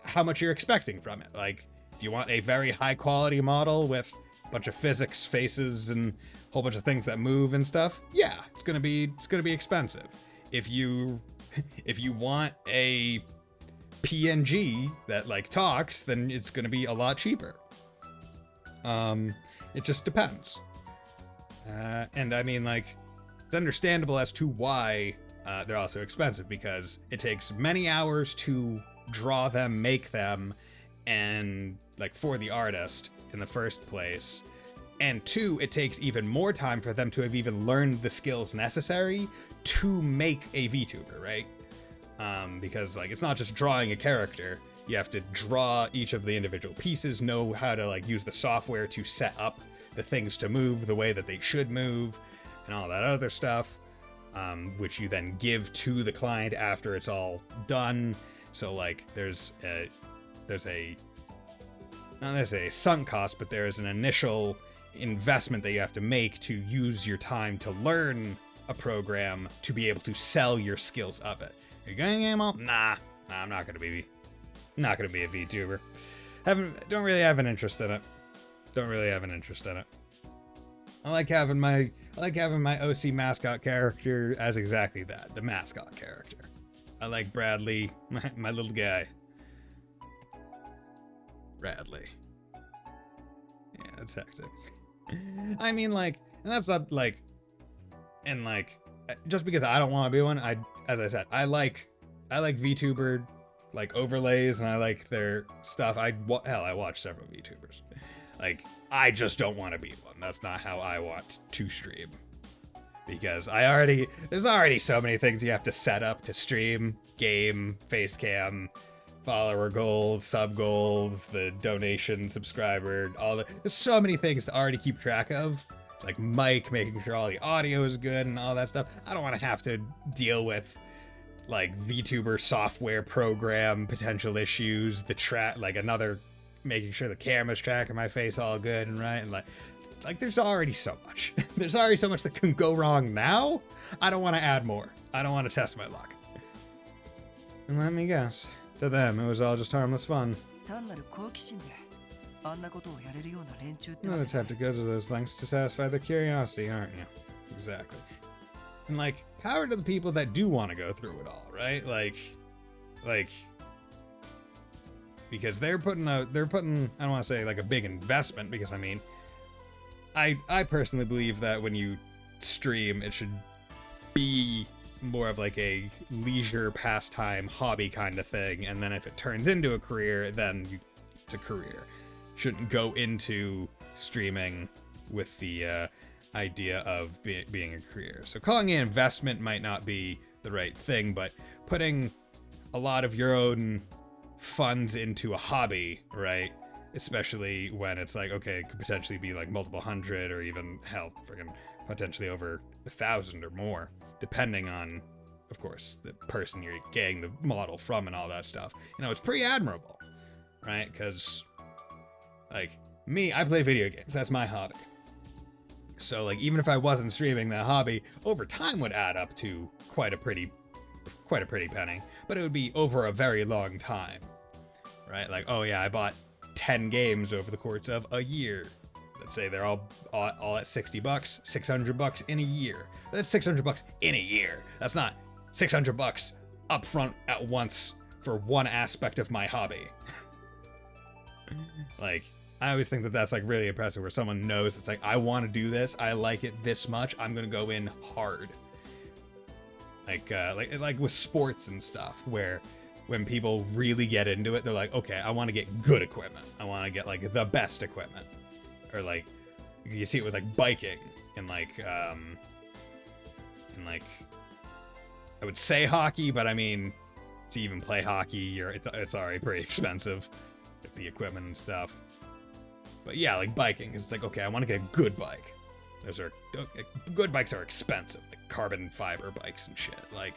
how much you're expecting from it. Like, do you want a very high quality model with a bunch of physics, faces, and a whole bunch of things that move and stuff? Yeah, it's gonna be expensive. If you want a PNG that like talks, then it's gonna be a lot cheaper. It just depends. And I mean, like, it's understandable as to why they're also expensive, because it takes many hours to draw them, make them, and like for the artist in the first place. And two, it takes even more time for them to have even learned the skills necessary to make a VTuber, right? Because like, it's not just drawing a character. You have to draw each of the individual pieces, know how to like use the software to set up the things to move the way that they should move, and all that other stuff, which you then give to the client after it's all done. So like, there's a not necessarily a sunk cost, but there is an initial investment that you have to make to use your time to learn a program to be able to sell your skills of it. Are you going game all? Nah, I'm not gonna be a VTuber. Don't really have an interest in it. I like having my OC mascot character as exactly that, the mascot character. I like Bradley, my little guy. Bradley. Yeah, that's hectic. I mean, like, and that's not like, and like, just because I don't want to be one, as I said, I like VTuber like overlays, and I like their stuff. Hell, I watch several VTubers. Like, I just don't want to be one. That's not how I want to stream. Because there's already so many things you have to set up to stream, game, face cam, follower goals, sub goals, the donation, subscriber, there's so many things to already keep track of. Like mic, making sure all the audio is good and all that stuff. I don't want to have to deal with like VTuber software program potential issues, making sure the camera's tracking my face all good and right, and like there's already so much. There's already so much that can go wrong now. I don't want to add more. I don't want to test my luck. And let me guess, to them it was all just harmless fun. You'll just have to go to those lengths to satisfy their curiosity, aren't you? Exactly. And like, power to the people that do want to go through it all, right? Like, because they're putting, I don't want to say like a big investment, because I mean, I personally believe that when you stream, it should be more of like a leisure pastime hobby kind of thing, and then if it turns into a career, then it's a career. Shouldn't go into streaming with the idea of being a career. So calling it investment might not be the right thing, but putting a lot of your own funds into a hobby, right? Especially when it's like, okay, it could potentially be like multiple hundred, or even hell, freaking potentially over 1,000 or more, depending on, of course, the person you're getting the model from and all that stuff. You know, it's pretty admirable, right? Because, like, me, I play video games. That's my hobby. So, like, even if I wasn't streaming that hobby, over time would add up to quite a pretty penny. But it would be over a very long time, right? Like, oh yeah, I bought 10 games over the course of a year. Let's say they're all at $60, $600 in a year. That's $600 in a year. That's not $600 upfront at once for one aspect of my hobby. Like, I always think that that's like really impressive, where someone knows it's like, I want to do this, I like it this much, I'm gonna go in hard. Like with sports and stuff, where when people really get into it, they're like, okay, I want to get good equipment. I want to get like the best equipment. Or like, you see it with like biking and like, I would say hockey, but I mean, to even play hockey, it's already pretty expensive with the equipment and stuff. But yeah, like biking, it's like, okay, I want to get a good bike. Good bikes are expensive, like carbon fiber bikes and shit. Like,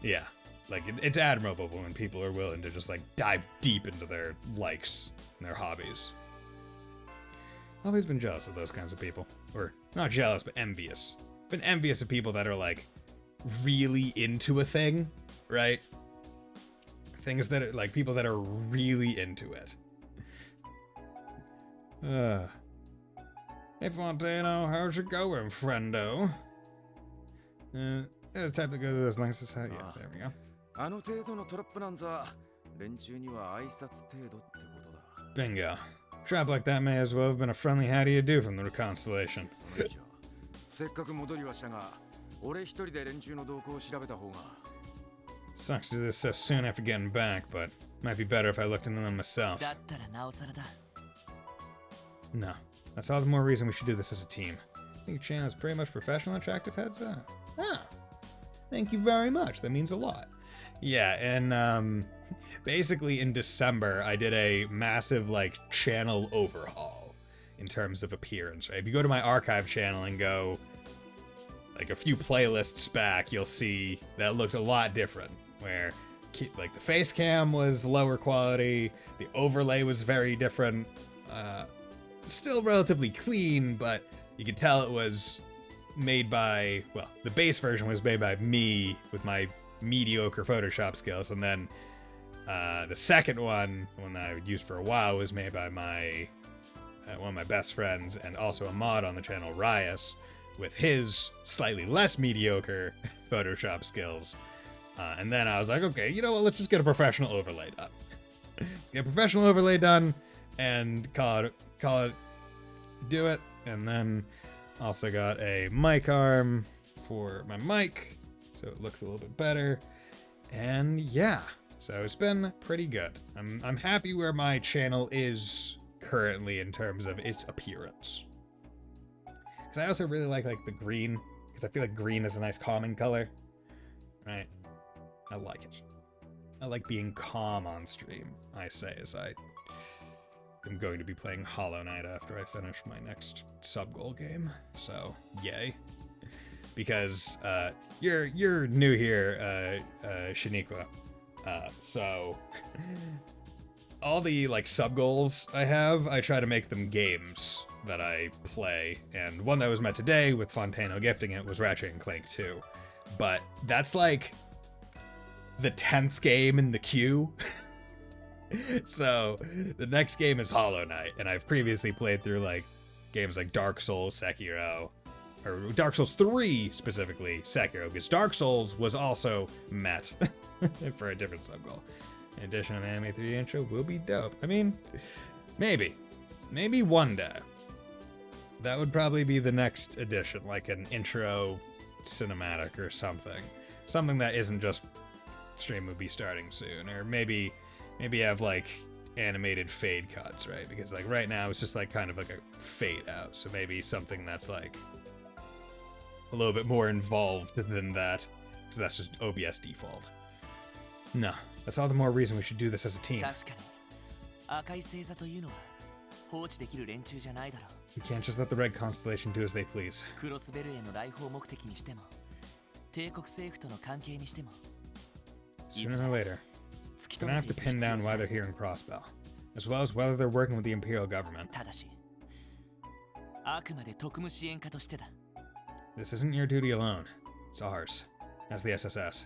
yeah, like it's admirable when people are willing to just like dive deep into their likes and their hobbies. Always been jealous of those kinds of people, or not jealous, but envious. Been envious of people that are like really into a thing, right? Things that are like people that are really into it. Hey Fontano, how's it going, friendo? There's time to go to those links to say, yeah, there we go. あの程度のトラップなんざ連中には挨拶程度ってことだ。 Bingo. Trap like that may as well have been a friendly how do you do from the Constellation. せっかく戻りはしたが、俺一人で連中の動向を調べた方が。 Sucks to do this so soon after getting back, but might be better if I looked into them myself. だったらなおさらだ。 No. That's all the more reason we should do this as a team. I think your channel is pretty much professional and attractive heads up. Ah. Thank you very much. That means a lot. Yeah, and basically in December, I did a massive like channel overhaul in terms of appearance, right? If you go to my archive channel and go like a few playlists back, you'll see that looked a lot different, where like the face cam was lower quality, the overlay was very different, still relatively clean, but you could tell it was made by, well, the base version was made by me with my mediocre Photoshop skills, and then the second one that I used for a while, was made by my one of my best friends and also a mod on the channel, Rias, with his slightly less mediocre Photoshop skills. And then I was like, okay, you know what, let's just get a professional overlay done. Let's get a professional overlay done and call it, do it. And then also got a mic arm for my mic, so it looks a little bit better. And yeah, so it's been pretty good. I'm happy where my channel is currently in terms of its appearance. Because I also really like the green, because I feel like green is a nice calming color. Right? I like it. I like being calm on stream, I say, as I am going to be playing Hollow Knight after I finish my next sub-goal game. So, yay. Because you're new here, Shaniqua. So all the like sub-goals I have, I try to make them games that I play. And one that was met today with Fontano gifting it was Ratchet and Clank 2. But that's like the 10th game in the queue. So the next game is Hollow Knight, and I've previously played through like games like Dark Souls, Sekiro, or Dark Souls 3 specifically, Sekiro, because Dark Souls was also met for a different sub-goal. In addition, an anime 3D intro will be dope. I mean, maybe one day. That would probably be the next edition, like an intro cinematic or something. Something that isn't just stream would be starting soon, or maybe have like animated fade cuts, right? Because like right now it's just like kind of like a fade out, so maybe something that's like a little bit more involved than that, because that's just OBS default. No, that's all the more reason we should do this as a team. 確かに赤い星座というのは放置できる連中じゃないだろう。 You can't just let the Red Constellation do as they please. クロスベルへの来訪目的にしても帝国政府との関係にしても Sooner or later, gonna have to pin down why they're here in Crossbell, as well as whether they're working with the Imperial government. ただしあくまで特務支援家としてだ。 This isn't your duty alone. It's ours, as the SSS.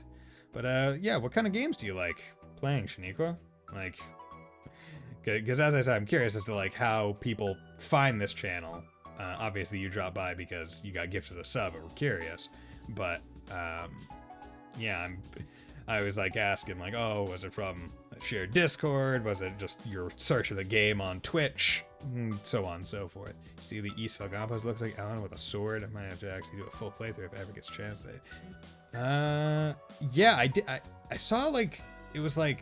But yeah, what kind of games do you like playing, Shaniqua? Like, because as I said, I'm curious as to like how people find this channel. Obviously, you dropped by because you got gifted a sub, and we're curious. But yeah, I was like asking, like, oh, was it from a shared Discord? Was it just your search of the game on Twitch? And so on and so forth. See the East Felgampos looks like Alan with a sword. I might have to actually do a full playthrough if it ever gets a chance. Yeah, I did. I saw like it was like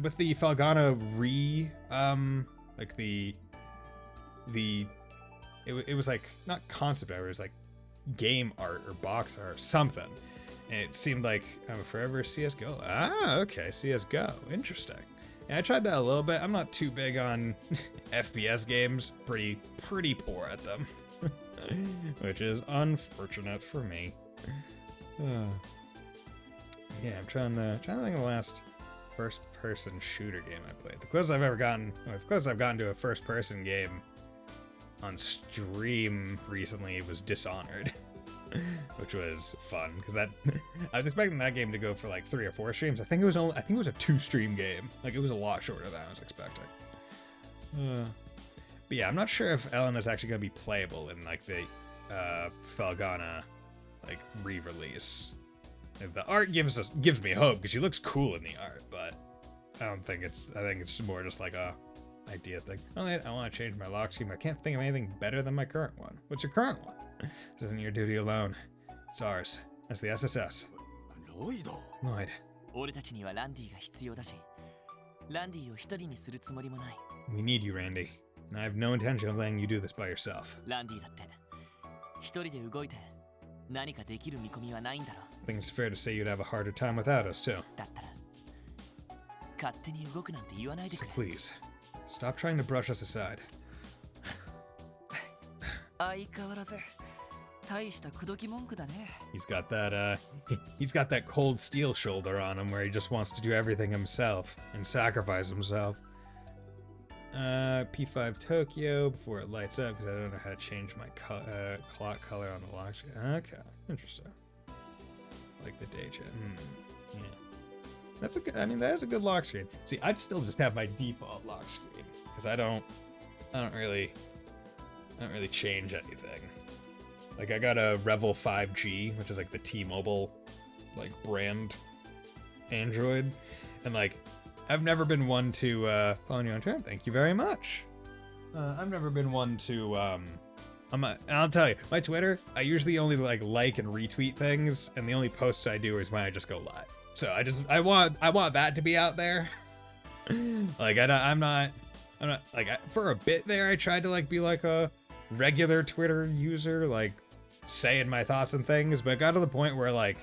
with the Falgana like it was like not concept art, it was like game art or box art or something. And it seemed like forever CSGO. Ah, okay, CSGO. Interesting. Yeah, I tried that a little bit. I'm not too big on FPS games. Pretty poor at them. Which is unfortunate for me. Yeah, I'm trying to think of the last first-person shooter game I played. The closest I've gotten to a first-person game on stream recently was Dishonored, which was fun because I was expecting that game to go for like 3 or 4 streams. I think it was a 2-stream game. Like, it was a lot shorter than I was expecting. But yeah, I'm not sure if Ellen is actually going to be playable in like the Falgana like re-release. The art gives me hope because she looks cool in the art, but I think it's more just like a idea thing. I want to change my lock screen, but I can't think of anything better than my current one. What's your current one? This isn't your duty alone. It's ours. That's the SSS. Lloyd. 俺たちにはランディが必要だし、ランディを一人にするつもりもない。We need you, Randy. And I have no intention of letting you do this by yourself. ランディだって一人で動いて何かできる見込みはないんだろう。I think it's fair to say you'd have a harder time without us, too. だったら勝手に動くなんて言わないでくれ。So please, stop trying to brush us aside. 相変わらず大した口説き文句だね。He's got that cold steel shoulder on him where he just wants to do everything himself and sacrifice himself. P5 Tokyo before it lights up because I don't know how to change my clock color on the lock screen. Okay, interesting. Like the day chat. Yeah. That's a good, that is a good lock screen. See, I'd still just have my default lock screen because I don't really change anything. Like, I got a Revel 5G, which is like the T-Mobile like brand Android, and like I've never been one to follow you on Twitter. Thank you very much. I've never been one to I'll tell you, my Twitter, I usually only like and retweet things, and the only posts I do is when I just go live. So I want that to be out there. Like, I'm not like, for a bit there I tried to like be like a regular Twitter user, like saying my thoughts and things, but it got to the point where like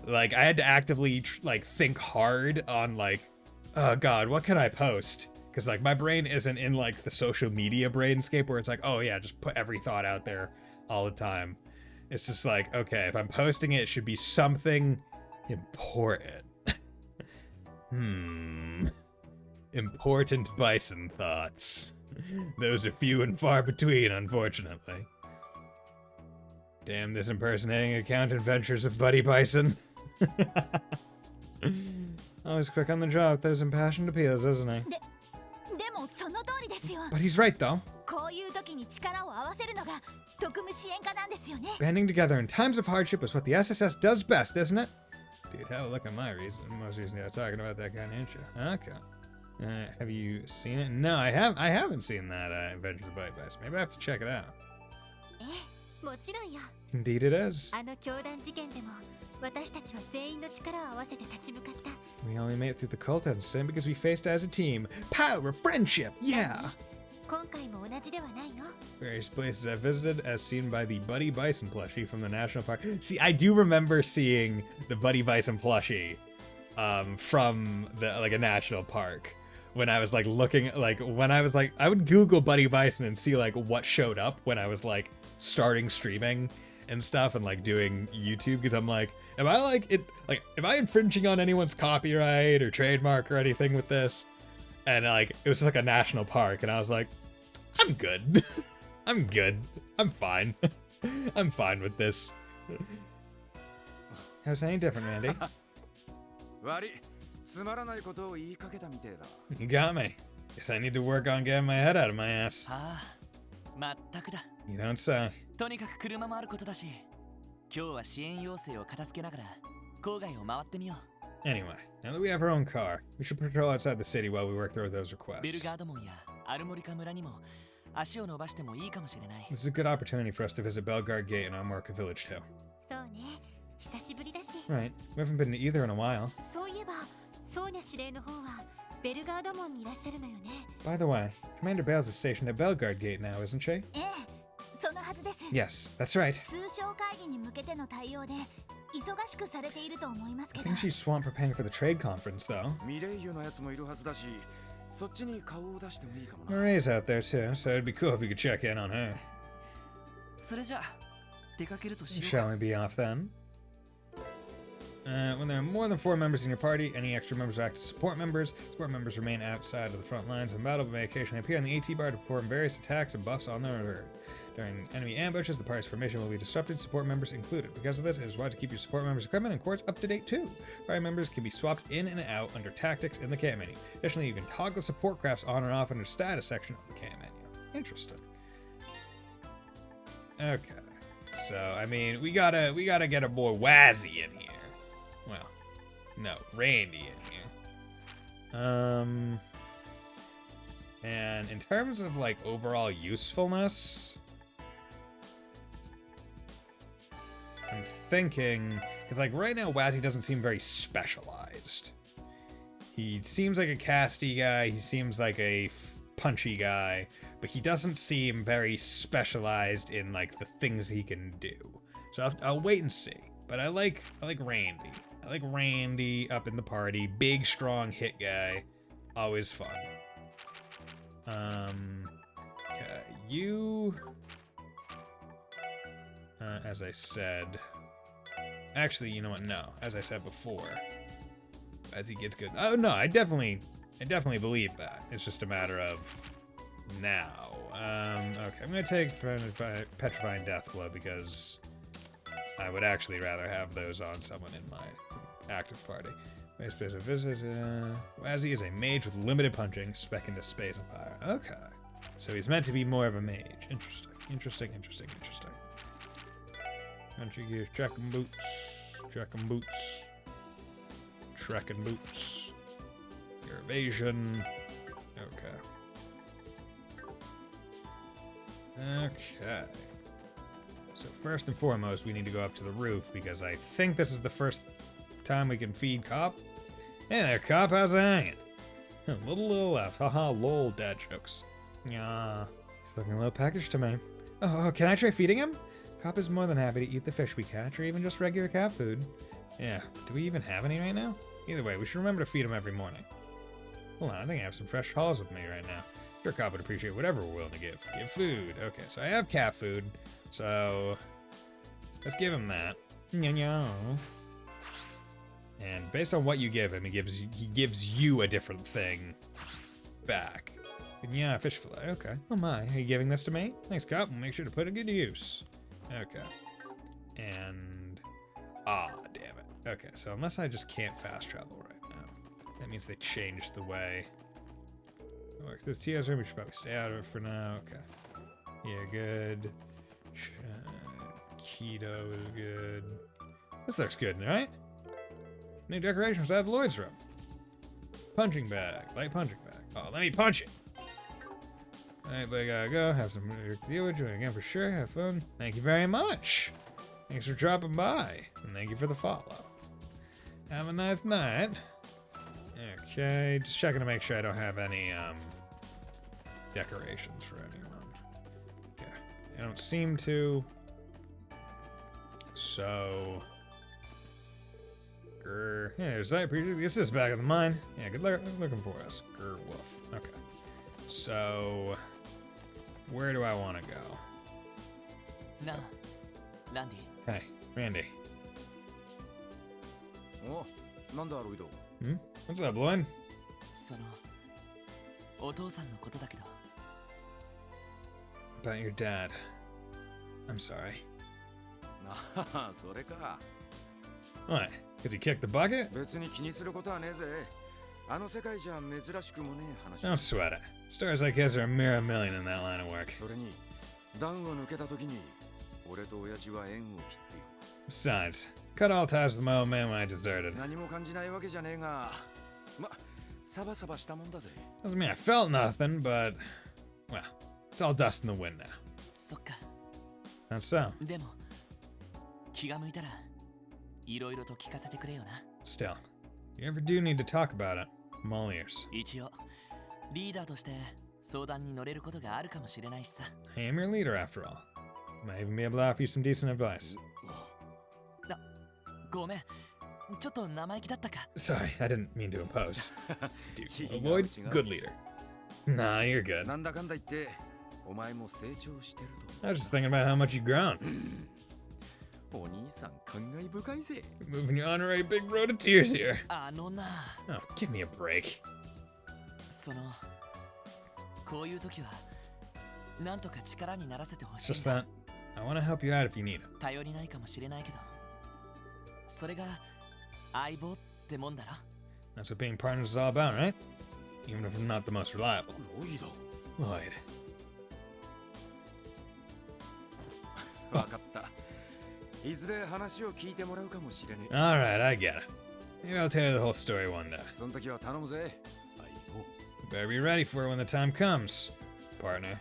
I had to actively like think hard on like, oh god, what can I post? Because like my brain isn't in like the social media brainscape where it's like, oh yeah, just put every thought out there all the time. It's just like, okay, if I'm posting it, it should be something important. Important Bison thoughts. Those are few and far between, unfortunately. Damn this impersonating account adventures of Buddy Bison. Always quick on the draw with those impassioned appeals, isn't he? But he's right, though. Banding together in times of hardship is what the SSS does best, isn't it? Dude, have a look at my most recent talking about that kind of intro. Okay. Have you seen it? No, I haven't seen that Adventures of Buddy Bison. Maybe I have to check it out. Indeed it is. We only made it through the cult incident because we faced as a team. Power of friendship, yeah! Various places I've visited as seen by the Buddy Bison plushie from the National Park. See, I do remember seeing the Buddy Bison plushie from a national park. When I was like looking, like when I was like, I would Google Buddy Bison and see like what showed up when I was like starting streaming and stuff and like doing YouTube, because I'm like, am I infringing on anyone's copyright or trademark or anything with this? And like it was just like a national park, and I was like, I'm good. I'm good. I'm fine. I'm fine with this. How's any different, Randy? You got me. Guess I need to work on getting my head out of my ass. You don't say. Anyway, now that we have our own car, we should patrol outside the city while we work through those requests. This is a good opportunity for us to visit Belgard Gate and Armorka Village too. 久しぶりだし。 Right. We haven't been to either in a while. そういえば、ソーニャ司令の方はベルガード門にいらっしゃるのよね。 By the way, Commander Bales is stationed at Bellegarde Gate now, isn't she? ええ、そのはずです。 Yes, that's right. 通商会議に向けての対応で忙しくされていると思いますけ I ど。 think she's swamped preparing for the trade conference, though. ミレイユのやつもいるはずだし、そっちに顔を出してもいいかもな。 Marie's out there too, so it'd be cool if we could check in on her. それじゃ出かけるとしよう Shall か。 we be off then? When there are more than 4 members in your party, any extra members act as support members. Support members remain outside of the front lines in battle, but may occasionally appear on the AT bar to perform various attacks and buffs on their return. During enemy ambushes, the party's formation will be disrupted, support members included. Because of this, it is wise to keep your support members' equipment and quartz up to date too. Party members can be swapped in and out under tactics in the camp menu. Additionally, you can toggle support crafts on and off under status section of the camp menu. Interesting. Okay. So, I mean, we gotta get our boy Wazzy in here. Well, no, Randy in here. And in terms of like overall usefulness, I'm thinking, because like right now Wazzy doesn't seem very specialized. He seems like a casty guy, he seems like a punchy guy, but he doesn't seem very specialized in like the things he can do. So I'll wait and see. But I like Randy. I like Randy up in the party. Big, strong hit guy. Always fun. Okay, you... as I said... Actually, you know what? No. As I said before. As he gets good... Oh, no, I definitely believe that. It's just a matter of... now. Okay, I'm gonna take Petrifying Deathblow because... I would actually rather have those on someone in my active party. Wazzy is a mage with limited punching, spec into Space Empire. Okay. So he's meant to be more of a mage. Interesting. Interesting. Country gears, trekking boots. Trekking boots. Your evasion. Okay. So first and foremost, we need to go up to the roof because I think this is the first time we can feed Cop. Hey there, Cop, how's it hanging? A little left. Haha, lol, dad jokes. Yeah, he's looking a little packaged to me. Oh, can I try feeding him? Cop is more than happy to eat the fish we catch or even just regular cat food. Yeah, do we even have any right now? Either way, we should remember to feed him every morning. Hold on, I think I have some fresh haws with me right now. Sure, Cop would appreciate whatever we're willing to give. Give food. Okay, so I have cat food. So, let's give him that. And based on what you give him, he gives you a different thing back. And yeah, fish fillet. Okay. Oh my, are you giving this to me? Thanks, Cop. We'll make sure to put it to good use. Okay. And damn it. Okay, so unless I just can't fast travel right now, that means they changed the way. Works. This TO's room, we should probably stay out of it for now. Okay. Yeah, good. Keto is good. This looks good, right? New decorations to add to Lloyd's room. Punching bag. Light punching bag. Oh, let me punch it. Alright, but I gotta go. Have some work to deal with. Join again for sure. Have fun. Thank you very much. Thanks for dropping by. And thank you for the follow. Have a nice night. Okay, just checking to make sure I don't have any, decorations for anyone. Okay, I don't seem to. So, yeah, there's that. This is back of the mine. Yeah, good luck looking for us. Wolf. Okay, so where do I want to go? Nah, Randy. Hey, Randy. Oh, What's up, Lloyd? そのお父さんのことだけど。 About your dad. I'm sorry. それか。 What? Because he kicked the bucket? 別に気にすることはねえぜ。あの世界じゃ珍しくもねえ話。 Don't sweat it. Stories like his are a mere million in that line of work. それに段を抜けた時に俺と親父は縁を切っている。 Besides, cut all ties with my old man when I deserted. 何も感じないわけじゃねえが、サバサバしたもんだぜ。 Doesn't mean I felt nothing, but well, it's all dust in the wind now. そっか。 That's so. でも気が向いたらいろいろと聞かせてくれよな。 Still, if you ever do need to talk about it, I'm all ears. 一応リーダーとして相談に乗れることがあるかもしれないしさ。 I am your leader after all. Might even be able to offer you some decent advice. ごめん、ちょっと生意気だったか。 Sorry, I didn't mean to impose. Dude, avoid good leader. Nah, you're good. なんだかんだ言ってお前も成長してる I was just thinking about how much you've grown. と。お兄さん感慨深いぜ。 Moving your honorary big road to tears here. あのな。 Oh, give me a break. そのこういう時はなんとか力にならせてほ It's しい just that I want to help you out if you need it. 頼りないかもしれないけど、それが相棒ってもんだろ。 That's what being partners is all about, right? Even if I'm not the most reliable. ロイド。 Lloyd. わかった。いずれ話を聞いてもらうかもしれねえ。 Alright, I get it. Maybe I'll tell you the whole story one day. その時は頼むぜ。 Better be ready for it when the time comes, partner.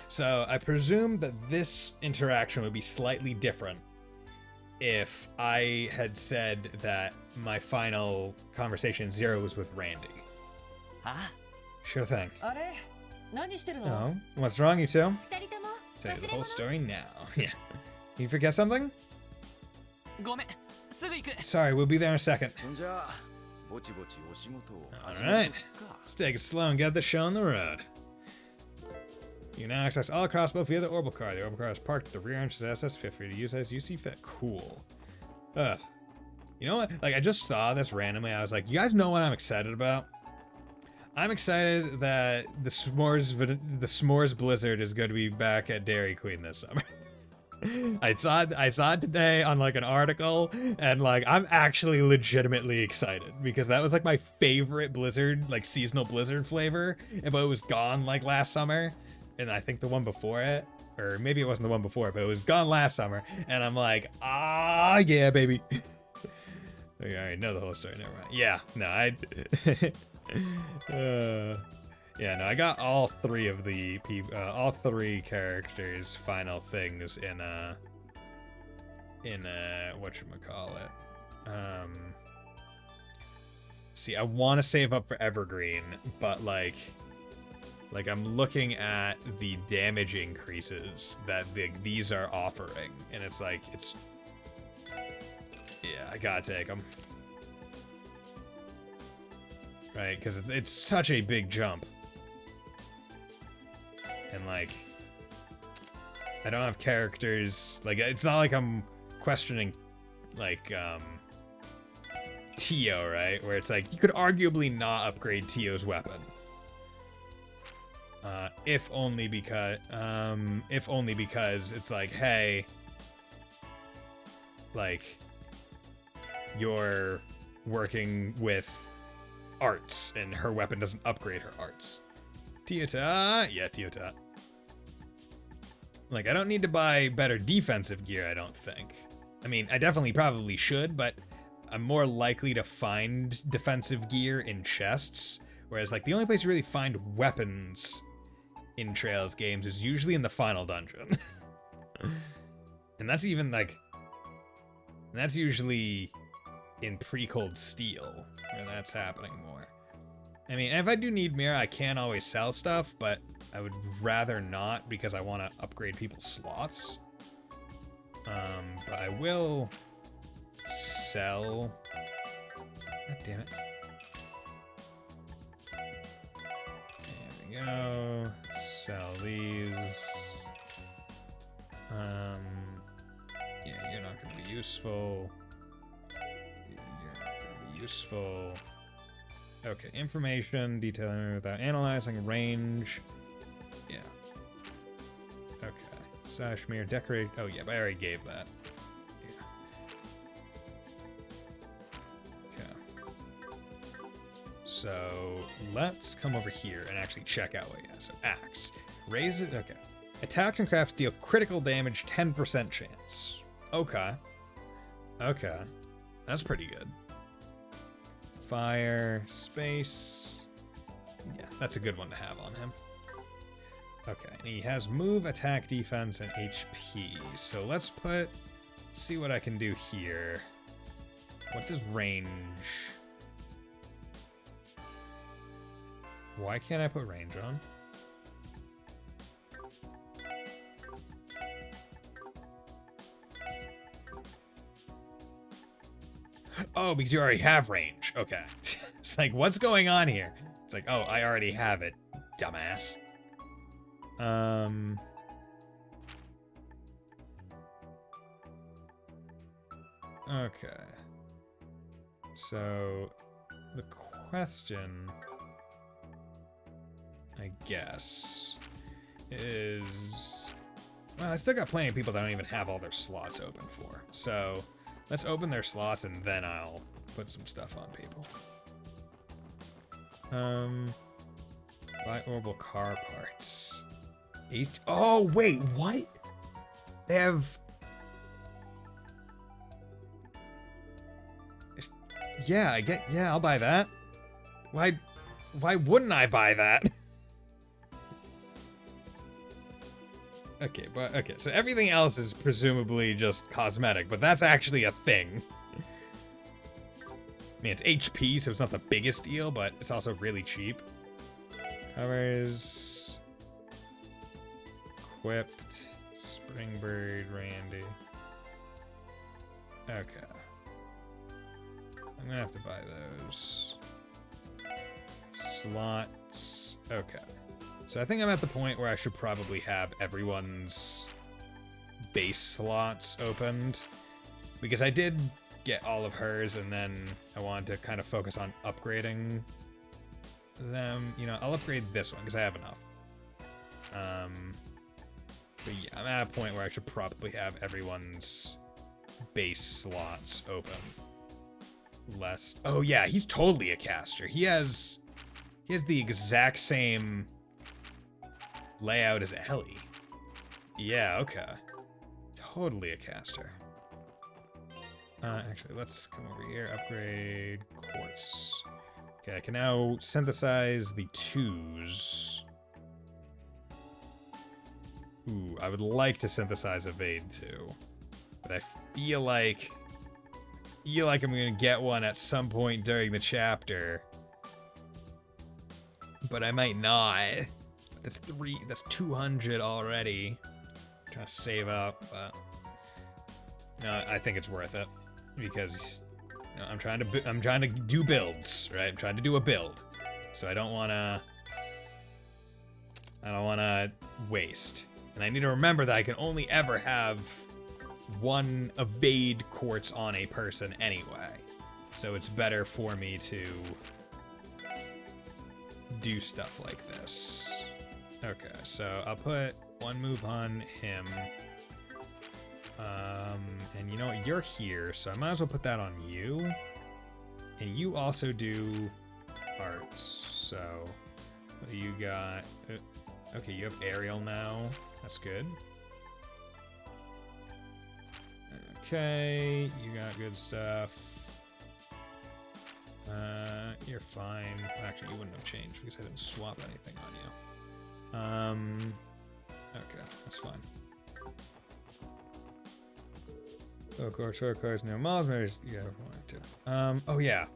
So, I presume that this interaction would be slightly different if I had said that my final conversation 0 was with Randy. あ Sure thing. あれ何してるの No? What's wrong, you two? 二人とも Tell you the whole story now. Yeah. You forget something? ごめん、すぐ行く。 Sorry, we'll be there in a second. そんじゃあぼちぼちお仕事を始 Alright. めますか。 Let's take it slow and get the show on the road. You can now access all crossbow via the orbital car. The orbital car is parked at the rear entrance of SS. Feel free to use as you see fit. Cool. You know what? Like, I just saw this randomly. I was like, you guys know what I'm excited about? I'm excited that the S'mores Blizzard is going to be back at Dairy Queen this summer. I saw it today on like an article, and like I'm actually legitimately excited because that was like my favorite Blizzard, like seasonal Blizzard flavor, but it was gone like last summer, and I think the one before it, or maybe it wasn't the one before, but it was gone last summer, and I'm like, ah, yeah, baby. I already know the whole story. Never mind. Yeah, no, yeah, no, I got all three of the all three characters' final things in whatchamacallit. See, I want to save up for Evergreen, but like I'm looking at the damage increases that these are offering, and it's like yeah, I gotta take them. Right, because it's such a big jump. And like, I don't have characters, like it's not like I'm questioning like Tio, right? Where it's like you could arguably not upgrade Tio's weapon. If only because it's like, hey, like you're working with arts and her weapon doesn't upgrade her arts. Tiota, yeah, Tiota. Like, I don't need to buy better defensive gear, I don't think. I mean, I definitely probably should, but I'm more likely to find defensive gear in chests, whereas, like, the only place you really find weapons in Trails games is usually in the final dungeon. And that's even, like, that's usually in Pre-Cold Steel, where that's happening more. I mean, if I do need mirror, I can always sell stuff, but I would rather not because I want to upgrade people's slots. But I will sell... God damn it. There we go. Sell these. Yeah, you're not going to be useful. You're not going to be useful. Okay, information, detailing without analyzing, range. Yeah. Okay. Sashmere, decorate. Oh, yeah, but I already gave that. Yeah. Okay. So, let's come over here and actually check out what he has. So, axe. Raise it. Okay. Attacks and crafts deal critical damage, 10% chance. Okay. Okay. That's pretty good. Fire, space. Yeah, that's a good one to have on him. Okay, and he has move, attack, defense, and HP. So let's see what I can do here. What does range? Why can't I put range on? Oh, because you already have range. Okay. It's like, what's going on here? It's like, oh, I already have it, dumbass. Okay. So, the question, I guess, is... Well, I still got plenty of people that don't even have all their slots open for. So, let's open their slots and then I'll put some stuff on people. Buy orbital car parts. Oh, wait, what? They have... Yeah, yeah, I'll buy that. Why wouldn't I buy that? Okay, so everything else is presumably just cosmetic, but that's actually a thing. I mean, it's HP, so it's not the biggest deal, but it's also really cheap. Covers... Equipped... Springbird, Randy... Okay. I'm gonna have to buy those. Slots... Okay. So I think I'm at the point where I should probably have everyone's base slots opened. Because I did get all of hers, and then I wanted to kind of focus on upgrading them. You know, I'll upgrade this one, because I have enough. But yeah, I'm at a point where I should probably have everyone's base slots open. Lest... Oh yeah, he's totally a caster. He has the exact same layout as Ellie. Yeah, okay. Totally a caster. Actually, let's come over here. Upgrade quartz. Okay, I can now synthesize the 2s. Ooh, I would like to synthesize Evade too. But I feel like I'm gonna get one at some point during the chapter. But I might not. That's 200 already. I'm trying to save up, but no, I think it's worth it because you know, I'm trying to do builds, right? I'm trying to do a build, so I don't wanna waste. And I need to remember that I can only ever have one evade quartz on a person anyway, so it's better for me to do stuff like this. Okay, so I'll put one move on him. And you know what? You're here, so I might as well put that on you. And you also do arts, so you got... Okay, you have aerial now. That's good. Okay, you got good stuff. You're fine. Actually, you wouldn't have changed because I didn't swap anything on you. Okay, that's fine. Of course, no miles, yeah, one, two. Oh yeah.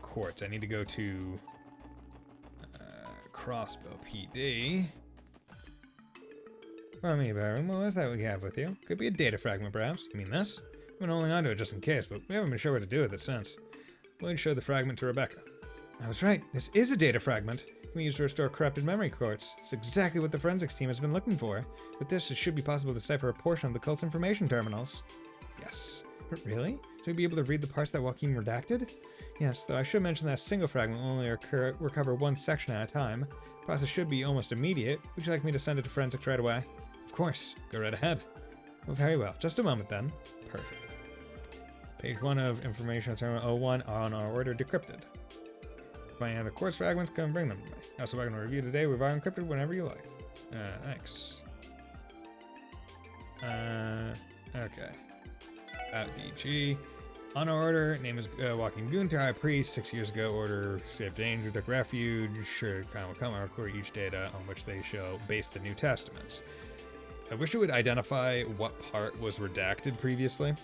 Quartz, I need to go to Crossbow PD. Well, me, Baron, what was that we have with you? Could be a data fragment, perhaps. You mean this? We've been holding onto it just in case, but we haven't been sure what to do with it since. We'll show the fragment to Rebecca. I was right, this is a data fragment. We use to restore corrupted memory quartz. It's exactly what the forensics team has been looking for. With this, it should be possible to decipher a portion of the cult's information terminals. Yes. Really? So we'd be able to read the parts that Joaquin redacted? Yes, though I should mention that a single fragment will only recover one section at a time. The process should be almost immediate. Would you like me to send it to forensics right away? Of course. Go right ahead. Oh, very well. Just a moment then. Perfect. Page 1 of information terminal 01 on our order decrypted. Find other quartz fragments, come bring them to me. Also, I can review today. We've encrypted whenever you like. Thanks. Okay. At DG. On our order, name is Walking Gunter, High Priest. 6 years ago, order saved danger, took refuge. Sure, kind of come and record each data on which they shall base the New Testaments. I wish it would identify what part was redacted previously,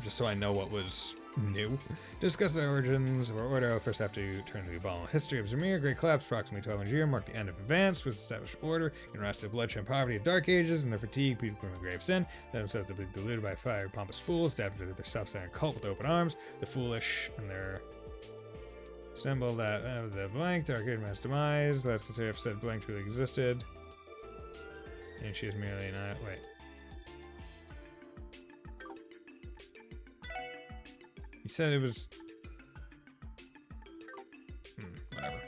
just so I know what was New. Discuss the origins of our order. First, have to turn to the abominable history of Zemir. Great collapse, approximately 1200 year, marked the end of advance with established order. In rusted bloodshed and poverty of dark ages, and their fatigue, people from a grave sin. Let themselves to be deluded by fire, pompous fools, stabbed into their self-centered cult with open arms. The foolish and their symbol that the blank, dark mass demise. Let's consider if said blank truly existed. And she is merely not. Wait. He said it was... whatever.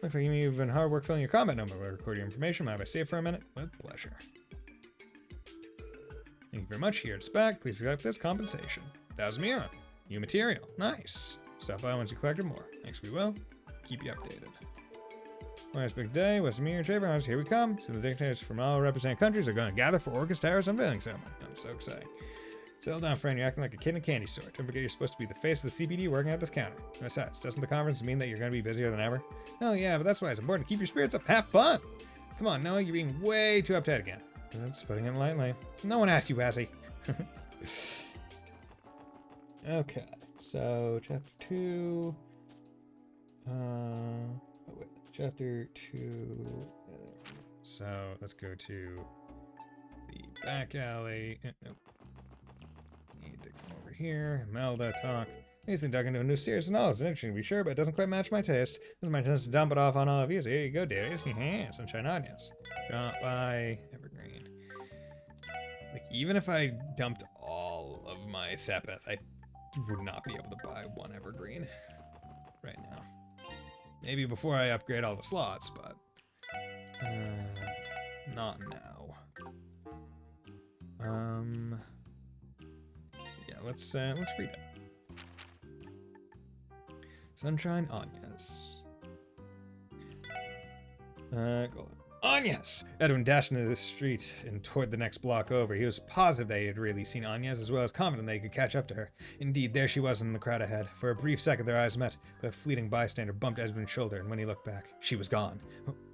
Looks like you've been hard work filling your combat number. Will I record your information? Mind if I see it for a minute? With pleasure. Thank you very much. Here it's back. Please accept this compensation. 1,000 Mira. New material. Nice. Stop by once you collected more. Thanks, we will. Keep you updated. Last big day. Westmere Chamber. Here we come. Soon the dignitaries from all represented countries are going to gather for Orcus Tower's unveiling ceremony. I'm so excited. Settle down, friend. You're acting like a kid in a candy store. Don't forget you're supposed to be the face of the CPD working at this counter. Besides, doesn't the conference mean that you're going to be busier than ever? Oh yeah, but that's why it's important to keep your spirits up. Have fun! Come on, Noah, you're being way too uptight again. That's putting it lightly. No one asked you, Assy. Okay, so chapter 2. Wait, chapter 2. So let's go to the back alley. Nope. Need to come over here. Melda talk. Recently dug into a new series of knowledge. It's interesting to be sure, but it doesn't quite match my taste. This is my chance to dump it off on all of you. So here you go, dearies. Sunshine Onions. Drop by Evergreen. Like, even if I dumped all of my Sepith, I would not be able to buy one Evergreen right now. Maybe before I upgrade all the slots, but not now. Yeah, let's read it. Sunshine Anyas. Go on. Anyas! Edwin dashed into the street and toward the next block over. He was positive they had really seen Anyas, as well as confident they could catch up to her. Indeed, there she was in the crowd ahead. For a brief second, their eyes met, but a fleeting bystander bumped Edwin's shoulder, and when he looked back, she was gone.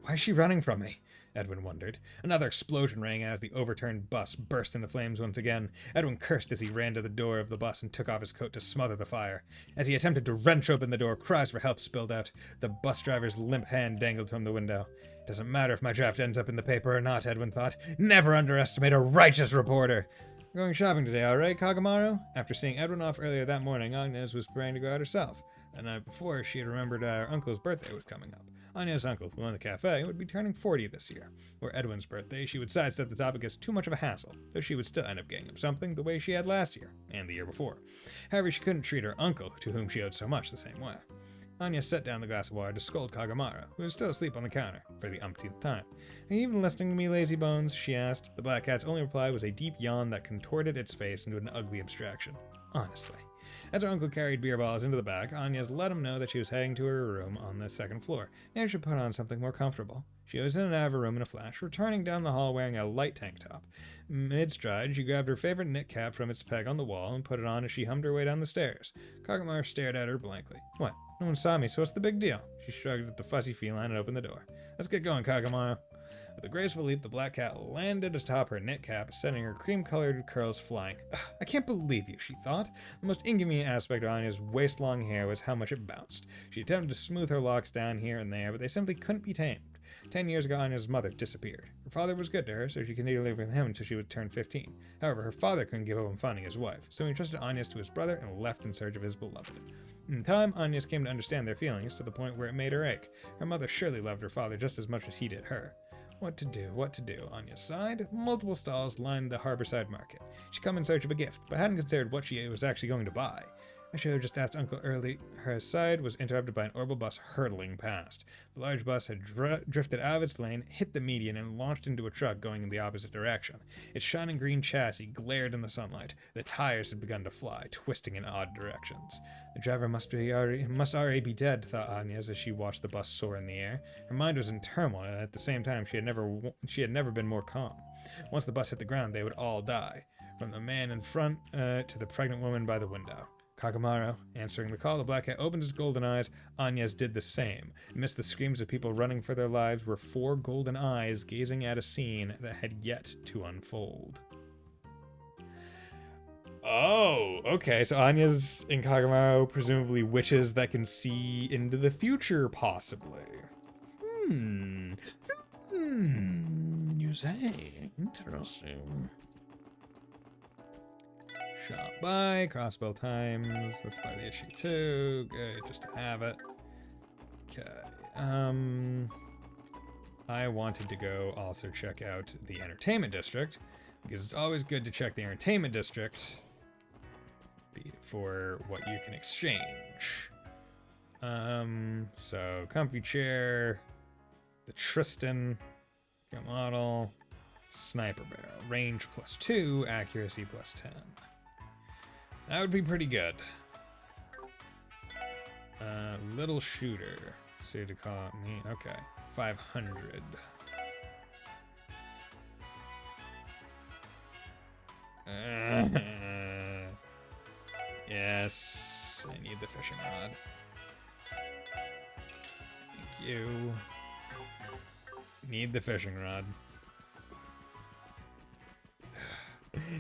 Why is she running from me? Edwin wondered. Another explosion rang as the overturned bus burst into flames once again. Edwin cursed as he ran to the door of the bus and took off his coat to smother the fire. As he attempted to wrench open the door, cries for help spilled out. The bus driver's limp hand dangled from the window. Doesn't matter if my draft ends up in the paper or not, Edwin thought. Never underestimate a righteous reporter. We're going shopping today, all right, Kagamaru? After seeing Edwin off earlier that morning, Agnes was preparing to go out herself. The night before, she had remembered her uncle's birthday was coming up. Anya's uncle, who owned the cafe, would be turning 40 this year. For Edwin's birthday, she would sidestep the topic as too much of a hassle, though she would still end up getting him something the way she had last year, and the year before. However, she couldn't treat her uncle, to whom she owed so much, the same way. Anya set down the glass of water to scold Kagamaru, who was still asleep on the counter, for the umpteenth time. Are you even listening to me, lazy bones? She asked. The black cat's only reply was a deep yawn that contorted its face into an ugly abstraction. Honestly. As her uncle carried beer bottles into the back, Anya's let him know that she was heading to her room on the second floor. Maybe she should put on something more comfortable. She was in and out of her room in a flash, returning down the hall wearing a light tank top. Mid-stride, she grabbed her favorite knit cap from its peg on the wall and put it on as she hummed her way down the stairs. Kagamaru stared at her blankly. What? No one saw me, so what's the big deal? She shrugged at the fuzzy feline and opened the door. Let's get going, Kagamaru. With a graceful leap, the black cat landed atop her knit cap, sending her cream-colored curls flying. I can't believe you, she thought. The most inconvenient aspect of Anya's waist-long hair was how much it bounced. She attempted to smooth her locks down here and there, but they simply couldn't be tamed. 10 years ago, Anya's mother disappeared. Her father was good to her, so she continued to live with him until she would turn 15. However, her father couldn't give up on finding his wife, so he entrusted Anya's to his brother and left in search of his beloved. In time, Anya's came to understand their feelings to the point where it made her ache. Her mother surely loved her father just as much as he did her. What to do? Anya sighed. Multiple stalls lined the harborside market. She'd come in search of a gift, but hadn't considered what she was actually going to buy. I should have just asked Uncle early. Her side was interrupted by an orbital bus hurtling past. The large bus had drifted out of its lane, hit the median, and launched into a truck going in the opposite direction. Its shining green chassis glared in the sunlight. The tires had begun to fly, twisting in odd directions. The driver must already be dead, thought Anya as she watched the bus soar in the air. Her mind was in turmoil, and at the same time she had never been more calm. Once the bus hit the ground, they would all die, from the man in front to the pregnant woman by the window. Kagamaru, answering the call, the black cat opened his golden eyes. Anya's did the same. Amidst the screams of people running for their lives were 4 golden eyes gazing at a scene that had yet to unfold. Oh, okay. So Anya's in Kagamaru, presumably witches that can see into the future, possibly. You say. Interesting. Shop by, crossbow times. Let's buy the issue too. Good, just to have it. Okay. I wanted to go also check out the entertainment district, because it's always good to check the entertainment district for what you can exchange. So comfy chair, the Tristan, model, sniper barrel, range +2, accuracy +10. That would be pretty good. Little shooter, so to call me, okay, 500. Yes, I need the fishing rod. Thank you. Need the fishing rod.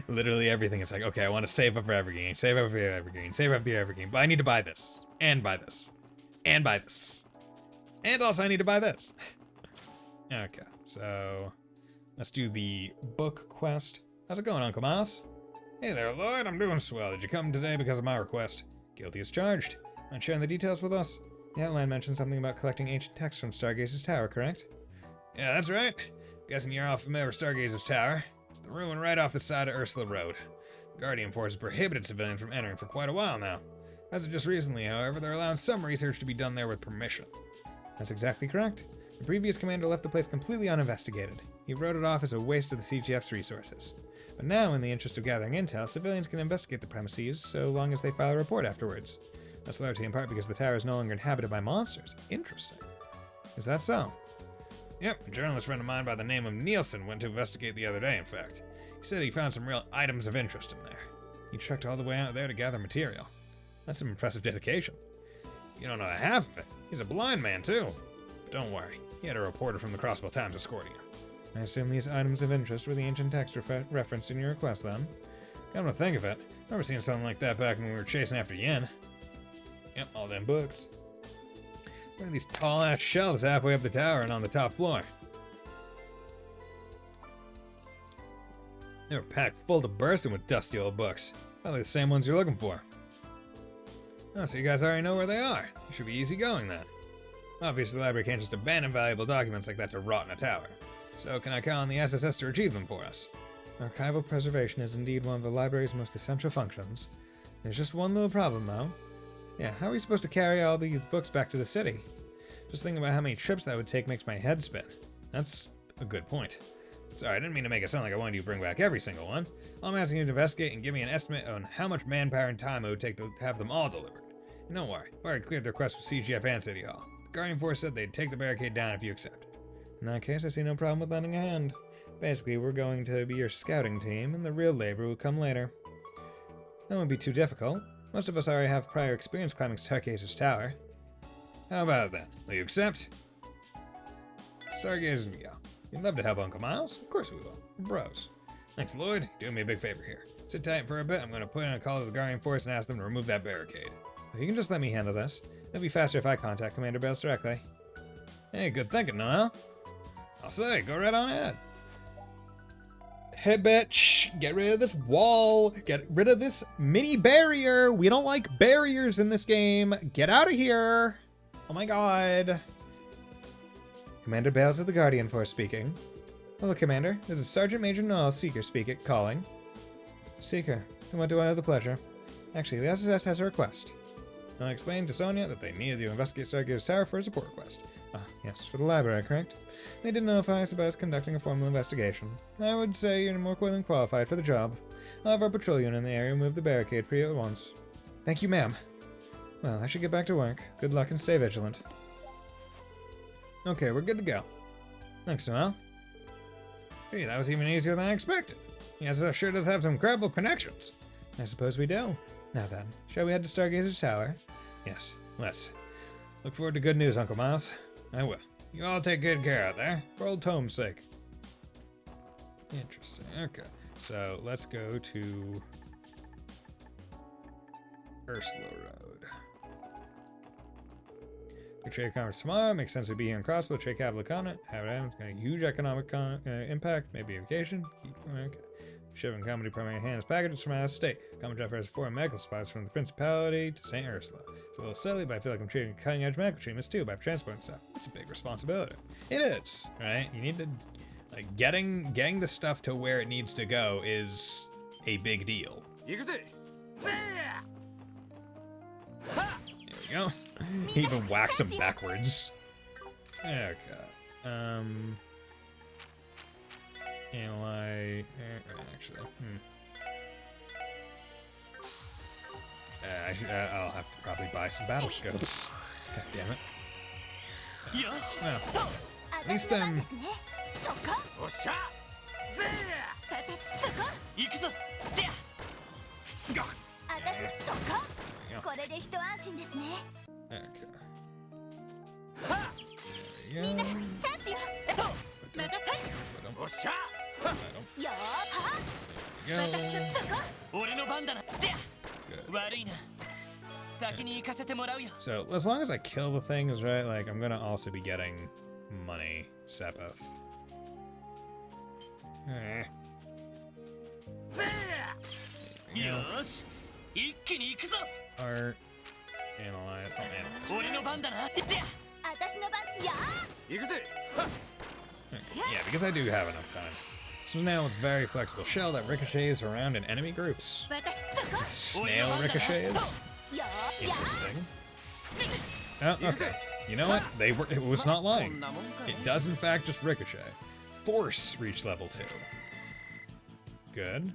Literally everything is like, okay, I want to save up for Evergreen, save up for the Evergreen, save up the Evergreen, but I need to buy this, and buy this, and buy this, and also I need to buy this. Okay, so let's do the book quest. How's it going, Uncle Miles? Hey there, Lloyd, I'm doing swell. Did you come today because of my request? Guilty as charged. Mind sharing the details with us? The outline mentioned something about collecting ancient texts from Stargazer's Tower, correct? Yeah, that's right. Guessing you're all familiar with Stargazer's Tower. It's the ruin right off the side of Ursula Road. The Guardian Force has prohibited civilians from entering for quite a while now. As of just recently, however, they're allowing some research to be done there with permission. That's exactly correct. The previous commander left the place completely uninvestigated. He wrote it off as a waste of the CGF's resources. But now, in the interest of gathering intel, civilians can investigate the premises so long as they file a report afterwards. That's largely in part because the tower is no longer inhabited by monsters. Interesting. Is that so? Yep, a journalist friend of mine by the name of Nielsen went to investigate the other day, in fact. He said he found some real items of interest in there. He trekked all the way out there to gather material. That's some impressive dedication. You don't know the half of it. He's a blind man, too. But don't worry, he had a reporter from the Crossbell Times escorting him. I assume these items of interest were the ancient text referenced in your request, then? Come to think of it, I remember seeing something like that back when we were chasing after Yin. Yep, all them books. Look at these tall-ass shelves halfway up the tower and on the top floor. They were packed full to bursting with dusty old books. Probably the same ones you're looking for. Oh, so you guys already know where they are. You should be easy going then. Obviously, the library can't just abandon valuable documents like that to rot in a tower. So can I count on the SSS to retrieve them for us? Archival preservation is indeed one of the library's most essential functions. There's just one little problem, though. Yeah, how are we supposed to carry all these books back to the city? Just thinking about how many trips that would take makes my head spin. That's a good point. Sorry, I didn't mean to make it sound like I wanted you to bring back every single one. All I'm asking you to investigate and give me an estimate on how much manpower and time it would take to have them all delivered. And don't worry, I've already cleared the request with CGF and City Hall. The Guardian Force said they'd take the barricade down if you accepted. In that case, I see no problem with lending a hand. Basically, we're going to be your scouting team, and the real labor will come later. That won't be too difficult. Most of us already have prior experience climbing Stargazer's Tower. How about it then? Will you accept? Stargazers we go. You'd love to help Uncle Miles? Of course we will. We're bros. Thanks, Lloyd. Doing me a big favor here. Sit tight for a bit. I'm going to put in a call to the Guardian Force and ask them to remove that barricade. You can just let me handle this. It'll be faster if I contact Commander Bales directly. Hey, good thinking, Noel. I'll say, go right on ahead. Hey, bitch, get rid of this wall. Get rid of this mini barrier. We don't like barriers in this game. Get out of here. Oh my god. Commander Bales of the Guardian Force speaking. Hello, Commander. This is Sergeant Major Noel Seeker speaking, calling. Seeker, to what do I owe the pleasure? Actually, the SSS has a request. I explained to Sonia that they needed to investigate Stargazer's Tower for a support request. Ah, yes, for the library, correct? They didn't notify us about us conducting a formal investigation. I would say you're more than qualified for the job. I'll have our patrol unit in the area move the barricade for you at once. Thank you, ma'am. Well, I should get back to work. Good luck and stay vigilant. Okay, we're good to go. Thanks, Noel. Gee, that was even easier than I expected. Yes, that sure does have some incredible connections. I suppose we do. Now then, shall we head to Stargazer's Tower? Yes, let's. Look forward to good news, Uncle Miles. I will. You all take good care out there, for old Tome's sake. Interesting. Okay, so let's go to Ursula Road. The trade conference tomorrow. Makes sense to be here in Crossbow. Trade capital economy. Have it. It's got a huge economic impact. Maybe a vacation. Okay. Shipping company primary hands packages from out of state. Common job for foreign medical supplies from the Principality to St. Ursula. It's a little silly, but I feel like I'm treating cutting edge medical treatments too by transporting stuff. It's a big responsibility. It is, right? You need to, like, getting the stuff to where it needs to go is a big deal. There we go. He even whacks him backwards. Okay. Actually, I'll have to probably buy some battle scopes. God damn it. Well, at least I'm... So, as long as I kill the things, right, like, I'm gonna also be getting money, Sepeth. Art, analyze, yeah, because I do have enough time. This is now with very flexible shell that ricochets around in enemy groups. Snail ricochets? Interesting. Oh, okay. You know what? It was not lying. It does in fact just ricochet. Force reached level 2. Good.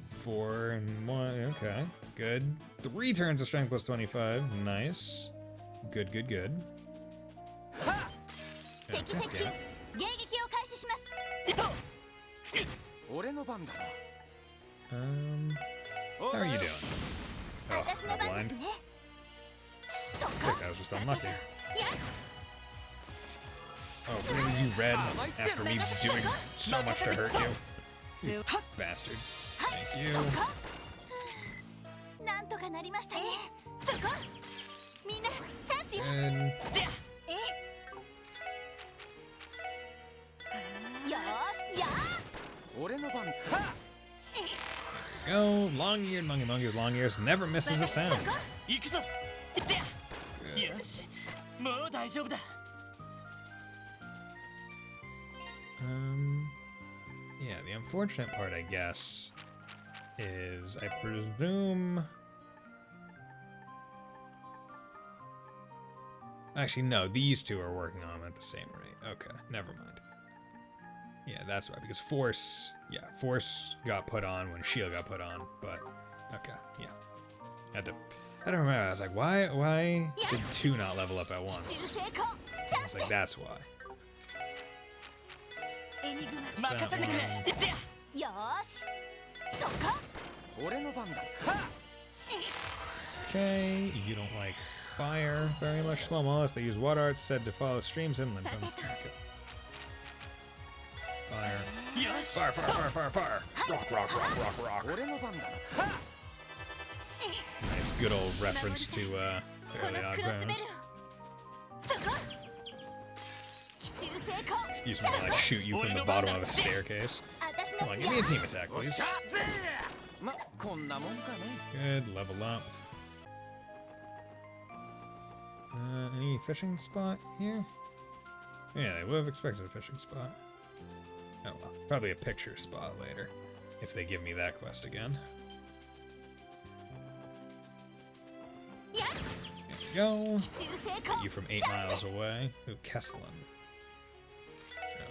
4 and 1. Okay. Good. 3 turns of strength plus 25. Nice. Good, good, good. Okay. How are you doing? Oh, I'm blind. I think I was just unlucky. Oh, really? You read after me doing so much to hurt you? You bastard. Thank you. Good. Go, long-eared monkey with long ears never misses a sound. Good. Yeah, the unfortunate part, I guess, is I presume... Actually, no, these two are working on them at the same rate. Okay, never mind. Yeah, that's why, because Force got put on when Shield got put on, but, okay, yeah. I don't remember, I was like, why did 2 not level up at once? I was like, that's why. It's that one. Okay, you don't like fire very much. Small mollusks, they use water arts said to follow streams inland. Okay. Fire. Fire, fire, fire, fire, fire. Rock, rock, rock, rock, rock. Nice good old reference to Fairly Odd Parents. Excuse me while I shoot you from the bottom of a staircase. Come on, give me a team attack, please. Good, level up. Any fishing spot here? Yeah, they would have expected a fishing spot. Oh well, probably a picture spot later, if they give me that quest again. There we go. Get you from 8 miles away. Ooh, Kesselin.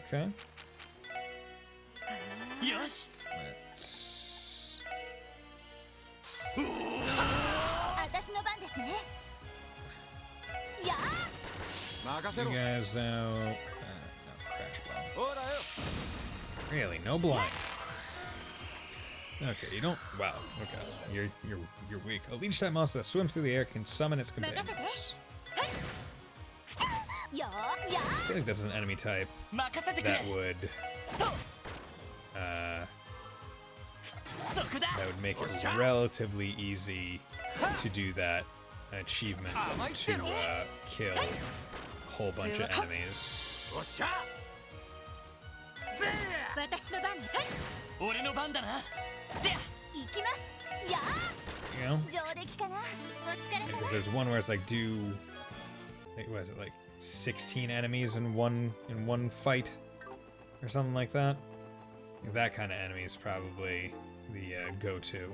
Okay. Let's... You guys now... no, crash bomb. Really, no blind. Okay, you don't... Wow, okay. You're weak. A leech type monster that swims through the air can summon its companions. I feel like this is an enemy type that would That would make it relatively easy to do that achievement to kill a whole bunch of enemies. 私の番ね。俺の番だな。行きます。やあ。 You know? 上出来かな。お疲れ様。 Because there's one where it's like what is it, like 16 enemies in one fight or something like that. That kind of enemy is probably the go-to.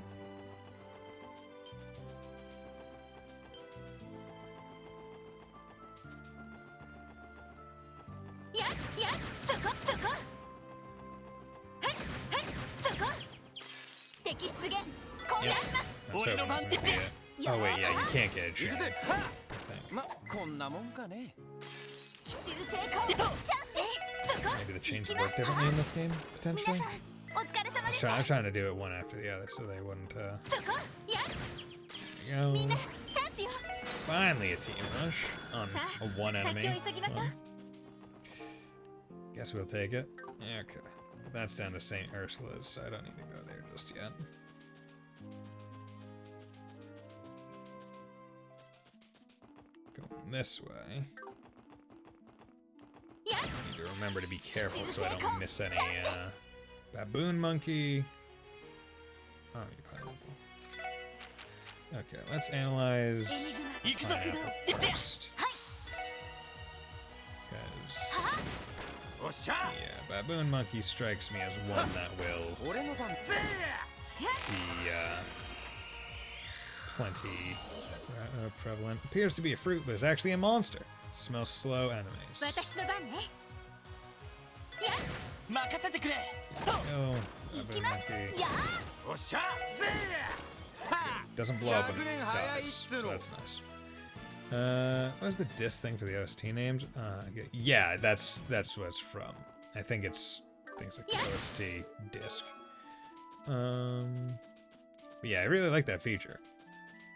Yeah, yeah, suko, suko. Hey, hey, suko. 敵出現。攻撃します。 I'm so that might be it. Oh wait, yeah, you can't get a chance. I think. ま、こんなもんかね。奇襲成功。チャンスです。suko. Maybe the chains work differently in this game, potentially. お疲れ様でした。 I'm trying to do it one after the other so they wouldn't, suko. Yeah. There みん you な go. チャンスよ。 Finally a team rush on a one 先を enemy. 急ぎましょう。 Guess we'll take it. Okay. That's down to St. Ursula's, so I don't need to go there just yet. Going this way. Need to remember to be careful so I don't miss any baboon monkey. Oh, you pineapple. Okay, let's analyze pineapple first. Because yeah, baboon monkey strikes me as one that will be plenty prevalent. Appears to be a fruit, but is actually a monster. Smells slow enemies. 私の番ね。任せてくれ。 Oh, baboon monkey. Doesn't blow up and dies, so that's nice. What is the disc thing for the OST names? Yeah, that's what it's from. I think it's things like the OST disc. But yeah, I really like that feature.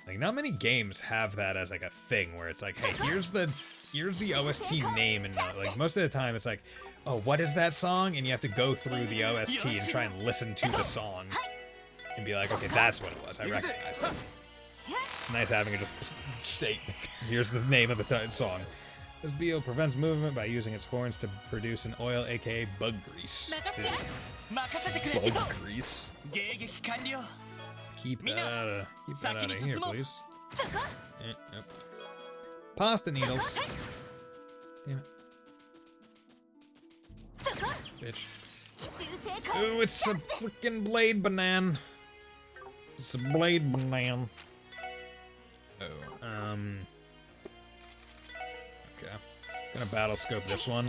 Like, not many games have that as like a thing where it's like, hey, here's the OST name, and like most of the time it's like, oh, what is that song? And you have to go through the OST and try and listen to the song and be like, okay, that's what it was. I recognize it. It's nice having it just state, here's the name of the song. This BO prevents movement by using its horns to produce an oil, aka bug grease. Bug grease. Keep that out of here, please. Nope. Pasta needles. Damn it. Bitch. Ooh, it's a freaking blade banana. It's a blade banana. Oh, okay. Gonna battle scope this one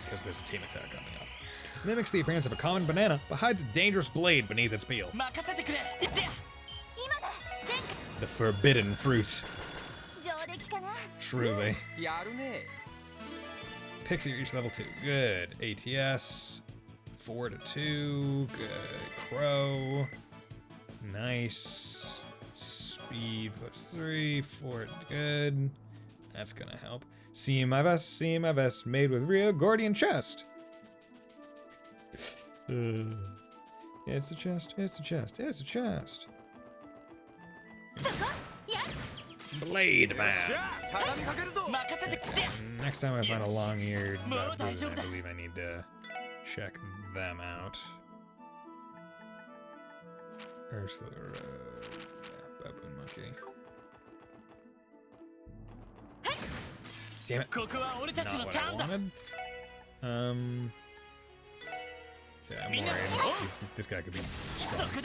because there's a team attack coming up. Mimics the appearance of a common banana, but hides a dangerous blade beneath its peel. The forbidden fruit. Truly. Pixie reached level 2. Good. ATS. 4 to 2. Good. Crow. Nice. Speed +3. 4. Good. That's gonna help. See my vest. Made with real Gordian chest. It's a chest. It's a chest. It's a chest. Blade man. Next time I find a long-eared baboon, I believe I need to check them out. Ursula Road. Yeah, baboon monkey. Damn it. Not what I wanted. Okay, I'm worried. This guy could be strong. Good.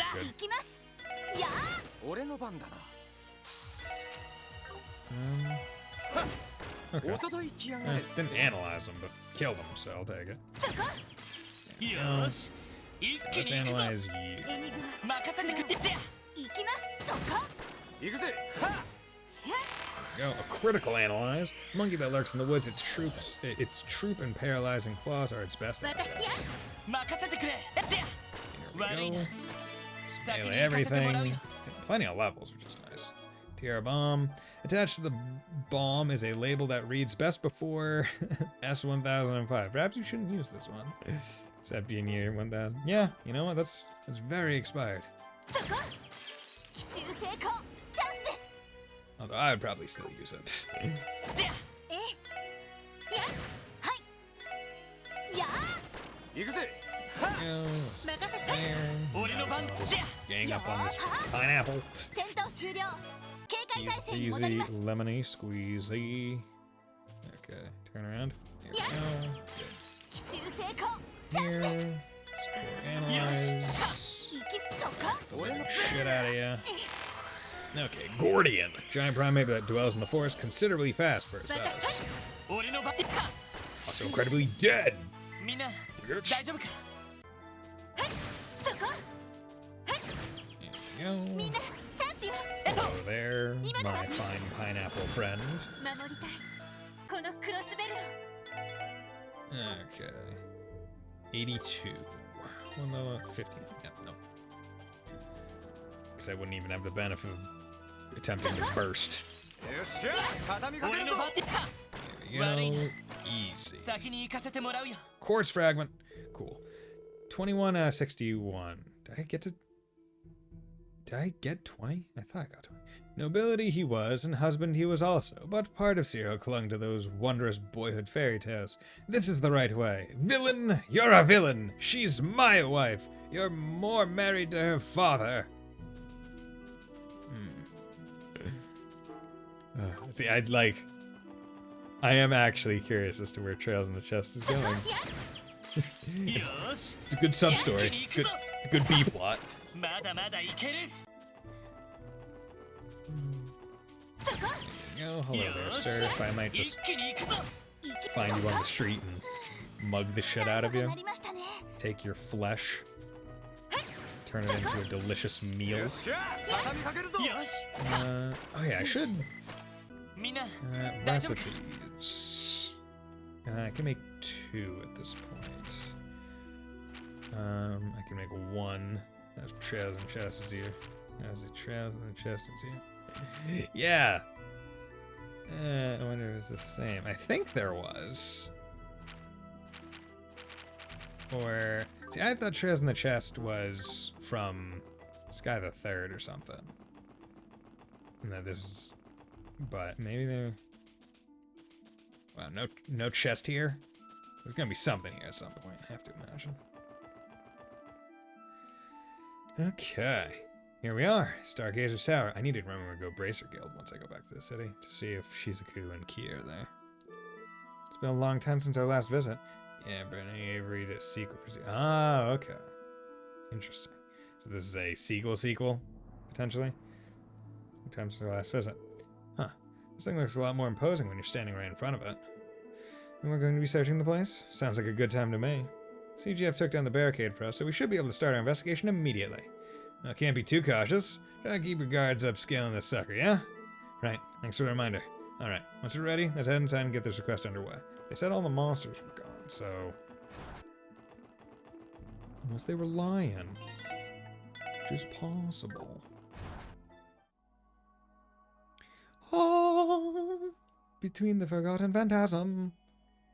Okay. Didn't analyze them, but killed them, so I'll take it. Let's analyze you. Go. A critical analyze. Monkey that lurks in the woods. Its troop and paralyzing claws are its best assets. Here we go. Melee everything. Plenty of levels, which is nice. Tiara bomb. Attached to the bomb is a label that reads best before S1005. Perhaps you shouldn't use this one. Except in year 1000. Yeah, you know what? That's very expired. そこ奇襲成功チャンスです Although I would probably still use it. えやはいや行くぜ Yes. 任せて Just gang up on this pineapple. 戦闘終了警戒 Easy 態勢に戻り peasy, ます lemony, squeezy. Okay, turn around. Here we go. 奇襲成功チャンス Here. です Score analyze. 行きそうか Shit out of ya. Okay, Gordian. Giant primate that dwells in the forest considerably fast for its size. 俺の番 Also incredibly dead. みんな Bitch. 大丈夫かそこ There we みん go. なチャンスよ Hello there, my fine pineapple friend. 守りたいこのクロスベル Okay. 82. Well, no, 50. Yep, no. Because I wouldn't even have the benefit of attempting to burst. よっしゃ畳みかけ俺るぞの番 There we go. Easy. 先に行かせてもらうよ Quartz fragment. Cool. 21 61. Did I get 20? I thought I got 20. Nobility he was, and husband he was also, but part of Ciro clung to those wondrous boyhood fairy tales. This is the right way. Villain, you're a villain. She's my wife. You're more married to her father. See, I am actually curious as to where Trails in the Chest is going. it's a good sub-story. It's a good B-plot. まだまだいける Oh, hello there, sir. If I might 一 just 気に行くぞ find you on the street and mug the shit out of you. なりましたね Take your flesh. Turn it into a delicious meal. よっしゃ畳みかけるぞよし Oh yeah, I should. みんな大丈夫か Recipes. I can make 2 at this point. I can make 1. That's Trails and Chest is here. That's the Trails and the Chest is here. Yeah. I wonder if it's the same. I think there was. Or see, I thought Trails in the Chest was from Sky the Third or something. And that this is, but maybe there. Wow, no chest here. There's gonna be something here at some point. I have to imagine. Okay, here we are, Stargazer's Tower. I need to remember to go Bracer Guild once I go back to the city to see if Shizuku and Ki are there. It's been a long time since our last visit. Yeah, Brittany Avery to sequel for Ah, okay. Interesting. So this is a sequel, potentially? Long time since our last visit. Huh. This thing looks a lot more imposing when you're standing right in front of it. And we're going to be searching the place? Sounds like a good time to me. CGF took down the barricade for us, so we should be able to start our investigation immediately. Now, can't be too cautious. Try to keep your guards up scaling this sucker, yeah? Right, thanks for the reminder. Alright, once we're ready, let's head inside and get this request underway. They said all the monsters were gone, so... Unless they were lying. Which is possible. Oh, between the forgotten phantasm.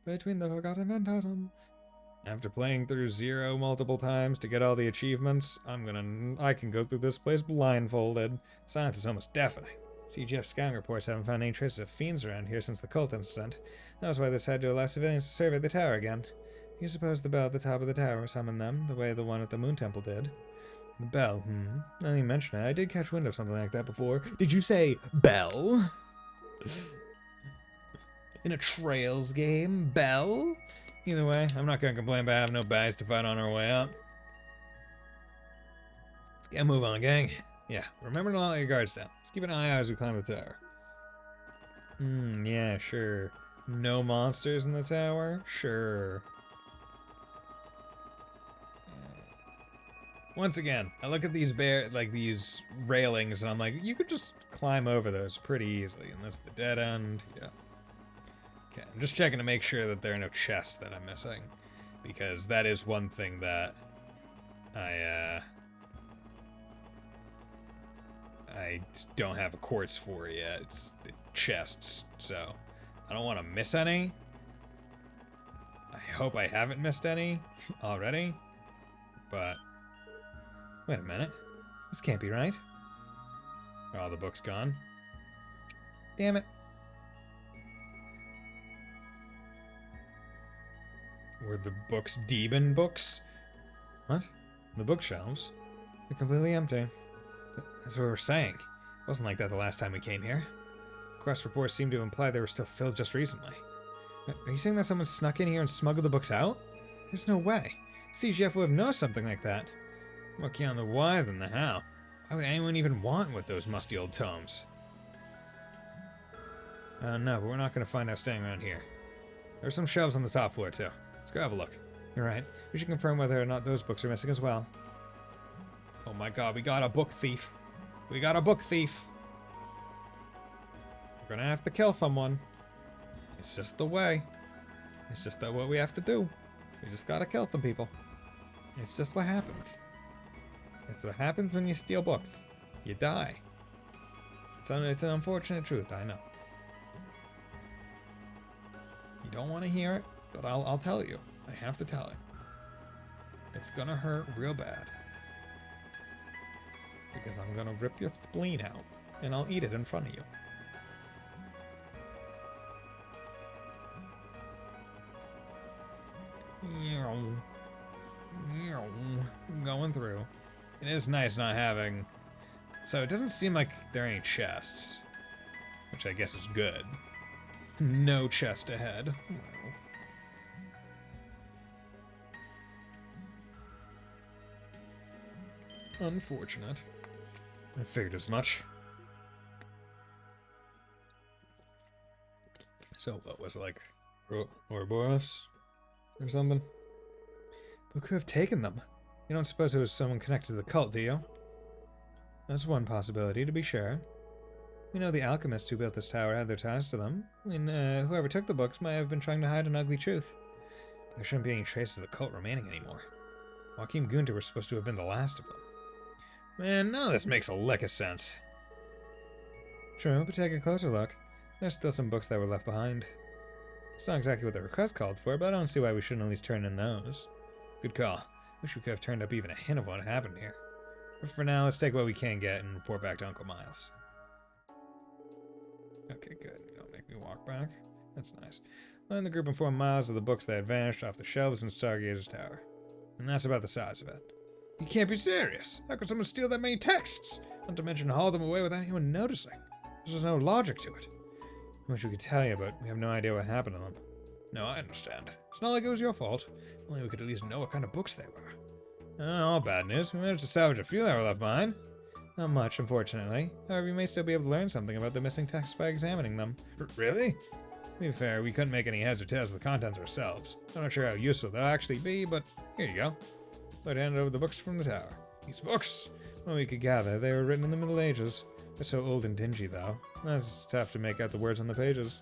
Between the forgotten phantasm. After playing through 0 multiple times to get all the achievements, I can go through this place blindfolded. The silence is almost deafening. CGF scouting reports haven't found any traces of fiends around here since the cult incident. That was why they decided to allow civilians to survey the tower again. You suppose the bell at the top of the tower summoned them, the way the one at the Moon Temple did? The bell, Now you mention it, I did catch wind of something like that before. Did you say bell? In a Trails game? Bell? Either way, I'm not gonna complain about having no bags to fight on our way out. Let's get a move on, gang. Yeah, remember to not let your guards down. Let's keep an eye out as we climb the tower. Yeah, sure. No monsters in the tower? Sure. Once again, I look at these these railings and I'm like, you could just climb over those pretty easily. And that's the dead end. Yeah. Okay, I'm just checking to make sure that there are no chests that I'm missing. Because that is one thing that I don't have a quartz for yet. It's the chests, so I don't want to miss any. I hope I haven't missed any already. But wait a minute. This can't be right. Are all the books gone? Damn it. Were the books demon books? What? The bookshelves? They're completely empty. That's what we're saying. It wasn't like that the last time we came here. Quest reports seem to imply they were still filled just recently. Are you saying that someone snuck in here and smuggled the books out? There's no way. CGF would have known something like that. More key on the why than the how. Why would anyone even want with those musty old tomes? No, but we're not going to find out staying around here. There's some shelves on the top floor, too. Let's go have a look. You're right. We should confirm whether or not those books are missing as well. Oh my god, we got a book thief. We got a book thief. We're gonna have to kill someone. It's just the way. It's just that what we have to do. We just gotta kill some people. It's just what happens. It's what happens when you steal books. You die. It's an unfortunate truth, I know. You don't want to hear it, but I'll tell you. I have to tell it. It's gonna hurt real bad. Because I'm gonna rip your spleen out, and I'll eat it in front of you. Going through. It is nice not having... So it doesn't seem like there are any chests. Which I guess is good. No chest ahead. Unfortunate. I figured as much. So what was it, like Ouroboros or something? Who could have taken them? You don't suppose it was someone connected to the cult, do you? That's one possibility, to be sure. We know the alchemists who built this tower had their ties to them. I mean, whoever took the books might have been trying to hide an ugly truth. But there shouldn't be any traces of the cult remaining anymore. Joachim Gunter was supposed to have been the last of them. Man, none of this makes a lick of sense. True, but take a closer look. There's still some books that were left behind. It's not exactly what the request called for, but I don't see why we shouldn't at least turn in those. Good call. Wish we could have turned up even a hint of what happened here. But for now, let's take what we can get and report back to Uncle Miles. Okay, good. You don't make me walk back. That's nice. Learn the group informed Miles of the books that had vanished off the shelves in Stargazer's tower. And that's about the size of it. You can't be serious. How could someone steal that many texts? Not to mention haul them away without anyone noticing. There's just no logic to it. I wish we could tell you, but we have no idea what happened to them. No, I understand. It's not like it was your fault. Only we could at least know what kind of books they were. All bad news. We managed to salvage a few that were left behind. Not much, unfortunately. However, you may still be able to learn something about the missing texts by examining them. Really? To be fair, we couldn't make any heads or tails of the contents ourselves. I'm not sure how useful they'll actually be, but here you go. I'd hand over the books from the tower. These books? Well, we could gather they were written in the Middle Ages. They're so old and dingy, though. That's tough to make out the words on the pages.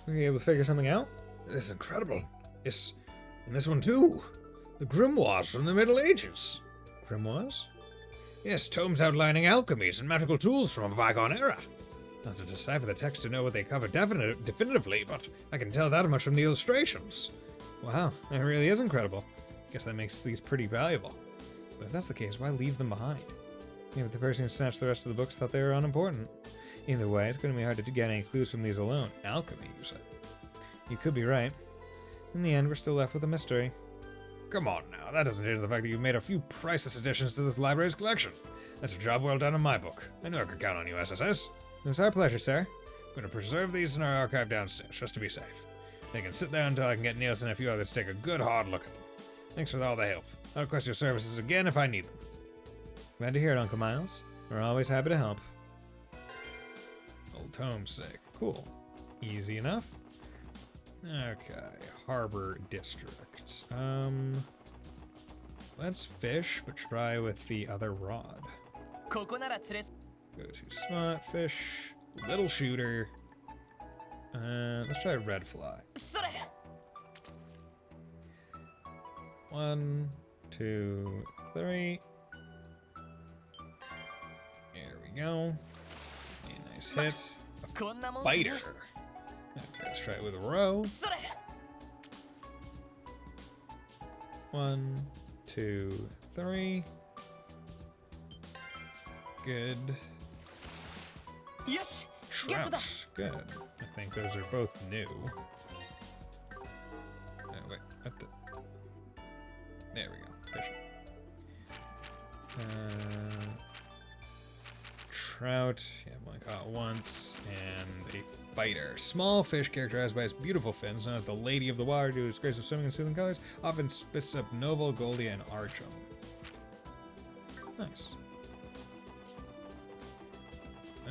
Were you able to figure something out? This is incredible. Yes, and this one too. The grimoires from the Middle Ages. Grimoires? Yes, tomes outlining alchemies and magical tools from a bygone era. Not to decipher the text to know what they cover definitively, but I can tell that much from the illustrations. Wow, that really is incredible. Guess that makes these pretty valuable. But if that's the case, why leave them behind? Maybe the person who snatched the rest of the books thought they were unimportant. Either way, it's going to be hard to get any clues from these alone. Alchemy, you said. You could be right. In the end, we're still left with a mystery. Come on now, that doesn't change the fact that you've made a few priceless additions to this library's collection. That's a job well done in my book. I knew I could count on you, SSS. It was our pleasure, sir. I'm going to preserve these in our archive downstairs, just to be safe. They can sit there until I can get Nielsen and a few others to take a good hard look at them. Thanks for all the help. I'll request your services again if I need them. Glad to hear it, Uncle Miles. We're always happy to help. Old tome's sake. Cool. Easy enough. Okay, Harbor District. Let's fish, but try with the other rod. Go to spot, fish, little shooter. Let's try red fly. 1, 2, 3. There we go. A nice hit. A biter. Okay, let's try it with a row. 1, 2, 3. good. Yes. Trout. Good. I think those are both new. Wait, what the? There we go. Fishing. Trout. Yeah, I've only caught once. And a fighter. Small fish characterized by its beautiful fins, known as the Lady of the Water due to its grace of swimming in soothing colors, often spits up Novel, Goldie, and Archum. Nice.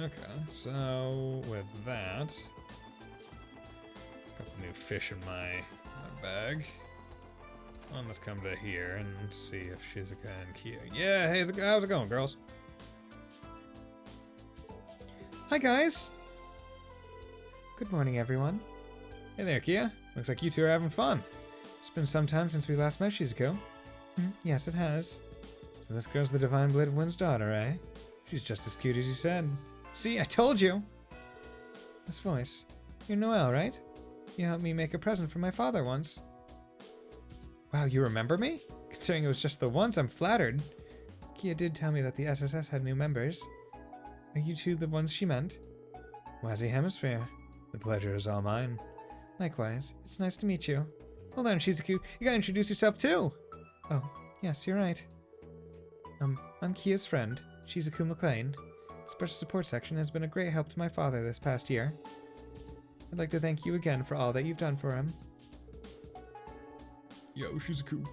Okay, so with that, a couple new fish in my bag. Well, let's come to here and see if Shizuka and Kia. Yeah, hey, how's it going, girls? Hi, guys. Good morning, everyone. Hey there, Kia. Looks like you two are having fun. It's been some time since we last met, Shizuko. Yes, it has. So this girl's the Divine Blade of Wind's daughter, eh? She's just as cute as you said. See, I told you! This voice. You're Noelle, right? You helped me make a present for my father once. Wow, you remember me? Considering it was just the once, I'm flattered. Kia did tell me that the SSS had new members. Are you two the ones she meant? Wazzy Hemisphere. The pleasure is all mine. Likewise, it's nice to meet you. Hold on, Shizuku, you gotta introduce yourself too! Oh, yes, you're right. I'm Kia's friend, Shizuku McLean. The special support section has been a great help to my father this past year. I'd like to thank you again for all that you've done for him. Yo, Shizuku.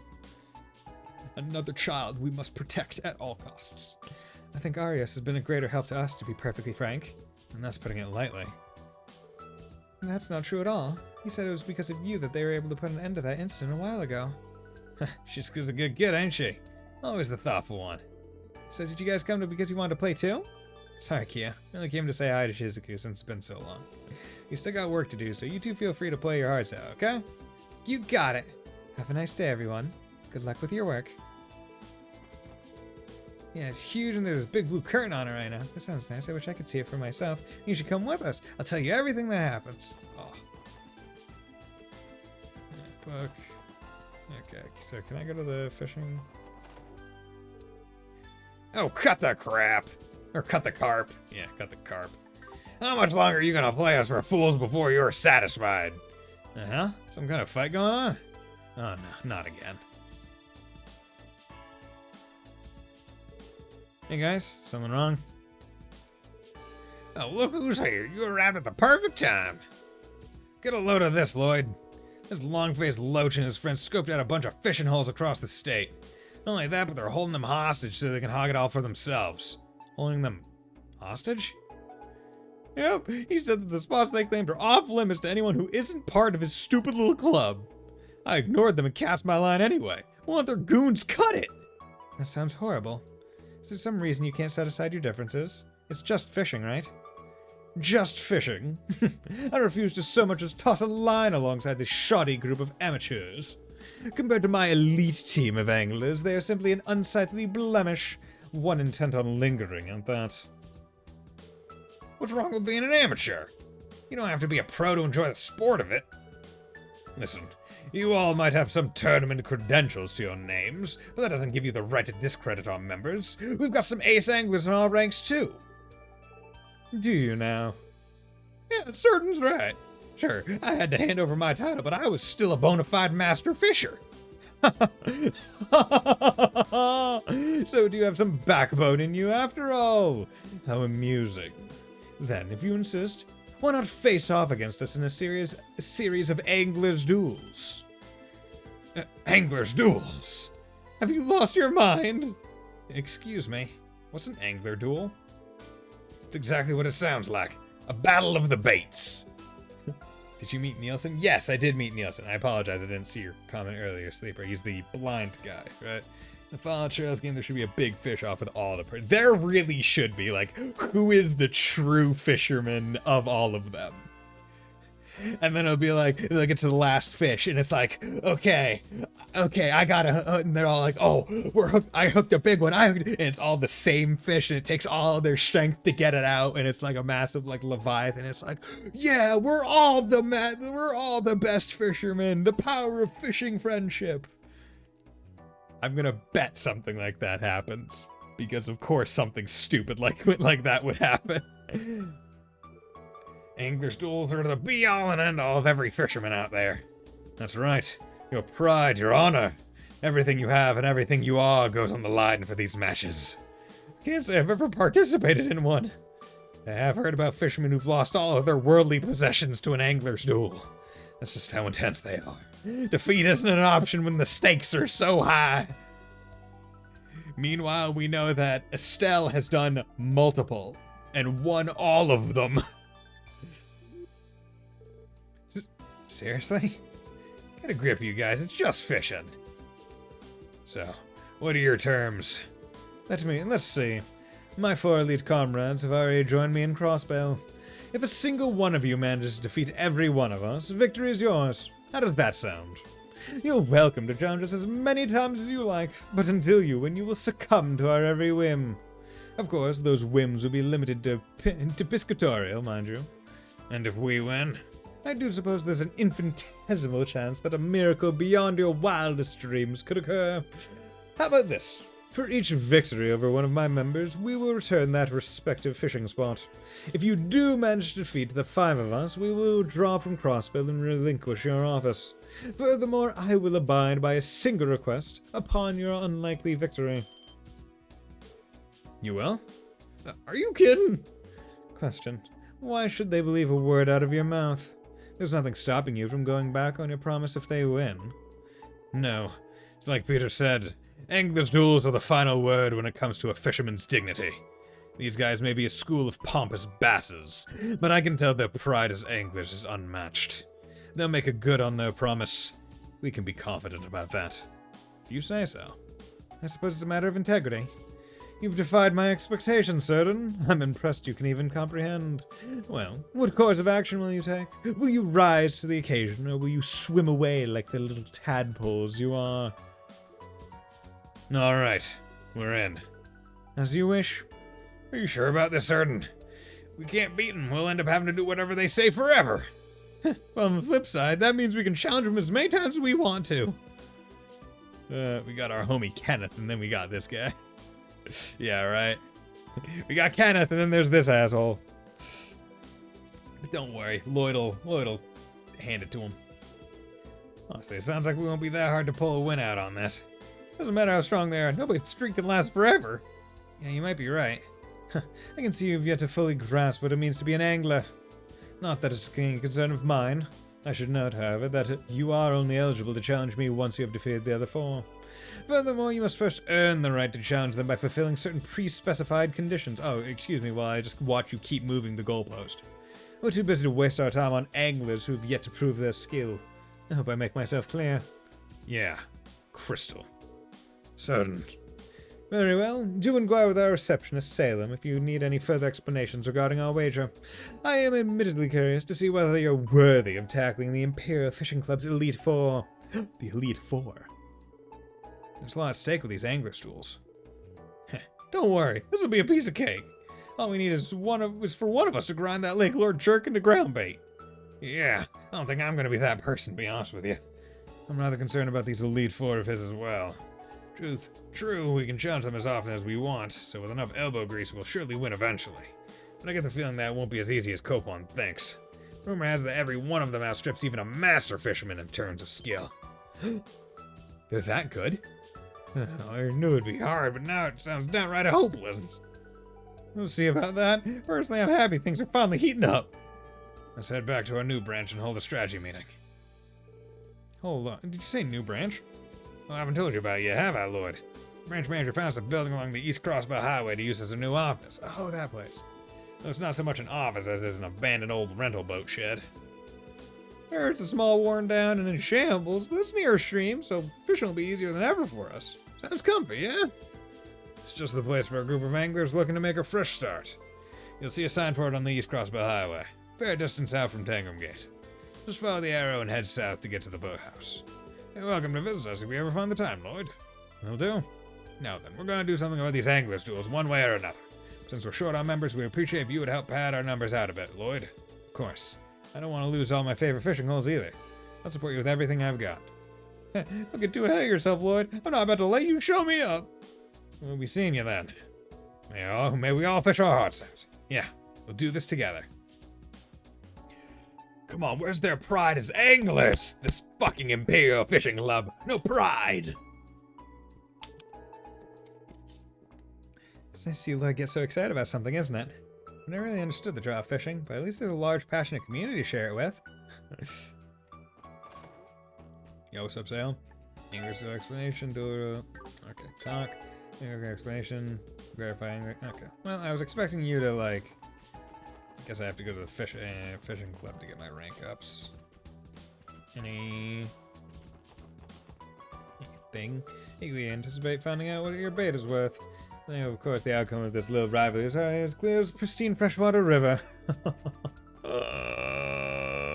Another child we must protect at all costs. I think Arias has been a greater help to us, to be perfectly frank. And that's putting it lightly. And that's not true at all. He said it was because of you that they were able to put an end to that incident a while ago. Shizuka's a good kid, ain't she? Always the thoughtful one. So did you guys come to because you wanted to play too? Sorry, Kia. I only came to say hi to Shizuku since it's been so long. You still got work to do, so you two feel free to play your hearts out, okay? You got it! Have a nice day, everyone. Good luck with your work. Yeah, it's huge and there's a big blue curtain on it right now. That sounds nice. I wish I could see it for myself. You should come with us. I'll tell you everything that happens. Oh. Book. Okay, so can I go to the fishing? Oh, cut the crap! Or cut the carp. Yeah, cut the carp. How much longer are you gonna play us for fools before you're satisfied? Uh-huh? Some kind of fight going on? Oh no, not again. Hey guys, something wrong? Oh, look who's here. You arrived at the perfect time. Get a load of this, Lloyd. This long-faced loach and his friends scoped out a bunch of fishing holes across the state. Not only that, but they're holding them hostage so they can hog it all for themselves. Holding them hostage? Yep, he said that the spots they claimed are off limits to anyone who isn't part of his stupid little club. I ignored them and cast my line anyway. Won't let their goons cut it. That sounds horrible. Is there some reason you can't set aside your differences? It's just fishing, right? Just fishing. I refuse to so much as toss a line alongside this shoddy group of amateurs. Compared to my elite team of anglers, they are simply an unsightly blemish, one intent on lingering at that. What's wrong with being an amateur? You don't have to be a pro to enjoy the sport of it. Listen, you all might have some tournament credentials to your names, but that doesn't give you the right to discredit our members. We've got some ace anglers in our ranks too. Do you now? Yeah, certain's right. Sure, I had to hand over my title, but I was still a bona fide master fisher. So do you have some backbone in you after all? How amusing. Then, if you insist, why not face off against us in a series of anglers' duels? Anglers' duels? Have you lost your mind? Excuse me, what's an angler duel? It's exactly what it sounds like. A battle of the baits. Did you meet Nielsen? Yes, I did meet Nielsen. I apologize, I didn't see your comment earlier, Sleeper. He's the blind guy, right? The Fallout Trails game, there should be a big fish off with all the... There really should be, like, who is the true fisherman of all of them? And then it'll be like, they'll get to the last fish, and it's like, okay, I gotta, and they're all like, oh, I hooked a big one, and it's all the same fish, and it takes all their strength to get it out, and it's like a massive, like, Leviathan, it's like, yeah, we're all the best fishermen, the power of fishing friendship. I'm gonna bet something like that happens. Because of course something stupid like that would happen. Angler's duels are the be-all and end-all of every fisherman out there. That's right. Your pride, your honor, everything you have and everything you are goes on the line for these matches. Can't say I've ever participated in one. I have heard about fishermen who've lost all of their worldly possessions to an angler's duel. That's just how intense they are. Defeat isn't an option when the stakes are so high. Meanwhile, we know that Estelle has done multiple and won all of them. Seriously? Get a grip, you guys. It's just fishing. So, what are your terms? Let's see. My 4 elite comrades have already joined me in Crossbell. If a single one of you manages to defeat every one of us, victory is yours. How does that sound? You're welcome to challenge us as many times as you like, but until you win, you will succumb to our every whim. Of course, those whims will be limited to piscatorial, mind you. And if we win? I do suppose there's an infinitesimal chance that a miracle beyond your wildest dreams could occur. How about this? For each victory over one of my members, we will return that respective fishing spot. If you do manage to defeat the 5 of us, we will withdraw from Crossbill and relinquish your office. Furthermore, I will abide by a single request upon your unlikely victory. You will? Are you kidding? Question. Why should they believe a word out of your mouth? There's nothing stopping you from going back on your promise if they win. No. It's like Peter said, anglers' duels are the final word when it comes to a fisherman's dignity. These guys may be a school of pompous basses, but I can tell their pride as anglers is unmatched. They'll make a good on their promise. We can be confident about that. If you say so. I suppose it's a matter of integrity. You've defied my expectations, Certain. I'm impressed you can even comprehend. Well, what course of action will you take? Will you rise to the occasion, or will you swim away like the little tadpoles you are? Alright, we're in. As you wish. Are you sure about this, Certain? We can't beat them. We'll end up having to do whatever they say forever. Well, on the flip side, that means we can challenge them as many times as we want to. We got our homie Kenneth, and then we got this guy. Yeah, right. We got Kenneth, and then there's this asshole. But don't worry, Lloyd'll hand it to him. Honestly, it sounds like we won't be that hard to pull a win out on this. Doesn't matter how strong they are, nobody's streak can last forever. Yeah, you might be right. I can see you've yet to fully grasp what it means to be an angler. Not that it's a concern of mine. I should note, however, that you are only eligible to challenge me once you have defeated the other 4. Furthermore, you must first earn the right to challenge them by fulfilling certain pre-specified conditions. Oh, excuse me while I just watch you keep moving the goalpost. We're too busy to waste our time on anglers who have yet to prove their skill. I hope I make myself clear. Yeah, crystal. Certain. Very well. Do inquire with our receptionist, Salem, if you need any further explanations regarding our wager. I am admittedly curious to see whether you're worthy of tackling the Imperial Fishing Club's Elite 4. The Elite 4. There's a lot at stake with these angler stools. Don't worry, this will be a piece of cake. All we need is for one of us to grind that Lake Lord jerk into ground bait. Yeah, I don't think I'm gonna be that person, to be honest with you. I'm rather concerned about these Elite 4 of his as well. True, we can challenge them as often as we want, so with enough elbow grease we'll surely win eventually. But I get the feeling that won't be as easy as Copon thinks. Rumor has that every one of them outstrips even a master fisherman in terms of skill. They're that good? I knew it'd be hard, but now it sounds downright hopeless. We'll see about that. Personally, I'm happy things are finally heating up. Let's head back to our new branch and hold a strategy meeting. Hold on, did you say new branch? Well, I haven't told you about it yet, have I, Lloyd? Branch manager found us a building along the East Crossbell Highway to use as a new office. Oh, that place. Though it's not so much an office as it is an abandoned old rental boat shed. It's a small, worn down, and in shambles, but it's near a stream, so fishing will be easier than ever for us. Sounds comfy, yeah? It's just the place for a group of anglers looking to make a fresh start. You'll see a sign for it on the East Crossbell Highway, fair distance out from Tangram Gate. Just follow the arrow and head south to get to the boathouse. You're welcome to visit us if you ever find the time, Lloyd. Will do. Now then, we're going to do something about these angler duels one way or another. Since we're short on members, we appreciate if you would help pad our numbers out a bit, Lloyd. Of course. I don't want to lose all my favorite fishing holes either. I'll support you with everything I've got. Don't get too ahead of yourself, Lloyd. I'm not about to let you show me up. We'll be seeing you then. May we all fish our hearts out. Yeah, we'll do this together. Come on, where's their pride as anglers? This fucking Imperial Fishing Club. No pride! It's nice to see Lloyd get so excited about something, isn't it? I've never really understood the draw of fishing, but at least there's a large, passionate community to share it with. Yo, what's up, Sale? English explanation, okay, talk. English explanation, verify English. Okay. Well, I was expecting you to, like... I guess I have to go to the fishing club to get my rank ups. Anything? Eagerly anticipate finding out what your bait is worth. And of course, the outcome of this little rivalry is as clear as a pristine freshwater river.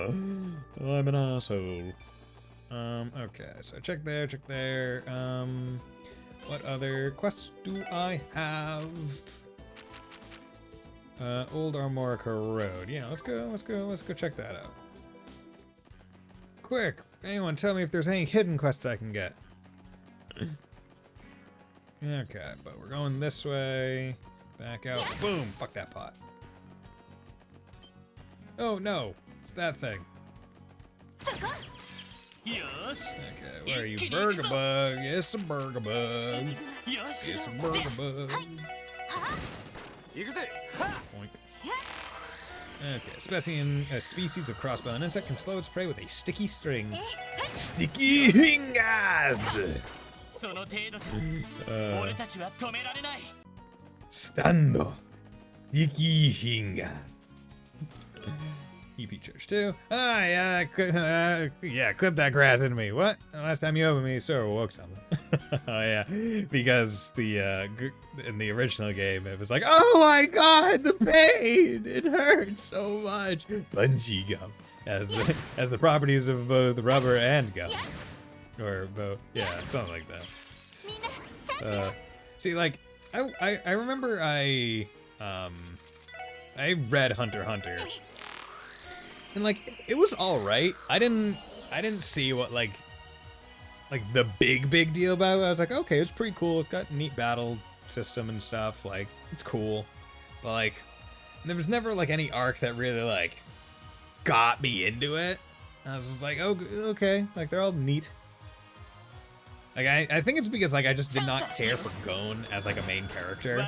I'm an asshole. Okay, so check there. What other quests do I have? Old Armorica Road. Yeah, let's go check that out. Quick, anyone tell me if there's any hidden quests I can get. Okay, but we're going this way. Back out. Boom! Fuck that pot. Oh no! It's that thing. Okay, where are you? Burger bug. It's a burger bug. It's a burger bug. Boink. Okay, a species of crossbow insect can slow its prey with a sticky string. Sticky fingers! Stando. Sticky finger. EP Church 2. Yeah, clip that grass into me. What? Last time you opened me, sir woke something. Oh yeah, because in the original game, it was like, oh my god, the pain! It hurts so much. Bungee gum, as the properties of both rubber and gum, or both. Yeah, something like that. See, like, I remember I read Hunter x Hunter. And like, it was alright. I didn't see what like the big deal about it. I was like, okay, it's pretty cool. It's got a neat battle system and stuff. Like, it's cool. But like, there was never like any arc that really like got me into it. I was just like, oh, okay. Like, they're all neat. Like, I think it's because like I just did not care for Gon as like a main character.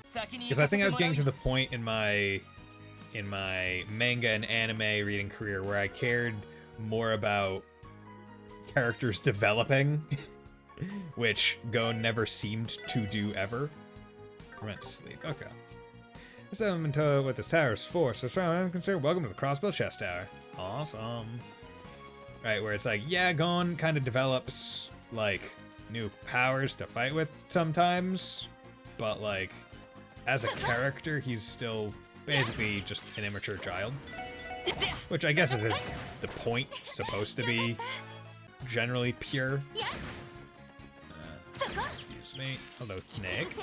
Because I think I was getting to the point in my manga and anime reading career where I cared more about characters developing, which Gon never seemed to do ever. Prevent sleep. Okay. This hasn't been told what this tower is for, so as far as I'm concerned, welcome to the Crossbow Chest Tower. Awesome. Right, where it's like, yeah, Gon kind of develops, like, new powers to fight with sometimes, but, like, as a character, he's still basically just an immature child. Which I guess is the point, supposed to be generally pure. Excuse me. Hello, snake.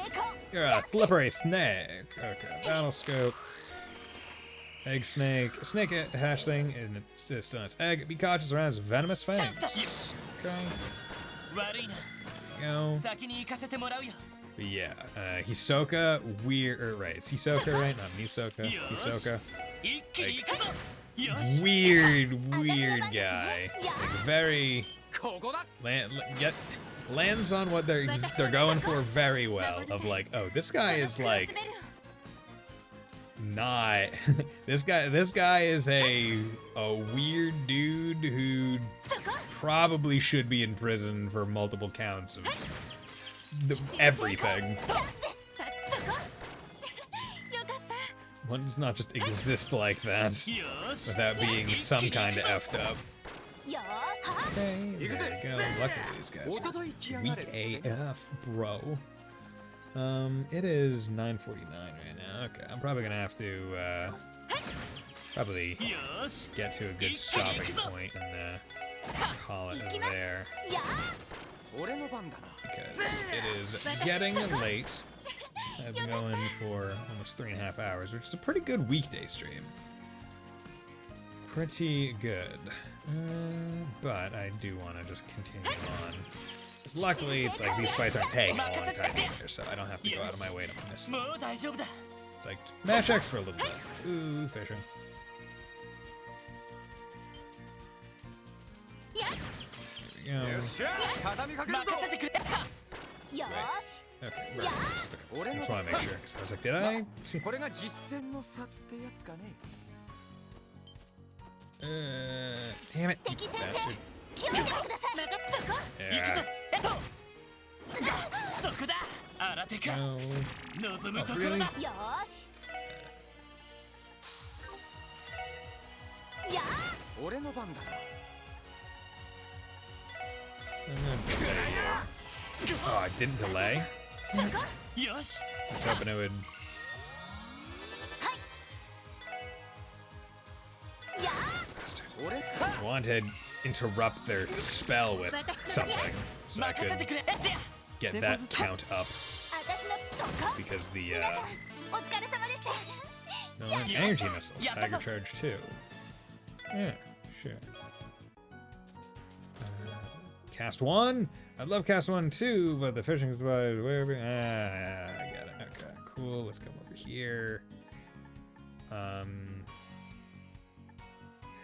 You're a slippery snake. Okay, battle scope. Egg snake. A snake hash thing, and it's still in its egg. Be cautious around its venomous fangs. Okay. There you go. But yeah, Hisoka, right, it's Hisoka, right? Not Misoka, Hisoka. Like, weird guy. Like, very, lands on what they're going for very well, of like, oh, this guy is like, not, this guy is a weird dude who probably should be in prison for multiple counts of everything. One does not just exist like that without being some kind of effed up. Okay, there you go. Luckily these guys are weak AF, bro. It is 9:49 right now. Okay, I'm probably gonna have to probably get to a good stopping point and call it there. Because it is getting late. I've been going for almost 3.5 hours, which is a pretty good weekday stream. Pretty good. But I do want to just continue on. Luckily, it's like these fights aren't taking a long time either, so I don't have to go out of my way to miss them. It's like, mash X for a little bit. Ooh, fishing. Here we go. Okay, right. Okay. Just want to make sure, because I was like, did I? Damn it, you bastard. Yeah. No. Oh, really? Oh, I didn't delay? I was hoping it would... Bastard. I wanted to interrupt their spell with something, so I could get that count up. Because the, no, an energy missile, Tiger Charge 2. Yeah, sure. Cast 1? I'd love Cast 1 too, but the fishing is wherever. I get it. Okay, cool. Let's come over here.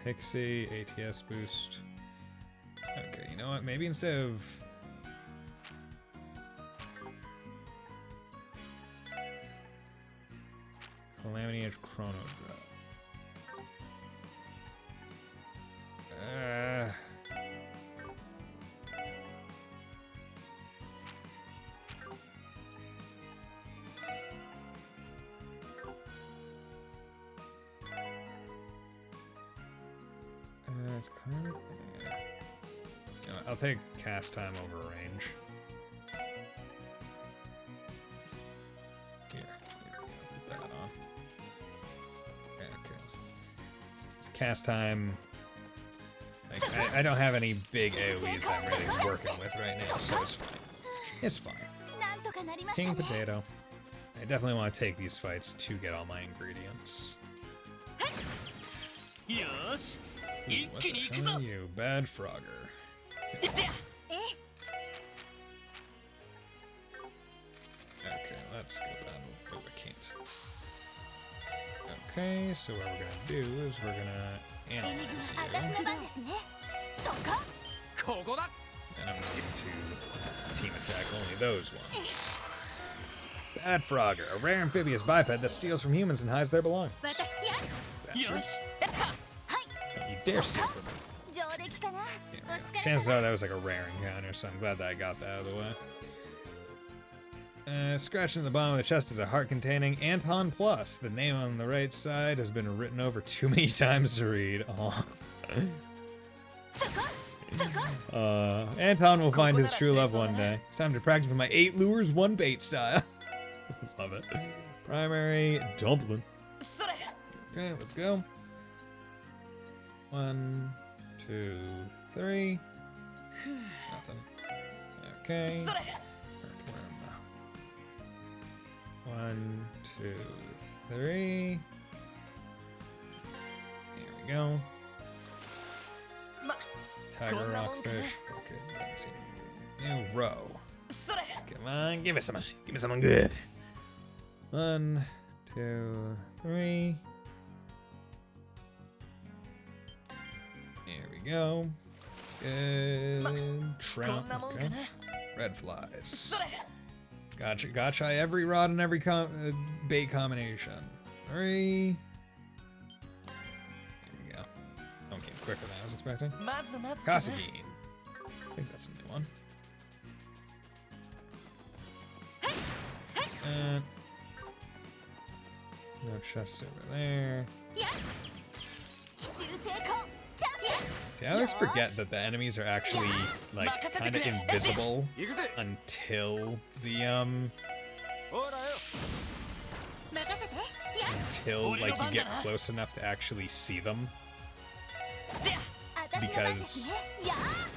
Hixie, ATS boost. Okay, you know what? Maybe instead of... Calamity Edge Chrono Drop. It's kind of... You know, I'll take cast time over range. Here, put that on. Okay. It's cast time. Like, I don't have any big AoEs that I'm really working with right now, so it's fine. It's fine. King Potato. I definitely want to take these fights to get all my ingredients. Ooh, what the hell are you, bad Frogger? Okay. Okay, let's go down. Oh, I can't. Okay, so what we're gonna do is we're gonna analyze you. And I'm gonna need to team attack only those ones. Bad Frogger, a rare amphibious biped that steals from humans and hides their belongings. Bastard. Don't you dare steal from me. Chances are that was like a rare encounter, so I'm glad that I got that out of the way. Scratching the bottom of the chest is a heart containing Anton Plus. The name on the right side has been written over too many times to read. Anton will find his true love one day. It's time to practice with my 8 lures, 1 bait style. Love it. Primary dumpling. Okay, let's go. 1, 2, 3. Nothing. Okay. Earthworm. 1, 2, 3. Here we go. Tiger rockfish. Okay, let's see. New row. Come on, give me some. Give me something good. 1, 2, 3. Here we go. Good. Trout. Okay. Red flies. Gotcha every rod and every bait combination. 3. Here we go. Don't came quicker than I was expecting. Kasagine. I think that's a new one. No chest over there. See, I always forget that the enemies are actually, like, kind of invisible until the, until, like, you get close enough to actually see them. Because,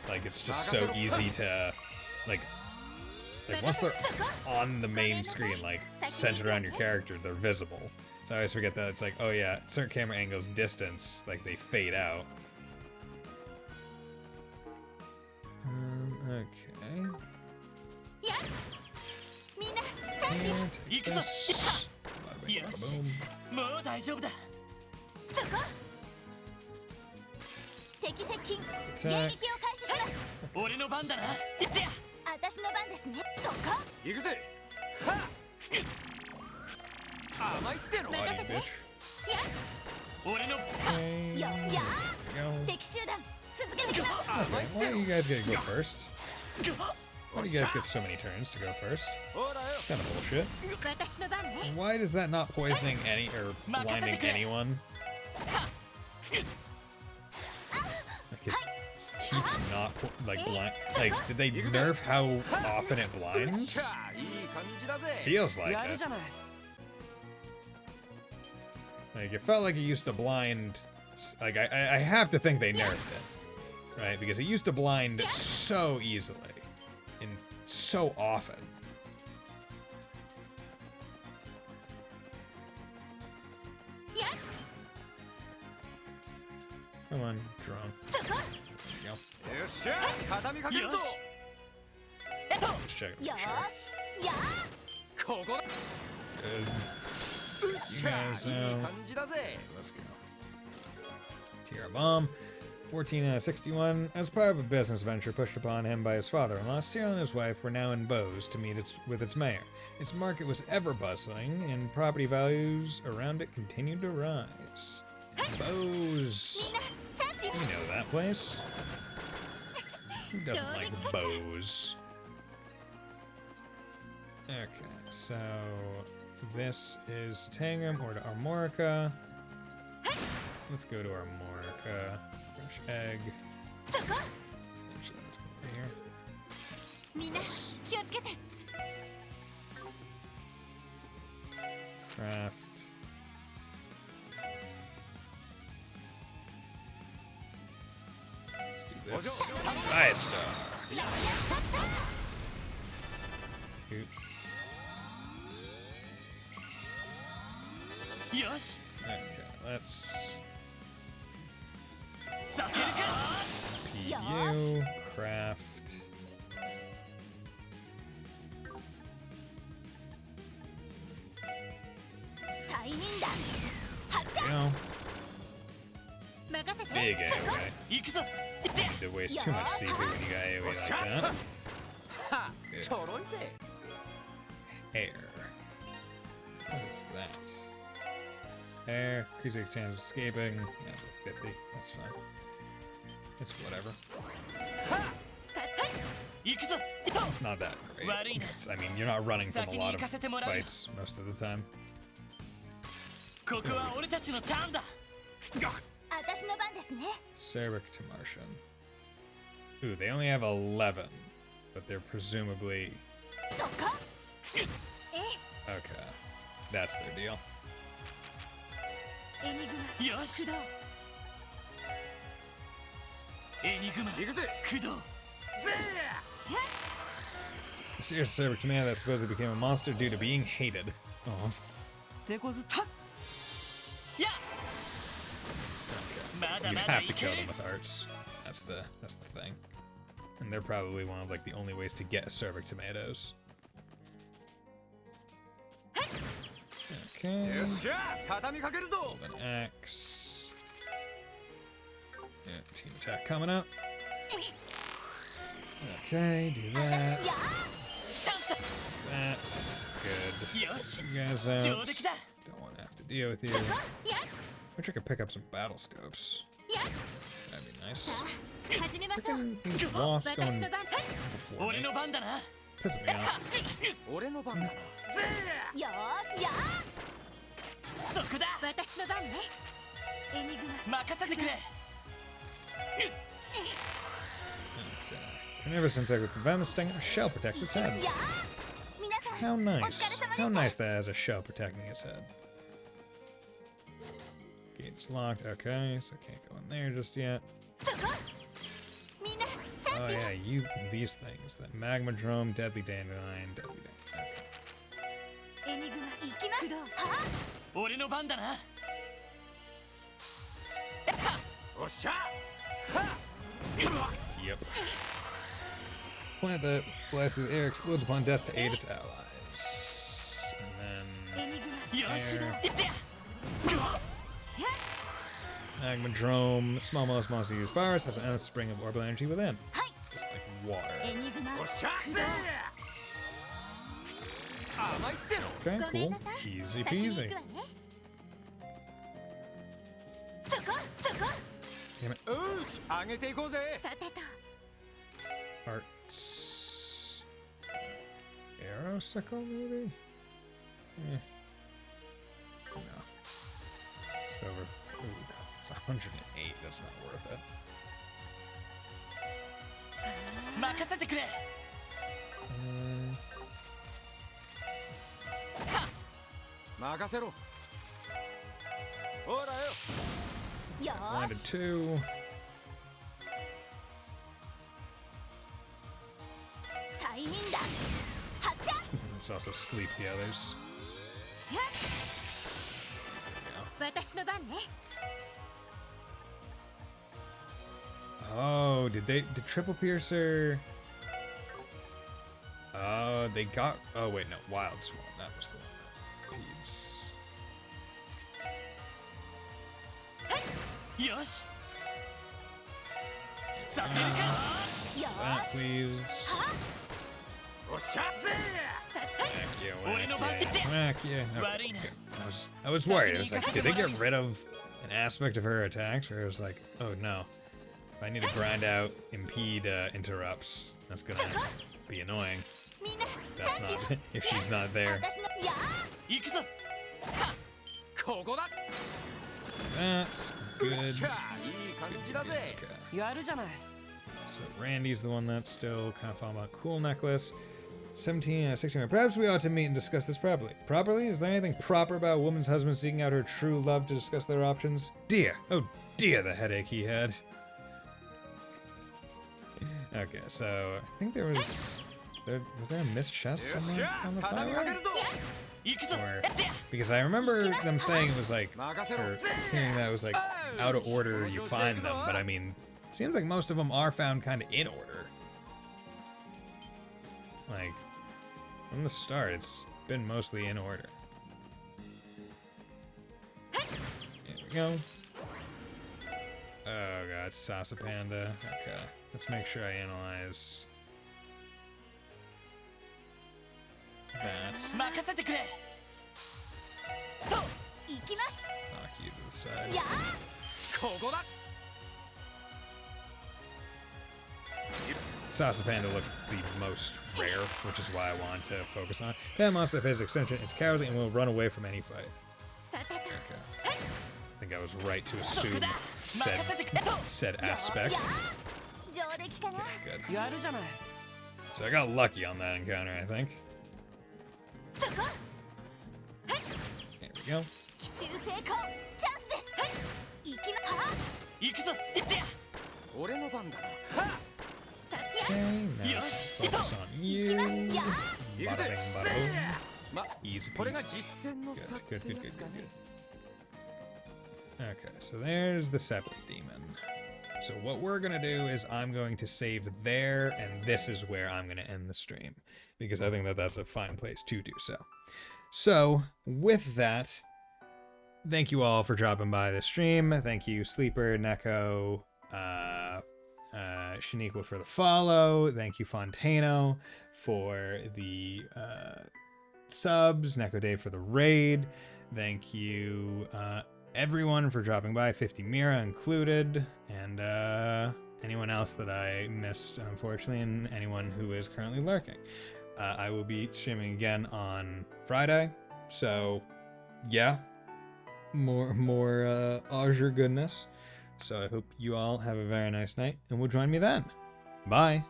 like, it's just so easy to, like, once they're on the main screen, like, centered around your character, they're visible. So I always forget that it's like, oh yeah, at certain camera angles, distance, like, they fade out. Okay. take this. Bada bing, bada boom. もう大丈夫だ。そこ敵接近 Attack. 迎撃を開始します。俺の番だな。いってや。私の番ですね。そこ行くぜ。はっ。甘いっての。 Bloody bitch. 俺の。 Okay. や There we go. 敵集団続けてきます。 Okay, why do you guys get to go first? Why do you guys get so many turns to go first? It's kind of bullshit. 私の番ね。 Why is that not poisoning any or blinding anyone? Like it just keeps not like blind. Like, did they nerf how often it blinds? Feels like it. Like it felt like it used to blind. Like I have to think they nerfed it, right? Because it used to blind so easily and so often. Come on, drone. There you go. Just check it. よ Sure. しや Good. You guys, let's go. TR bomb. 1461. As part of a business venture pushed upon him by his father-in-law, Cyril and his wife were now in Bose to meet with its mayor. Its market was ever bustling, and property values around it continued to rise. Bose. You know that place. Who doesn't like Bose? Okay, so this is Tangram or to Armorica. Let's go to Armorica. Fresh egg. Actually, let's go over here. みんな気をつけて。 Craft. Let's do this. Riot Star. Oop. よし。 Okay, let's させるか。 PU, craft. Go. Big AoE. You need to waste too much CV when you got AoE like that. Good. Air. What is that? Air. Increase your chance of escaping. Yeah, 50. That's fine. It's whatever. It's not that great. I mean, you're not running from a lot of fights most of the time. ここは俺たちのターンだ。私の番ですね。 Cerberus to Martian. Ooh, they only have 11, but they're presumably. Okay, that's their deal. エニグマ。よし。エニグマ。行くぜ。駆動。Mysterious Cerberus command that supposedly became a monster due to being hated. Oh. You have to kill them with arts. That's the thing. And they're probably one of like the only ways to get Cerberus tomatoes. Okay. Hold an axe. Yeah, team attack coming up. Okay, do that. That's good. You guys out. Don't want to have to deal with you. Wish I could pick up some battle scopes. That'd be nice. Freaking these wasps going before me. Pissing me off. 私の番ね。エニグマ。任せてくれ。 Carnivorous insect with venomous sting, a shell protects its head. How nice. How nice that has a shell protecting its head. Gate is locked. Okay, so can't go in there just yet. Oh yeah, these things. That magma drum, deadly dandelion, deadly dandelion. Okay. エニグマ。行きます。俺の番だな。おっしゃ。 Yep. Plant that flies through the air, explodes upon death to aid its allies. Magmadrome, small most monsters use fires, has a spring of orbital energy within. Just like water. Okay, cool. Easy peasy. Damn it. Arts. Arrow sickle, maybe? Eh. No. It's over. Ooh, it's 108. That's not worth it. Landed 2. Let's also sleep the others. Oh, did Triple Piercer? Oh, they got. Oh wait, no, Wild Swan. That was the one that peeds. Yosh. That, please. Whack you. Okay. I was worried. I was like, did they get rid of an aspect of her attacks? Or it was like, oh no. If I need to grind out impede interrupts, that's gonna be annoying. That's not if she's not there. That's good. So Randy's the one that's still kind of following about cool necklace. 16. Perhaps we ought to meet and discuss this properly. Properly? Is there anything proper about a woman's husband seeking out her true love to discuss their options? Dear, oh dear, the headache he had. Okay, so I think there was there a missed chest somewhere on the side? Or, because I remember them saying it was like, or hearing that it was like out of order you find them, but I mean, it seems like most of them are found kind of in order. Like, from the start, it's been mostly in order. There we go. Oh god, Sasa Panda. Okay, let's make sure I analyze that. Knock you to the side. Sasa Panda looked the most rare, which is why I want to focus on. That monster of his extension, it's cowardly and will run away from any fight. Okay. I think I was right to assume said aspect. Okay, good. So I got lucky on that encounter, I think. There we go. Okay, now focus on you. Bada bing, bada boom. Easy peasy. Good. Okay, so there's the Separate Demon. So what we're gonna do is I'm going to save there, and this is where I'm gonna end the stream, because I think that that's a fine place to do so. So with that, thank you all for dropping by the stream. Thank you Sleeper, Neko, Shaniqua for the follow. Thank you Fontano for the subs. Neko Dave for the raid. Thank you everyone for dropping by, 50 Mira included, and anyone else that I missed, unfortunately, and anyone who is currently lurking. I will be streaming again on Friday, so yeah, more Azure goodness. So I hope you all have a very nice night, and will join me then. Bye.